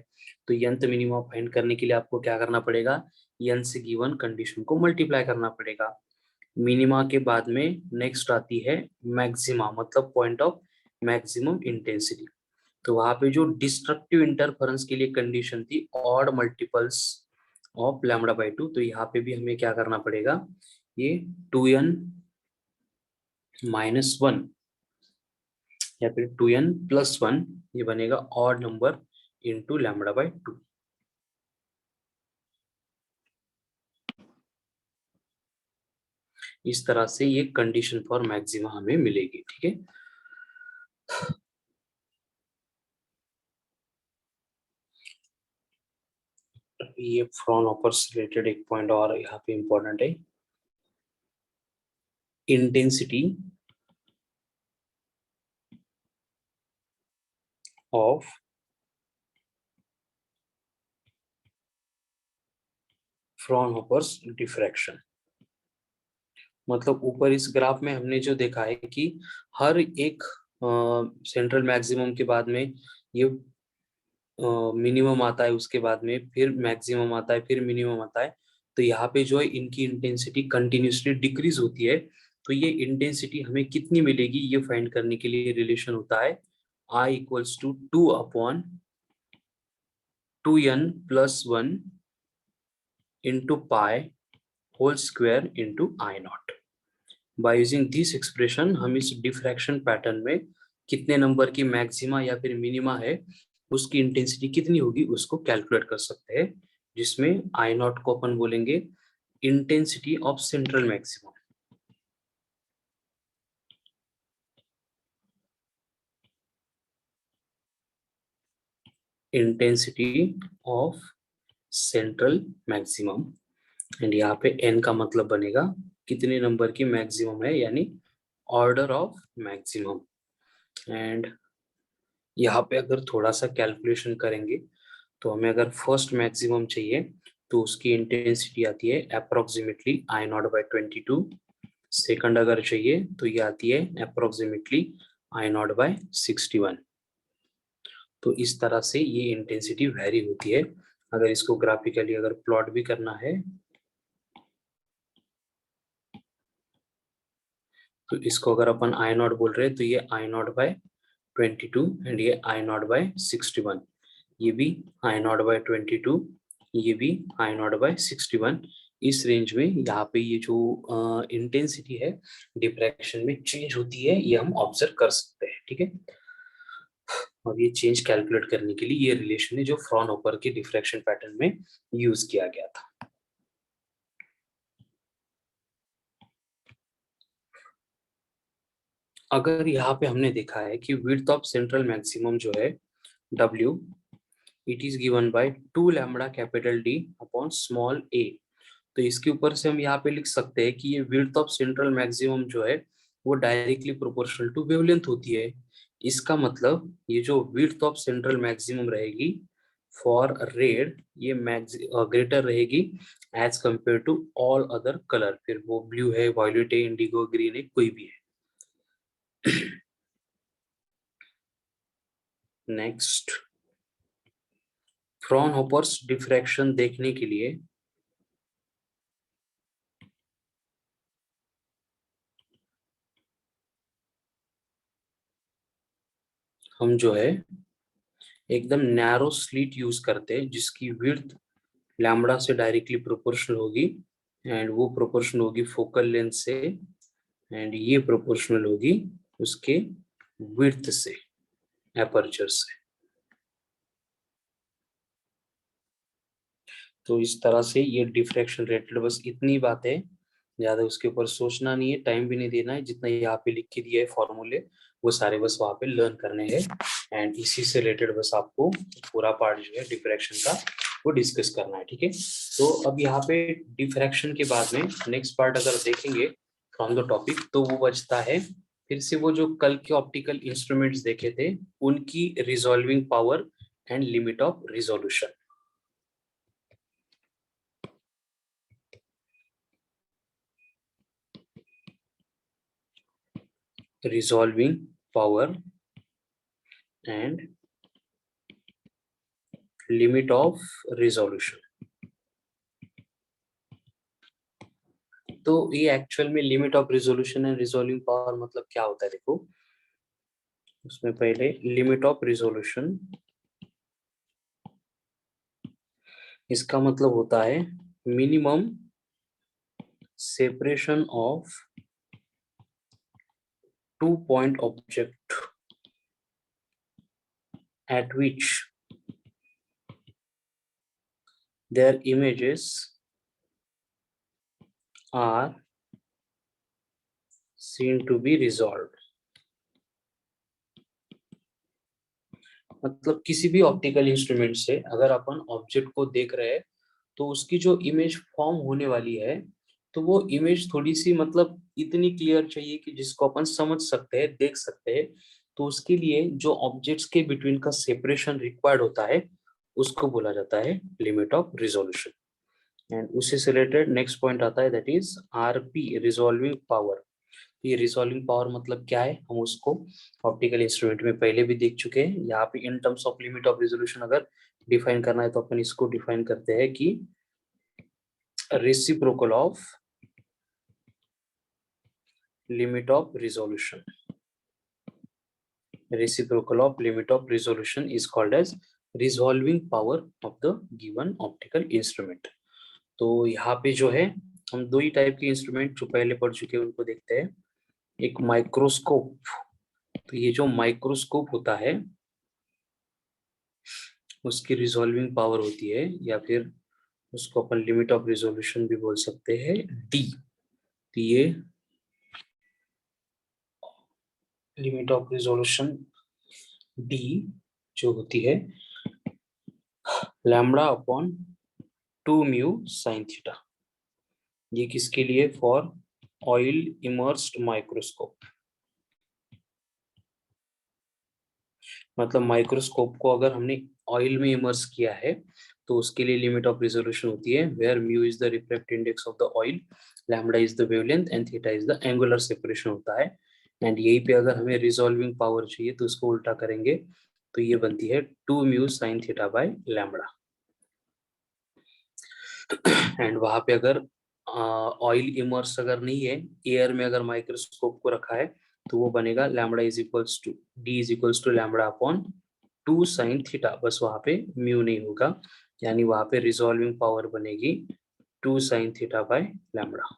तो यंथ मिनिमा फाइंड करने के लिए आपको क्या करना पड़ेगा, यन से गिवन कंडीशन को मल्टीप्लाई करना पड़ेगा। मिनिमा के बाद में नेक्स्ट आती है मैक्सिमा, मतलब पॉइंट ऑफ मैक्सिमम इंटेंसिटी। तो वहां पे जो डिस्ट्रक्टिव इंटरफेरेंस के लिए कंडीशन थी odd multiples of lambda by 2, तो यहाँ पे भी हमें क्या करना पड़ेगा, ये 2n -1 या फिर 2n+1, ये बनेगा odd number into lambda by 2। इस तरह से ये कंडीशन फॉर मैक्सिमा हमें मिलेगी। ठीक है, ये फ्रॉनहोफर से रिलेटेड एक पॉइंट और यहाँ पे इंपॉर्टेंट है, इंटेंसिटी ऑफ फ्रॉनहोफर्स डिफ्रैक्शन। मतलब ऊपर इस ग्राफ में हमने जो देखा है कि हर एक सेंट्रल मैक्सिमम के बाद में ये मिनिमम आता है, उसके बाद में फिर मैक्सिमम आता है, फिर मिनिमम आता है। तो यहाँ पे जो है इनकी इंटेंसिटी कंटिन्यूसली डिक्रीज होती है। तो ये इंटेंसिटी हमें कितनी मिलेगी ये फाइंड करने के लिए रिलेशन होता है I equals to 2/2n+1 into pi whole square into I0। By using this expression हम इस डिफ्रैक्शन पैटर्न में कितने नंबर की मैक्सिमा या फिर मिनिमा है उसकी इंटेंसिटी कितनी होगी उसको कैलकुलेट कर सकते हैं, जिसमें I0 को अपन बोलेंगे intensity of central maximum. Intensity of central maximum and यहाँ पे n का मतलब बनेगा कितने नंबर की मैक्सिमम है, यानी ऑर्डर ऑफ मैक्सिमम। एंड यहाँ पे अगर थोड़ा सा कैलकुलेशन करेंगे तो हमें अगर फर्स्ट मैक्सिमम चाहिए तो उसकी इंटेंसिटी आती है approximately I not by 22। Second अगर चाहिए तो ये आती है अप्रोक्सीमेटली आई नॉट बाई 61। तो इस तरह से ये इंटेंसिटी वेरी होती है। अगर इसको ग्राफिकली अगर प्लॉट भी करना है तो इसको अगर अपन आई नॉट बोल रहे हैं तो ये आई नॉट बाय 22 एंड ये आई नॉट बाय 61। ये भी आई नॉट बाय 22, ये भी आई नॉट बाय 61। इस रेंज में यहाँ पे ये जो इंटेंसिटी है डिफ्रैक्शन में चेंज होती है, ये हम ऑब्जर्व कर सकते हैं। ठीक है, और ये चेंज कैलकुलेट करने के लिए ये रिलेशन है जो फ्रॉनहोफर के डिफ्रैक्शन पैटर्न में यूज किया गया था। अगर यहाँ पे हमने देखा है कि विड्थ ऑफ सेंट्रल मैक्सिमम जो है W, it is given bye 2 lambda capital D upon small a। तो इसके ऊपर से हम यहाँ पे लिख सकते हैं कि ये विड्थ ऑफ सेंट्रल मैक्सिमम जो है वो डायरेक्टली प्रोपोर्शनल टू वेवलेंथ होती है। इसका मतलब ये जो विड्थ ऑफ सेंट्रल मैक्सिमम रहेगी फॉर रेड, ये ग्रेटर रहेगी as compare to all other colour, फिर वो ब्लू है, वायलेट है, इंडिगो, ग्रीन है, कोई भी है। नेक्स्ट, फ्रॉनहोफर्स डिफ्रैक्शन देखने के लिए हम जो है एकदम नैरो स्लीट यूज करते हैं जिसकी विड्थ लैम्बडा से डायरेक्टली प्रोपोर्शनल होगी एंड वो प्रोपोर्शनल होगी फोकल लेंथ से एंड ये प्रोपोर्शनल होगी उसके विड्थ से, एपर्चर से। तो इस तरह से ये डिफ्रैक्शन रेटेड, बस इतनी बात है, ज्यादा उसके ऊपर सोचना नहीं है, टाइम भी नहीं देना है। जितना यहाँ पे लिख के दिया है फॉर्मूले वो सारे बस वहां पे लर्न करने हैं एंड इसी से रिलेटेड बस आपको पूरा पार्ट जो है डिफ्रैक्शन का वो डिस्कस करना है। ठीक है, तो अब यहाँ पे डिफ्रैक्शन के बाद में नेक्स्ट पार्ट अगर देखेंगे फ्रॉम द टॉपिक तो वो बचता है फिर से वो जो कल के ऑप्टिकल इंस्ट्रूमेंट्स देखे थे उनकी resolving power and limit of resolution. Resolving power and limit of resolution। तो ये एक्चुअल में limit of resolution and resolving power मतलब क्या होता है, देखो उसमें पहले लिमिट ऑफ रिजोल्यूशन, इसका मतलब होता है minimum separation of 2 point object at which their images are seen to be resolved। मतलब किसी भी ऑप्टिकल इंस्ट्रूमेंट से अगर अपन ऑब्जेक्ट को देख रहे हैं तो उसकी जो इमेज फॉर्म होने वाली है तो वो इमेज थोड़ी सी मतलब इतनी क्लियर चाहिए कि जिसको अपन समझ सकते हैं, देख सकते हैं। तो उसके लिए जो ऑब्जेक्ट्स के बिटवीन का सेपरेशन रिक्वायर्ड होता है उसको बोला जाता है लिमिट ऑफ रिजोल्यूशन। एंड उसी से रिलेटेड नेक्स्ट पॉइंट आता है that is RP, resolving power. ये रिजॉल्विंग पावर मतलब क्या है, हम उसको ऑप्टिकल इंस्ट्रूमेंट में पहले भी देख चुके हैं। यहाँ पे in terms of limit of resolution अगर डिफाइन करना है तो अपन इसको डिफाइन करते हैं कि reciprocal of limit of resolution. Reciprocal of limit of resolution is called as resolving power of the given optical instrument. तो यहाँ पे जो है हम दो ही टाइप के इंस्ट्रूमेंट जो पहले पढ़ चुके हैं उनको देखते हैं। एक माइक्रोस्कोप, तो ये जो माइक्रोस्कोप होता है उसकी रिजॉल्विंग पावर होती है या फिर उसको अपन लिमिट ऑफ रिजोल्यूशन भी बोल सकते हैं डी। तो ये लिमिट ऑफ रिजोल्यूशन डी जो होती है lambda upon 2 mu sine theta. ये किसके लिए? For oil immersed microscope. मतलब माइक्रोस्कोप को अगर हमने ऑयल में इमर्स किया है तो उसके लिए लिमिट ऑफ रिजोल्यूशन होती है where mu is the refractive index of the oil, lambda is the wavelength and theta is the angular separation होता है। एंड यही पे अगर हमें रिजॉल्विंग पावर चाहिए तो उसको उल्टा करेंगे तो ये बनती है 2 mu sine theta by lambda. And वहां पे अगर ऑयल इमर्स अगर नहीं है, एयर में अगर माइक्रोस्कोप को रखा है तो वो बनेगा lambda is equals to D is equals to lambda upon 2 sine theta. बस वहां पे म्यू नहीं होगा, यानी वहां पे रिजॉल्विंग पावर बनेगी 2 साइन थीटा बाय लैम्बडा।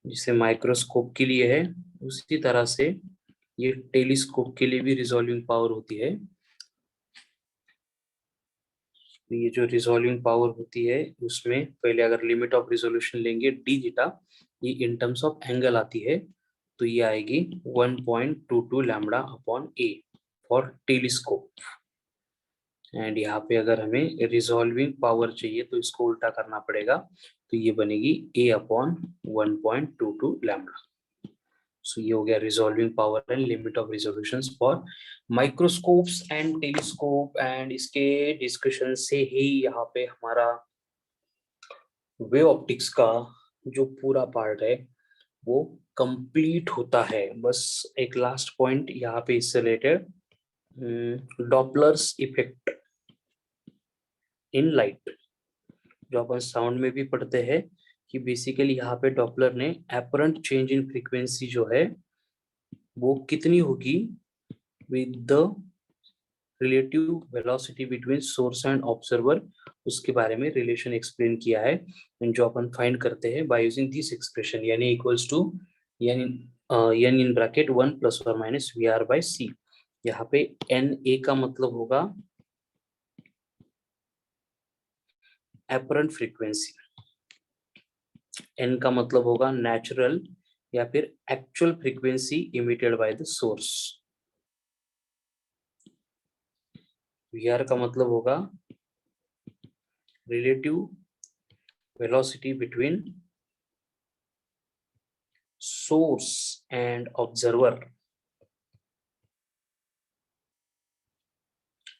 जिसे माइक्रोस्कोप के लिए है उसी तरह से ये टेलीस्कोप के लिए भी रिजॉल्विंग पावर होती है। तो ये जो रिजॉल्विंग पावर होती है उसमें पहले अगर लिमिट ऑफ रिजोल्यूशन लेंगे डी थीटा, ये इन टर्म्स ऑफ एंगल आती है तो ये आएगी 1.22 lambda upon A for telescope. And यहाँ पे अगर हमें रिजॉल्विंग पावर चाहिए तो इसको उल्टा करना पड़ेगा तो ये बनेगी ए अपॉन 1.22 लैम्बडा। सो ये हो गया resolving power and limit of resolutions for microscopes and telescope. And इसके डिस्कशन से ही यहाँ पे हमारा वेव ऑप्टिक्स का जो पूरा पार्ट है वो कंप्लीट होता है। बस एक लास्ट पॉइंट यहाँ पे इससे related, Doppler's effect in light, जो अपन साउंड में भी पढ़ते हैं कि बेसिकली यहाँ पे डॉपलर ने एपरेंट चेंज इन फ्रीक्वेंसी जो है वो कितनी होगी with the relative velocity between source and observer, उसके बारे में रिलेशन एक्सप्लेन किया है। जो अपन फाइंड करते हैं बाय यूजिंग दिस एक्सप्रेशन यानी equals to N in bracket 1 plus और minus we r by c. यहाँ पे एन ए का मतलब होगा एपरेंट फ्रीक्वेंसी, एन का मतलब होगा नेचुरल या फिर actual frequency emitted by the source, V R का मतलब होगा relative velocity between source and observer,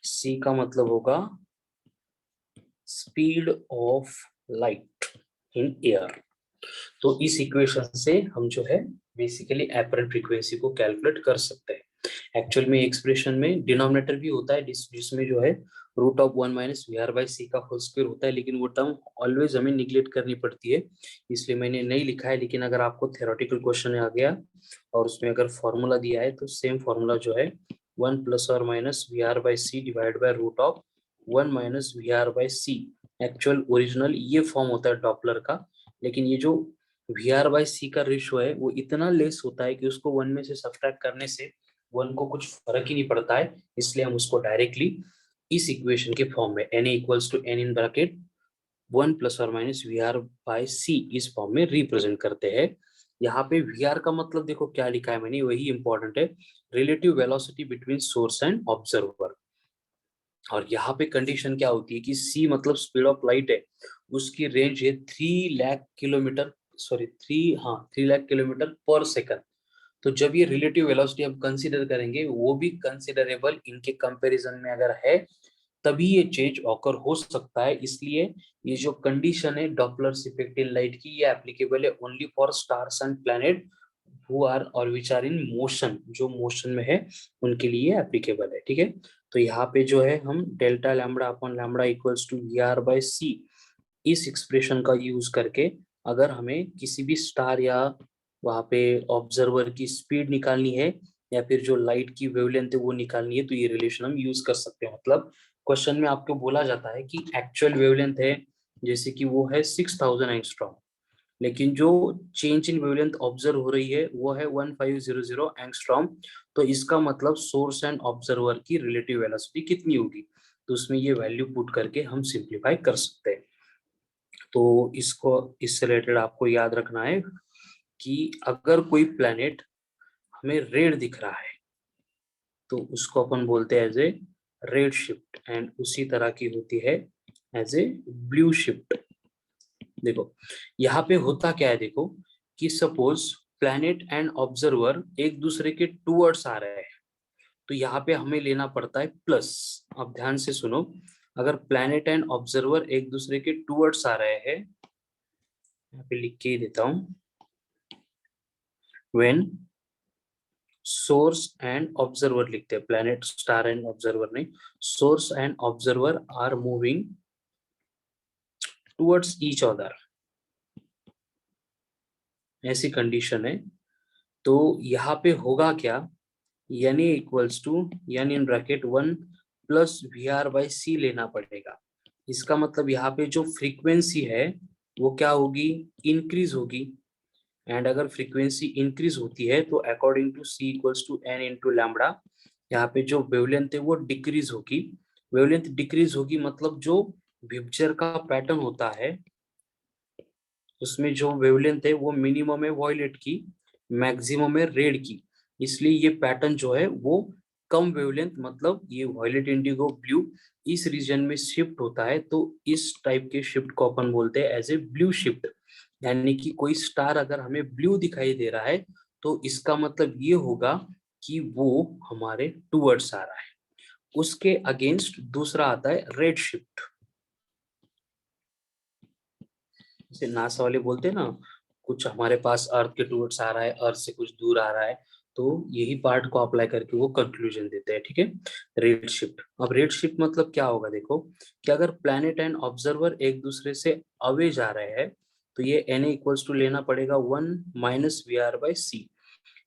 C का मतलब होगा speed of light in air. तो इस इक्वेशन से हम जो है बेसिकली एपरेंट फ्रीक्वेंसी को कैलकुलेट कर सकते हैं। एक्चुअल में एक्सप्रेशन में डिनोमिनेटर भी होता है जिसमें जो है root of 1 minus we are by C का होल स्क्वायर होता है, लेकिन वो टर्म ऑलवेज हमें निग्लेक्ट करनी पड़ती है, इसलिए मैंने नहीं लिखा है। लेकिन अगर आपको थ्योरेटिकल क्वेश्चन आ गया और उसमें अगर फॉर्मूला दिया है तो सेम फॉर्मूला जो है 1 प्लस और minus we are by c divide by root of 1 minus we are by c, actual original ये फॉर्म होता है डॉपलर का। लेकिन ये जो वी आर बाई सी का रेशो है वो इतना लेस होता है कि उसको 1 में से सब्ट्रैक्ट करने से 1 को कुछ फर्क ही नहीं पड़ता है, इसलिए हम उसको डायरेक्टली इस इक्वेशन के फॉर्म में n equals to N in bracket 1 plus और माइनस वी आर बाई सी इस फॉर्म में रिप्रेजेंट करते हैं। यहाँ पे वी आर का मतलब देखो क्या लिखा है मैंने, वही इंपॉर्टेंट है, relative velocity between source and observer. और यहाँ पे कंडीशन क्या होती है कि सी मतलब स्पीड ऑफ लाइट है, उसकी रेंज है 3 lakh kilometre, sorry 3 lakh kilometre पर सेकंड। तो जब ये रिलेटिव वेलोसिटी हम कंसीडर करेंगे वो भी कंसीडरेबल इनके कंपैरिजन में अगर है तभी ये चेंज ऑकर हो सकता है। इसलिए ये जो कंडीशन है डॉपलर्स इफेक्ट इन लाइट की, ये एप्लीकेबल है only for stars and planet who are or which are in motion, जो मोशन में है उनके लिए एप्लीकेबल है। ठीक है, तो यहाँ पे जो है हम delta lambda upon lambda equals to V are by सी इस एक्सप्रेशन का यूज करके अगर हमें किसी भी स्टार या वहां पे ऑब्जर्वर की स्पीड निकालनी है या फिर जो लाइट की वेवलेंथ है वो निकालनी है तो ये रिलेशन हम यूज कर सकते हैं। मतलब क्वेश्चन में आपको बोला जाता है कि एक्चुअल वेवलेंथ है जैसे कि वो है 6000 एंगस्ट्रॉम, लेकिन जो चेंज इन वेवलेंथ ऑब्जर्व हो रही है वो है 1500 एंगस्ट्रॉम, तो इसका मतलब सोर्स एंड ऑब्जर्वर की रिलेटिव वेलोसिटी कितनी होगी, तो उसमें ये वैल्यू पुट करके हम सिंप्लीफाई कर सकते हैं। तो इसको इससे रिलेटेड आपको याद रखना है कि अगर कोई प्लैनेट हमें रेड दिख रहा है तो उसको अपन बोलते हैं as a red shift, and उसी तरह की होती है एज ए ब्लू शिफ्ट। देखो यहाँ पे होता क्या है, देखो कि सपोज प्लैनेट एंड ऑब्जर्वर एक दूसरे के टूवर्ड्स आ रहे हैं, तो यहाँ पे हमें लेना पड़ता है प्लस। अब ध्यान से सुनो, अगर प्लैनेट एंड ऑब्जर्वर एक दूसरे के टूवर्ड्स आ रहे हैं, यहाँ पे लिख के ही देता हूं, व्हेन सोर्स एंड ऑब्जर्वर लिखते हैं, प्लैनेट स्टार एंड ऑब्जर्वर नहीं, source and observer are moving towards each other, ऐसी कंडीशन है। तो यहाँ पे होगा क्या, N A equals to N in bracket 1 plus V are by C लेना पड़ेगा। इसका मतलब यहाँ पे जो फ्रीक्वेंसी है वो क्या होगी, इंक्रीज होगी। एंड अगर फ्रीक्वेंसी इंक्रीज होती है तो according to c equals to n into lambda, यहाँ पे जो वेवलेंथ है वो डिक्रीज होगी। वेवलेंथ डिक्रीज होगी मतलब जो विबजर का पैटर्न होता है उसमें जो वेवलेंथ है वो मिनिमम है वॉयलेट की, मैक्सिमम है रेड की, इसलिए ये पैटर्न जो है वो कम वेवलेंथ, मतलब ये वॉयलेट इंडिगो ब्लू इस रीजन में शिफ्ट होता है, तो इस टाइप के शिफ्ट को अपन बोलते हैं एज ए ब्लू शिफ्ट। यानी कि कोई स्टार अगर हमें ब्लू दिखाई दे रहा है तो इसका मतलब ये होगा कि वो हमारे टूवर्ड्स आ रहा है। उसके अगेंस्ट दूसरा आता है रेड शिफ्ट, जैसे नासा वाले बोलते हैं ना, कुछ हमारे पास अर्थ के टूवर्ड्स आ रहा है, अर्थ से कुछ दूर आ रहा है, तो यही पार्ट को अप्लाई करके वो कंक्लूजन देते हैं, ठीक है। रेड शिफ्ट, अब रेड शिफ्ट मतलब क्या होगा, देखो कि अगर प्लैनेट एंड ऑब्जर्वर एक दूसरे से अवे जा रहे हैं तो ये एन इक्वल्स टू लेना पड़ेगा 1 माइनस वी आर बाई सी।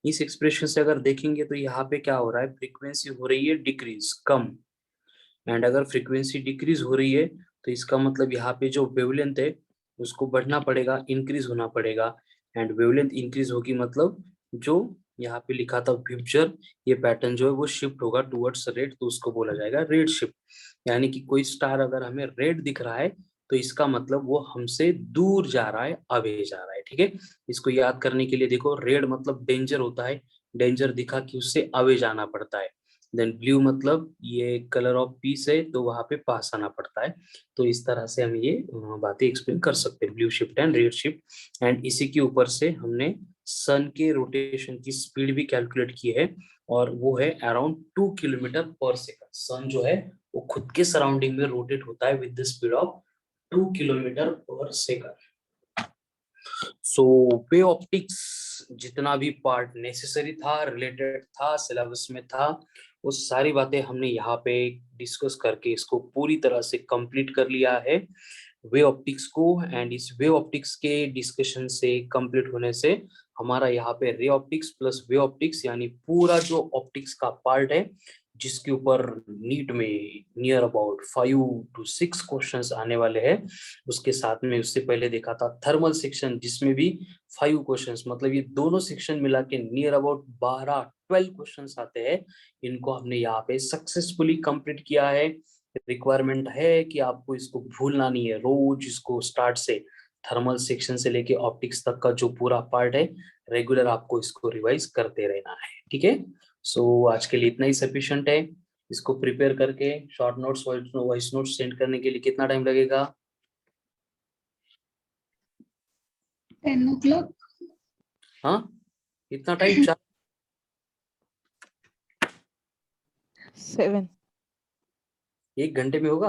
इस एक्सप्रेशन से अगर देखेंगे तो यहाँ पे क्या हो रहा है, फ्रीक्वेंसी हो रही है डिक्रीज, कम। एंड अगर फ्रीक्वेंसी डिक्रीज हो रही है तो इसका मतलब यहाँ पे जो वेवलेंथ है उसको बढ़ना पड़ेगा, इंक्रीज होना पड़ेगा। एंड वेवलेंथ इंक्रीज होगी मतलब जो यहाँ पे लिखा था विबजर, ये पैटर्न जो है वो शिफ्ट होगा टुवर्ड्स रेड, तो उसको बोला जाएगा रेड शिफ्ट। यानी कि कोई स्टार अगर हमें रेड दिख रहा है तो इसका मतलब वो हमसे दूर जा रहा है, अवे जा रहा है, ठीक है। इसको याद करने के लिए देखो, रेड मतलब डेंजर होता है, डेंजर दिखा कि उससे अवे जाना पड़ता है। देन ब्लू मतलब ये कलर ऑफ पीस है तो वहां पे पास आना पड़ता है। तो इस तरह से हम ये बातें एक्सप्लेन कर सकते हैं, blue shift and red shift. And इसी के ऊपर से हमने सन के रोटेशन की स्पीड भी कैलकुलेट की है, और वो है अराउंड 2 किलोमीटर पर सेकंड। सन जो है वो खुद के सराउंडिंग में रोटेट होता है with the speed of 2 kilometre पर सेकंड। सो वे ऑप्टिक्स जितना भी पार्ट नेसेसरी था, रिलेटेड था, सिलेबस में था, वो सारी बातें हमने यहाँ पे डिस्कस करके इसको पूरी तरह से कंप्लीट कर लिया है वे ऑप्टिक्स को। एंड इस वे ऑप्टिक्स के डिस्कशन से कंप्लीट होने से हमारा यहाँ पे रे ऑप्टिक्स प्लस वे ऑप्टिक्स यानी पूरा जो ऑप्टिक्स का पार्ट है, जिसके ऊपर नीट में नियर अबाउट 5 to 6 क्वेश्चंस आने वाले हैं, उसके साथ में उससे पहले देखा था थर्मल सेक्शन जिसमें भी 5 क्वेश्चंस, मतलब ये दोनों सेक्शन मिला के नियर अबाउट 12 क्वेश्चंस आते हैं। इनको हमने यहाँ पे सक्सेसफुली कंप्लीट किया है। रिक्वायरमेंट है कि आपको इसको भूलना नहीं है, रोज इसको स्टार्ट से थर्मल सेक्शन से लेके ऑप्टिक्स तक का जो पूरा पार्ट है रेगुलर आपको इसको रिवाइज करते रहना है, ठीक है। सो आज के लिए इतना ही सफिशिएंट है। इसको प्रिपेयर करके short notes, voice notes send करने के लिए कितना टाइम लगेगा? 10 o'clock. हाँ, इतना टाइम? 7. 1 घंटे में होगा?